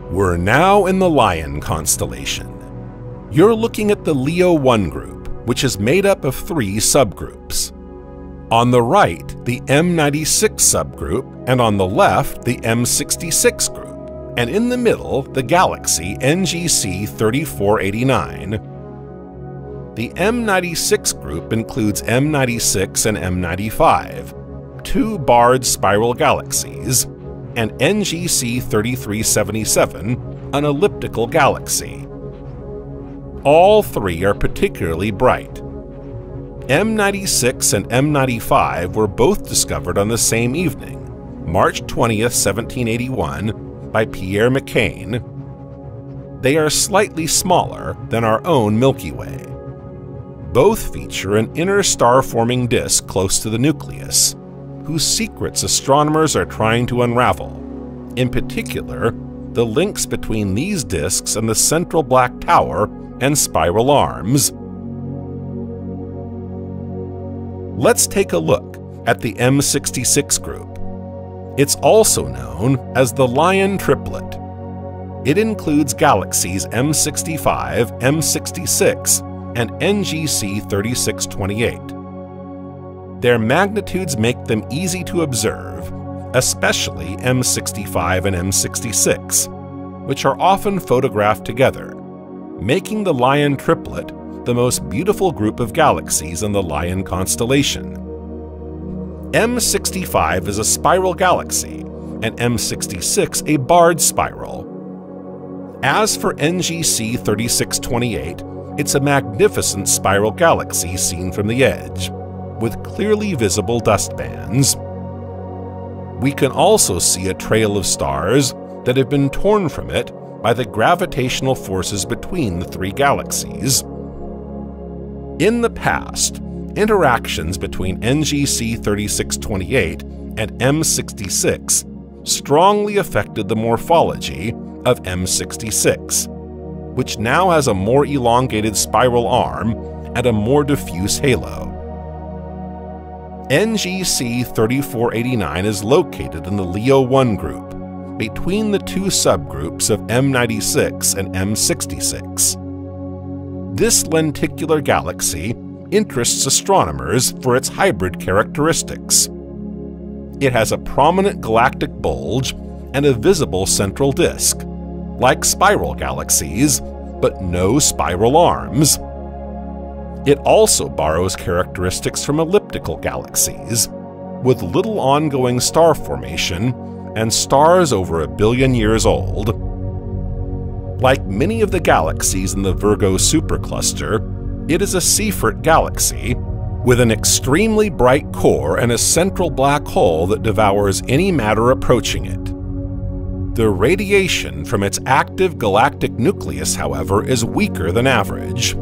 [SPEAKER 1] We're now in the Lion constellation. You're looking at the Leo 1 group, which is made up of 3 subgroups. On the right, the M96 subgroup, and on the left, the M66 group, and in the middle, the galaxy NGC 3489. The M96 group includes M96 and M95, 2 barred spiral galaxies, and NGC 3377, an elliptical galaxy. All 3 are particularly bright. M96 and M95 were both discovered on the same evening, March 20th, 1781, by Pierre McCain. They are slightly smaller than our own Milky Way. Both feature an inner star-forming disk close to the nucleus, whose secrets astronomers are trying to unravel, in particular, the links between these disks and the central black tower and spiral arms. Let's take a look at the M66 group. It's also known as the Lion Triplet. It includes galaxies M65, M66, and NGC 3628. Their magnitudes make them easy to observe, especially M65 and M66, which are often photographed together, making the Lion Triplet the most beautiful group of galaxies in the Lion constellation. M65 is a spiral galaxy, and M66 a barred spiral. As for NGC 3628, it's a magnificent spiral galaxy seen from the edge, with clearly visible dust bands. We can also see a trail of stars that have been torn from it by the gravitational forces between the 3 galaxies. In the past, interactions between NGC 3628 and M66 strongly affected the morphology of M66, which now has a more elongated spiral arm and a more diffuse halo. NGC 3489 is located in the Leo 1 group, between the 2 subgroups of M96 and M66. This lenticular galaxy interests astronomers for its hybrid characteristics. It has a prominent galactic bulge and a visible central disk, like spiral galaxies, but no spiral arms. It also borrows characteristics from elliptical galaxies, with little ongoing star formation and stars over 1 billion years old. Like many of the galaxies in the Virgo supercluster, it is a Seyfert galaxy with an extremely bright core and a central black hole that devours any matter approaching it. The radiation from its active galactic nucleus, however, is weaker than average.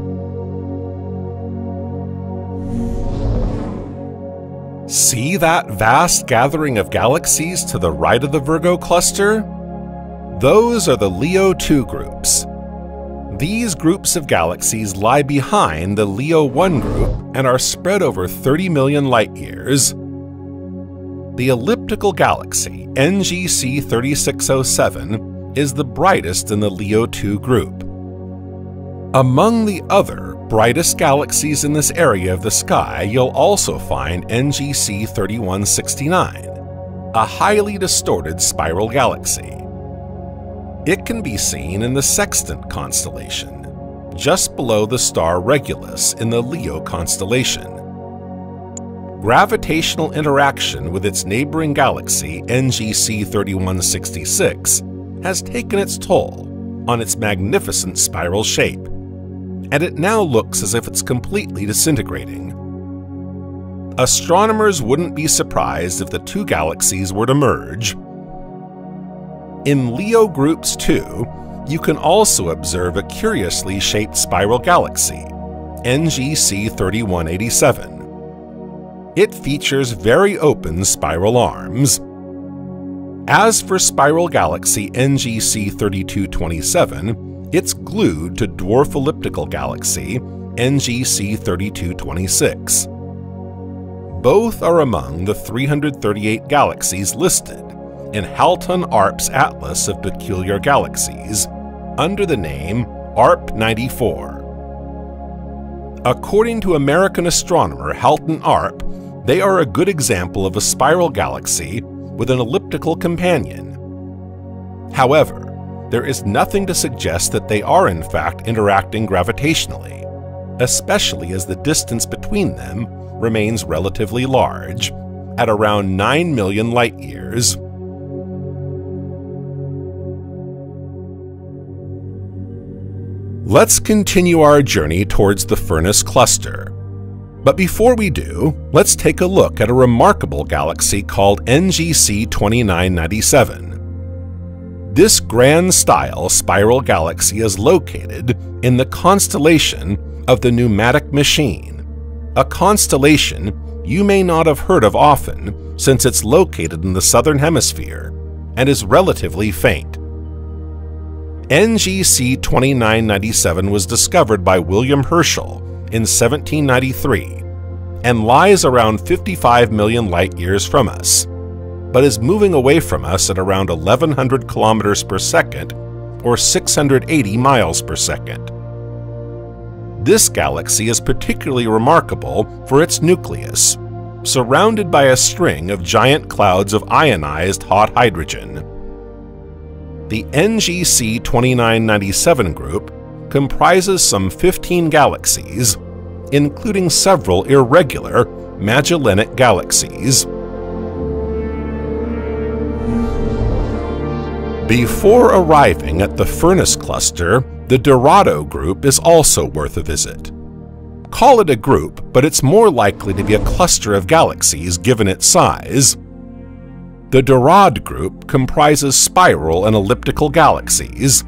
[SPEAKER 1] See that vast gathering of galaxies to the right of the Virgo cluster? Those are the Leo 2 groups. These groups of galaxies lie behind the Leo 1 group and are spread over 30 million light-years. The elliptical galaxy, NGC 3607, is the brightest in the Leo 2 group. Among the other brightest galaxies in this area of the sky, you'll also find NGC 3169, a highly distorted spiral galaxy. It can be seen in the Sextant constellation, just below the star Regulus in the Leo constellation. Gravitational interaction with its neighboring galaxy NGC 3166 has taken its toll on its magnificent spiral shape, and it now looks as if it's completely disintegrating. Astronomers wouldn't be surprised if the two galaxies were to merge. In Leo Groups 2, you can also observe a curiously shaped spiral galaxy, NGC 3187. It features very open spiral arms. As for spiral galaxy NGC 3227, it's glued to dwarf elliptical galaxy NGC 3226. Both are among the 338 galaxies listed in Halton Arp's Atlas of Peculiar Galaxies under the name ARP 94. According to American astronomer Halton Arp, they are a good example of a spiral galaxy with an elliptical companion. However, there is nothing to suggest that they are in fact interacting gravitationally, especially as the distance between them remains relatively large, at around 9 million light-years. Let's continue our journey towards the Furnace Cluster. But before we do, let's take a look at a remarkable galaxy called NGC 2997. This grand-style spiral galaxy is located in the constellation of the Pneumatic Machine, a constellation you may not have heard of often since it's located in the southern hemisphere and is relatively faint. NGC 2997 was discovered by William Herschel in 1793 and lies around 55 million light-years from us, but is moving away from us at around 1,100 kilometers per second or 680 miles per second. This galaxy is particularly remarkable for its nucleus, surrounded by a string of giant clouds of ionized hot hydrogen. The NGC 2997 group comprises some 15 galaxies, including several irregular Magellanic galaxies. Before arriving at the Furnace Cluster, the Dorado group is also worth a visit. Call it a group, but it's more likely to be a cluster of galaxies given its size. The Dorado group comprises spiral and elliptical galaxies.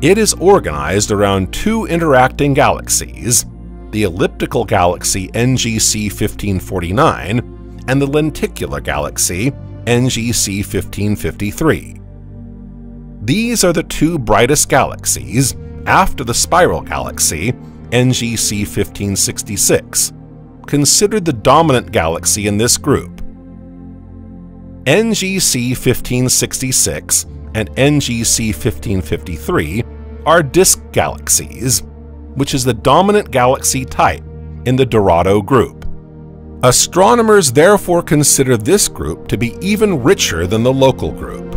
[SPEAKER 1] It is organized around two interacting galaxies, the elliptical galaxy NGC 1549 and the lenticular galaxy NGC 1553. These are the two brightest galaxies after the spiral galaxy NGC 1566, considered the dominant galaxy in this group. NGC 1566 and NGC 1553 are disk galaxies, which is the dominant galaxy type in the Dorado group. Astronomers therefore consider this group to be even richer than the local group.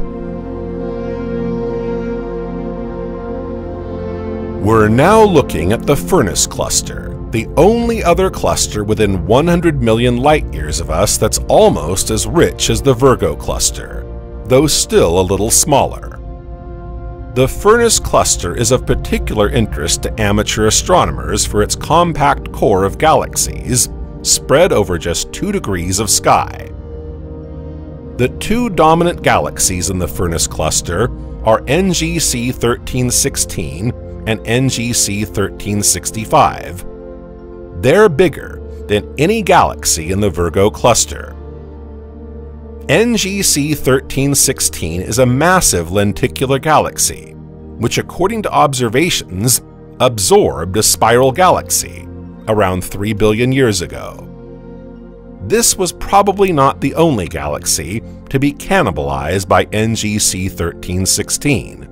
[SPEAKER 1] We're now looking at the Furnace Cluster, the only other cluster within 100 million light-years of us that's almost as rich as the Virgo cluster, though still a little smaller. The Furnace Cluster is of particular interest to amateur astronomers for its compact core of galaxies spread over just 2 degrees of sky. The two dominant galaxies in the Furnace Cluster are NGC 1316 and NGC 1365. They're bigger than any galaxy in the Virgo cluster. NGC 1316 is a massive lenticular galaxy, which according to observations absorbed a spiral galaxy around 3 billion years ago. This was probably not the only galaxy to be cannibalized by NGC 1316.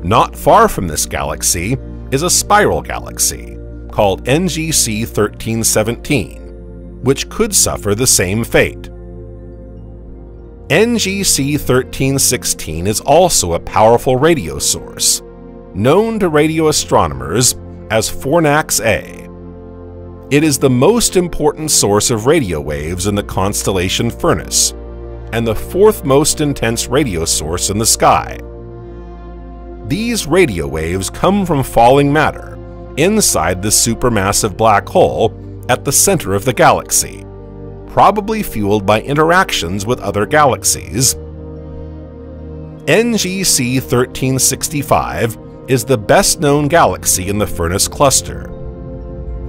[SPEAKER 1] Not far from this galaxy is a spiral galaxy called NGC 1317, which could suffer the same fate. NGC 1316 is also a powerful radio source, known to radio astronomers as Fornax A. It is the most important source of radio waves in the constellation Furnace, and the fourth most intense radio source in the sky. These radio waves come from falling matter inside the supermassive black hole at the center of the galaxy, probably fueled by interactions with other galaxies. NGC 1365 is the best-known galaxy in the Furnace cluster.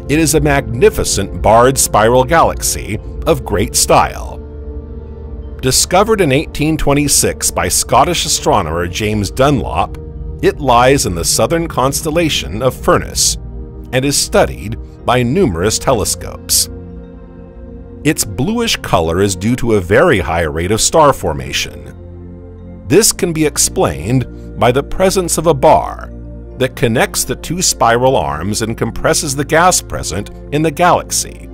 [SPEAKER 1] It is a magnificent barred spiral galaxy of great style. Discovered in 1826 by Scottish astronomer James Dunlop, it lies in the southern constellation of Furnace and is studied by numerous telescopes. Its bluish color is due to a very high rate of star formation. This can be explained by the presence of a bar that connects the two spiral arms and compresses the gas present in the galaxy,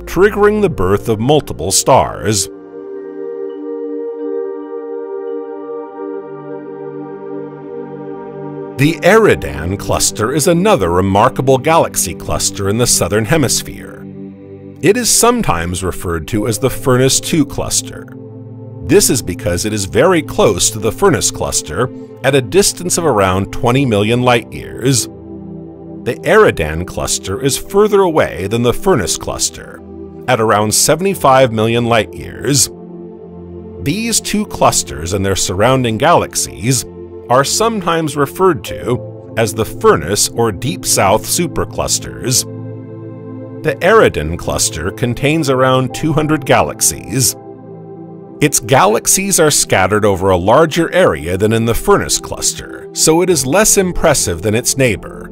[SPEAKER 1] triggering the birth of multiple stars. The Eridan cluster is another remarkable galaxy cluster in the southern hemisphere. It is sometimes referred to as the Furnace 2 cluster. This is because it is very close to the Furnace cluster at a distance of around 20 million light-years. The Eridan cluster is further away than the Furnace cluster, at around 75 million light-years. These two clusters and their surrounding galaxies are sometimes referred to as the Furnace or Deep South superclusters. The Eridan cluster contains around 200 galaxies. Its galaxies are scattered over a larger area than in the Furnace cluster, so it is less impressive than its neighbor.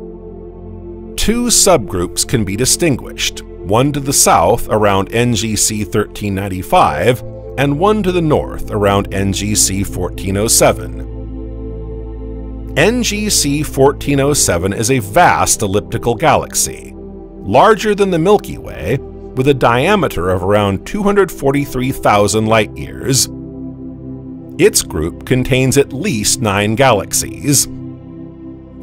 [SPEAKER 1] Two subgroups can be distinguished, one to the south around NGC 1395 and one to the north around NGC 1407. NGC 1407 is a vast elliptical galaxy, larger than the Milky Way, with a diameter of around 243,000 light-years. Its group contains at least 9 galaxies.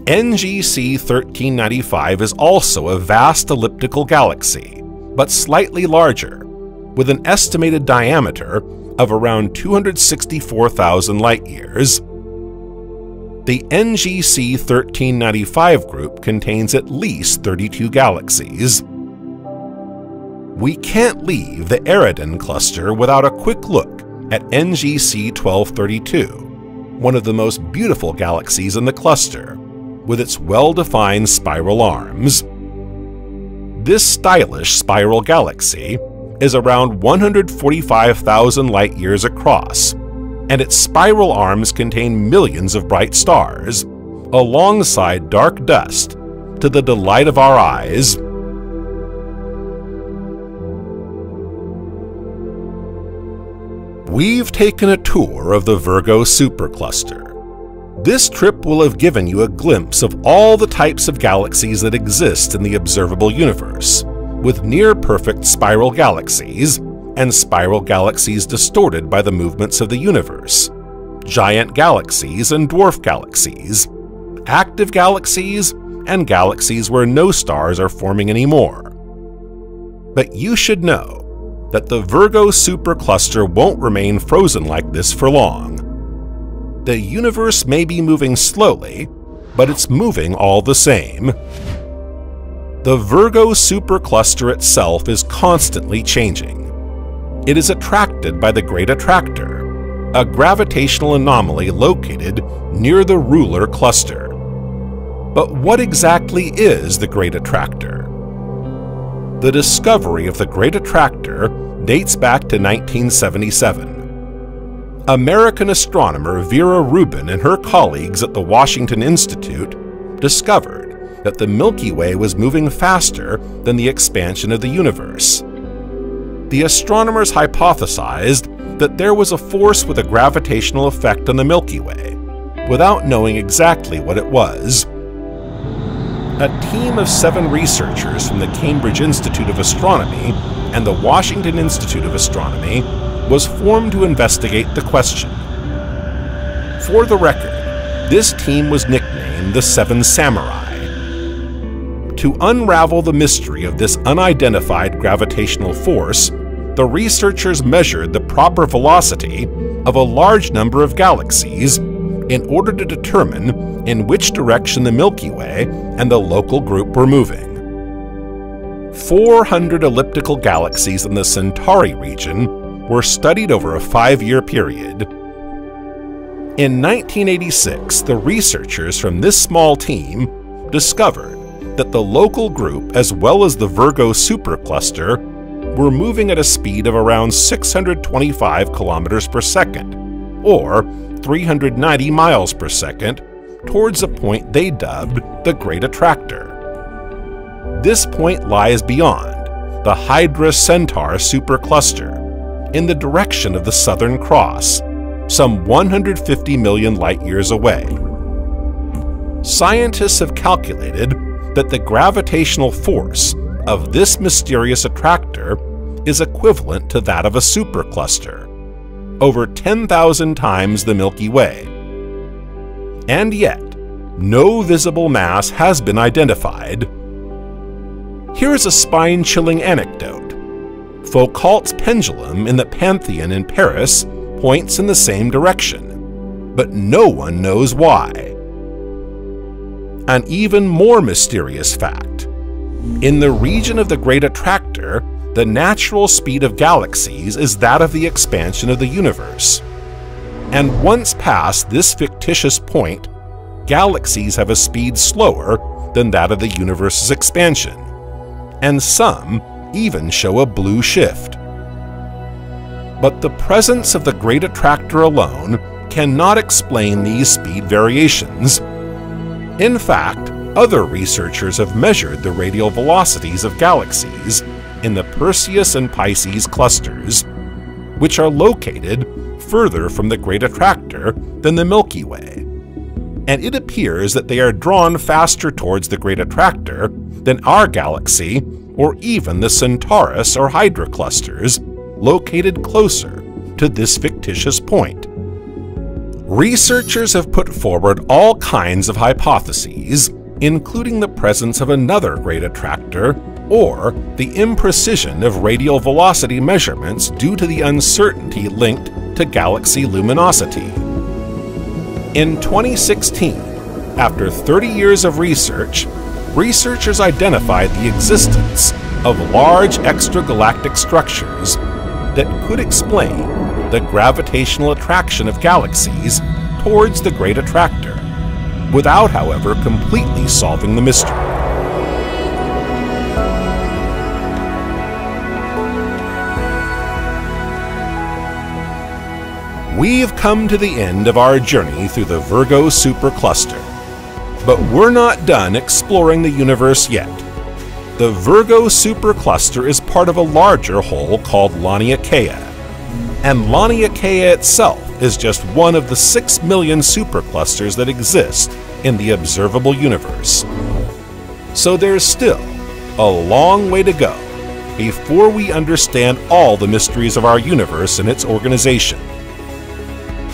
[SPEAKER 1] NGC 1395 is also a vast elliptical galaxy, but slightly larger, with an estimated diameter of around 264,000 light-years. The NGC 1395 group contains at least 32 galaxies. We can't leave the Eridan cluster without a quick look at NGC 1232, one of the most beautiful galaxies in the cluster, with its well-defined spiral arms. This stylish spiral galaxy is around 145,000 light-years across, and its spiral arms contain millions of bright stars, alongside dark dust, to the delight of our eyes. We've taken a tour of the Virgo supercluster. This trip will have given you a glimpse of all the types of galaxies that exist in the observable universe, with near-perfect spiral galaxies, and spiral galaxies distorted by the movements of the universe, giant galaxies and dwarf galaxies, active galaxies, and galaxies where no stars are forming anymore. But you should know that the Virgo supercluster won't remain frozen like this for long. The universe may be moving slowly, but it's moving all the same. The Virgo supercluster itself is constantly changing. It is attracted by the Great Attractor, a gravitational anomaly located near the Ruler cluster. But what exactly is the Great Attractor? The discovery of the Great Attractor dates back to 1977. American astronomer Vera Rubin and her colleagues at the Washington Institute discovered that the Milky Way was moving faster than the expansion of the universe. The astronomers hypothesized that there was a force with a gravitational effect on the Milky Way, without knowing exactly what it was. A team of 7 researchers from the Cambridge Institute of Astronomy and the Washington Institute of Astronomy was formed to investigate the question. For the record, this team was nicknamed the Seven Samurai. To unravel the mystery of this unidentified gravitational force, the researchers measured the proper velocity of a large number of galaxies in order to determine in which direction the Milky Way and the local group were moving. 400 elliptical galaxies in the Centauri region were studied over a 5-year period. In 1986, the researchers from this small team discovered that the local group as well as the Virgo supercluster were moving at a speed of around 625 kilometers per second, or 390 miles per second, towards a point they dubbed the Great Attractor. This point lies beyond the Hydra Centaur supercluster, in the direction of the Southern Cross, some 150 million light-years away. Scientists have calculated that the gravitational force of this mysterious attractor is equivalent to that of a supercluster, over 10,000 times the Milky Way. And yet, no visible mass has been identified. Here's a spine-chilling anecdote. Foucault's pendulum in the Pantheon in Paris points in the same direction, but no one knows why. An even more mysterious fact. In the region of the Great Attractor, the natural speed of galaxies is that of the expansion of the universe. And once past this fictitious point, galaxies have a speed slower than that of the universe's expansion, and some even show a blue shift. But the presence of the Great Attractor alone cannot explain these speed variations. In fact, other researchers have measured the radial velocities of galaxies in the Perseus and Pisces clusters, which are located further from the Great Attractor than the Milky Way. And it appears that they are drawn faster towards the Great Attractor than our galaxy or even the Centaurus or Hydra clusters located closer to this fictitious point. Researchers have put forward all kinds of hypotheses, including the presence of another Great Attractor or the imprecision of radial velocity measurements due to the uncertainty linked to galaxy luminosity. In 2016, after 30 years of research, researchers identified the existence of large extragalactic structures that could explain the gravitational attraction of galaxies towards the Great Attractor, without, however, completely solving the mystery. We've come to the end of our journey through the Virgo supercluster, but we're not done exploring the universe yet. The Virgo supercluster is part of a larger whole called Laniakea, and Laniakea itself is just one of the 6 million superclusters that exist in the observable universe. So there's still a long way to go before we understand all the mysteries of our universe and its organization.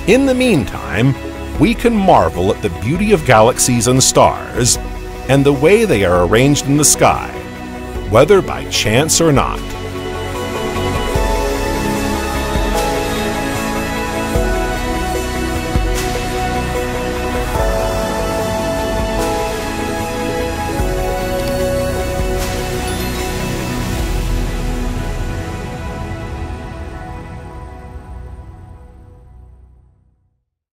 [SPEAKER 1] In the meantime, we can marvel at the beauty of galaxies and stars, and the way they are arranged in the sky, whether by chance or not.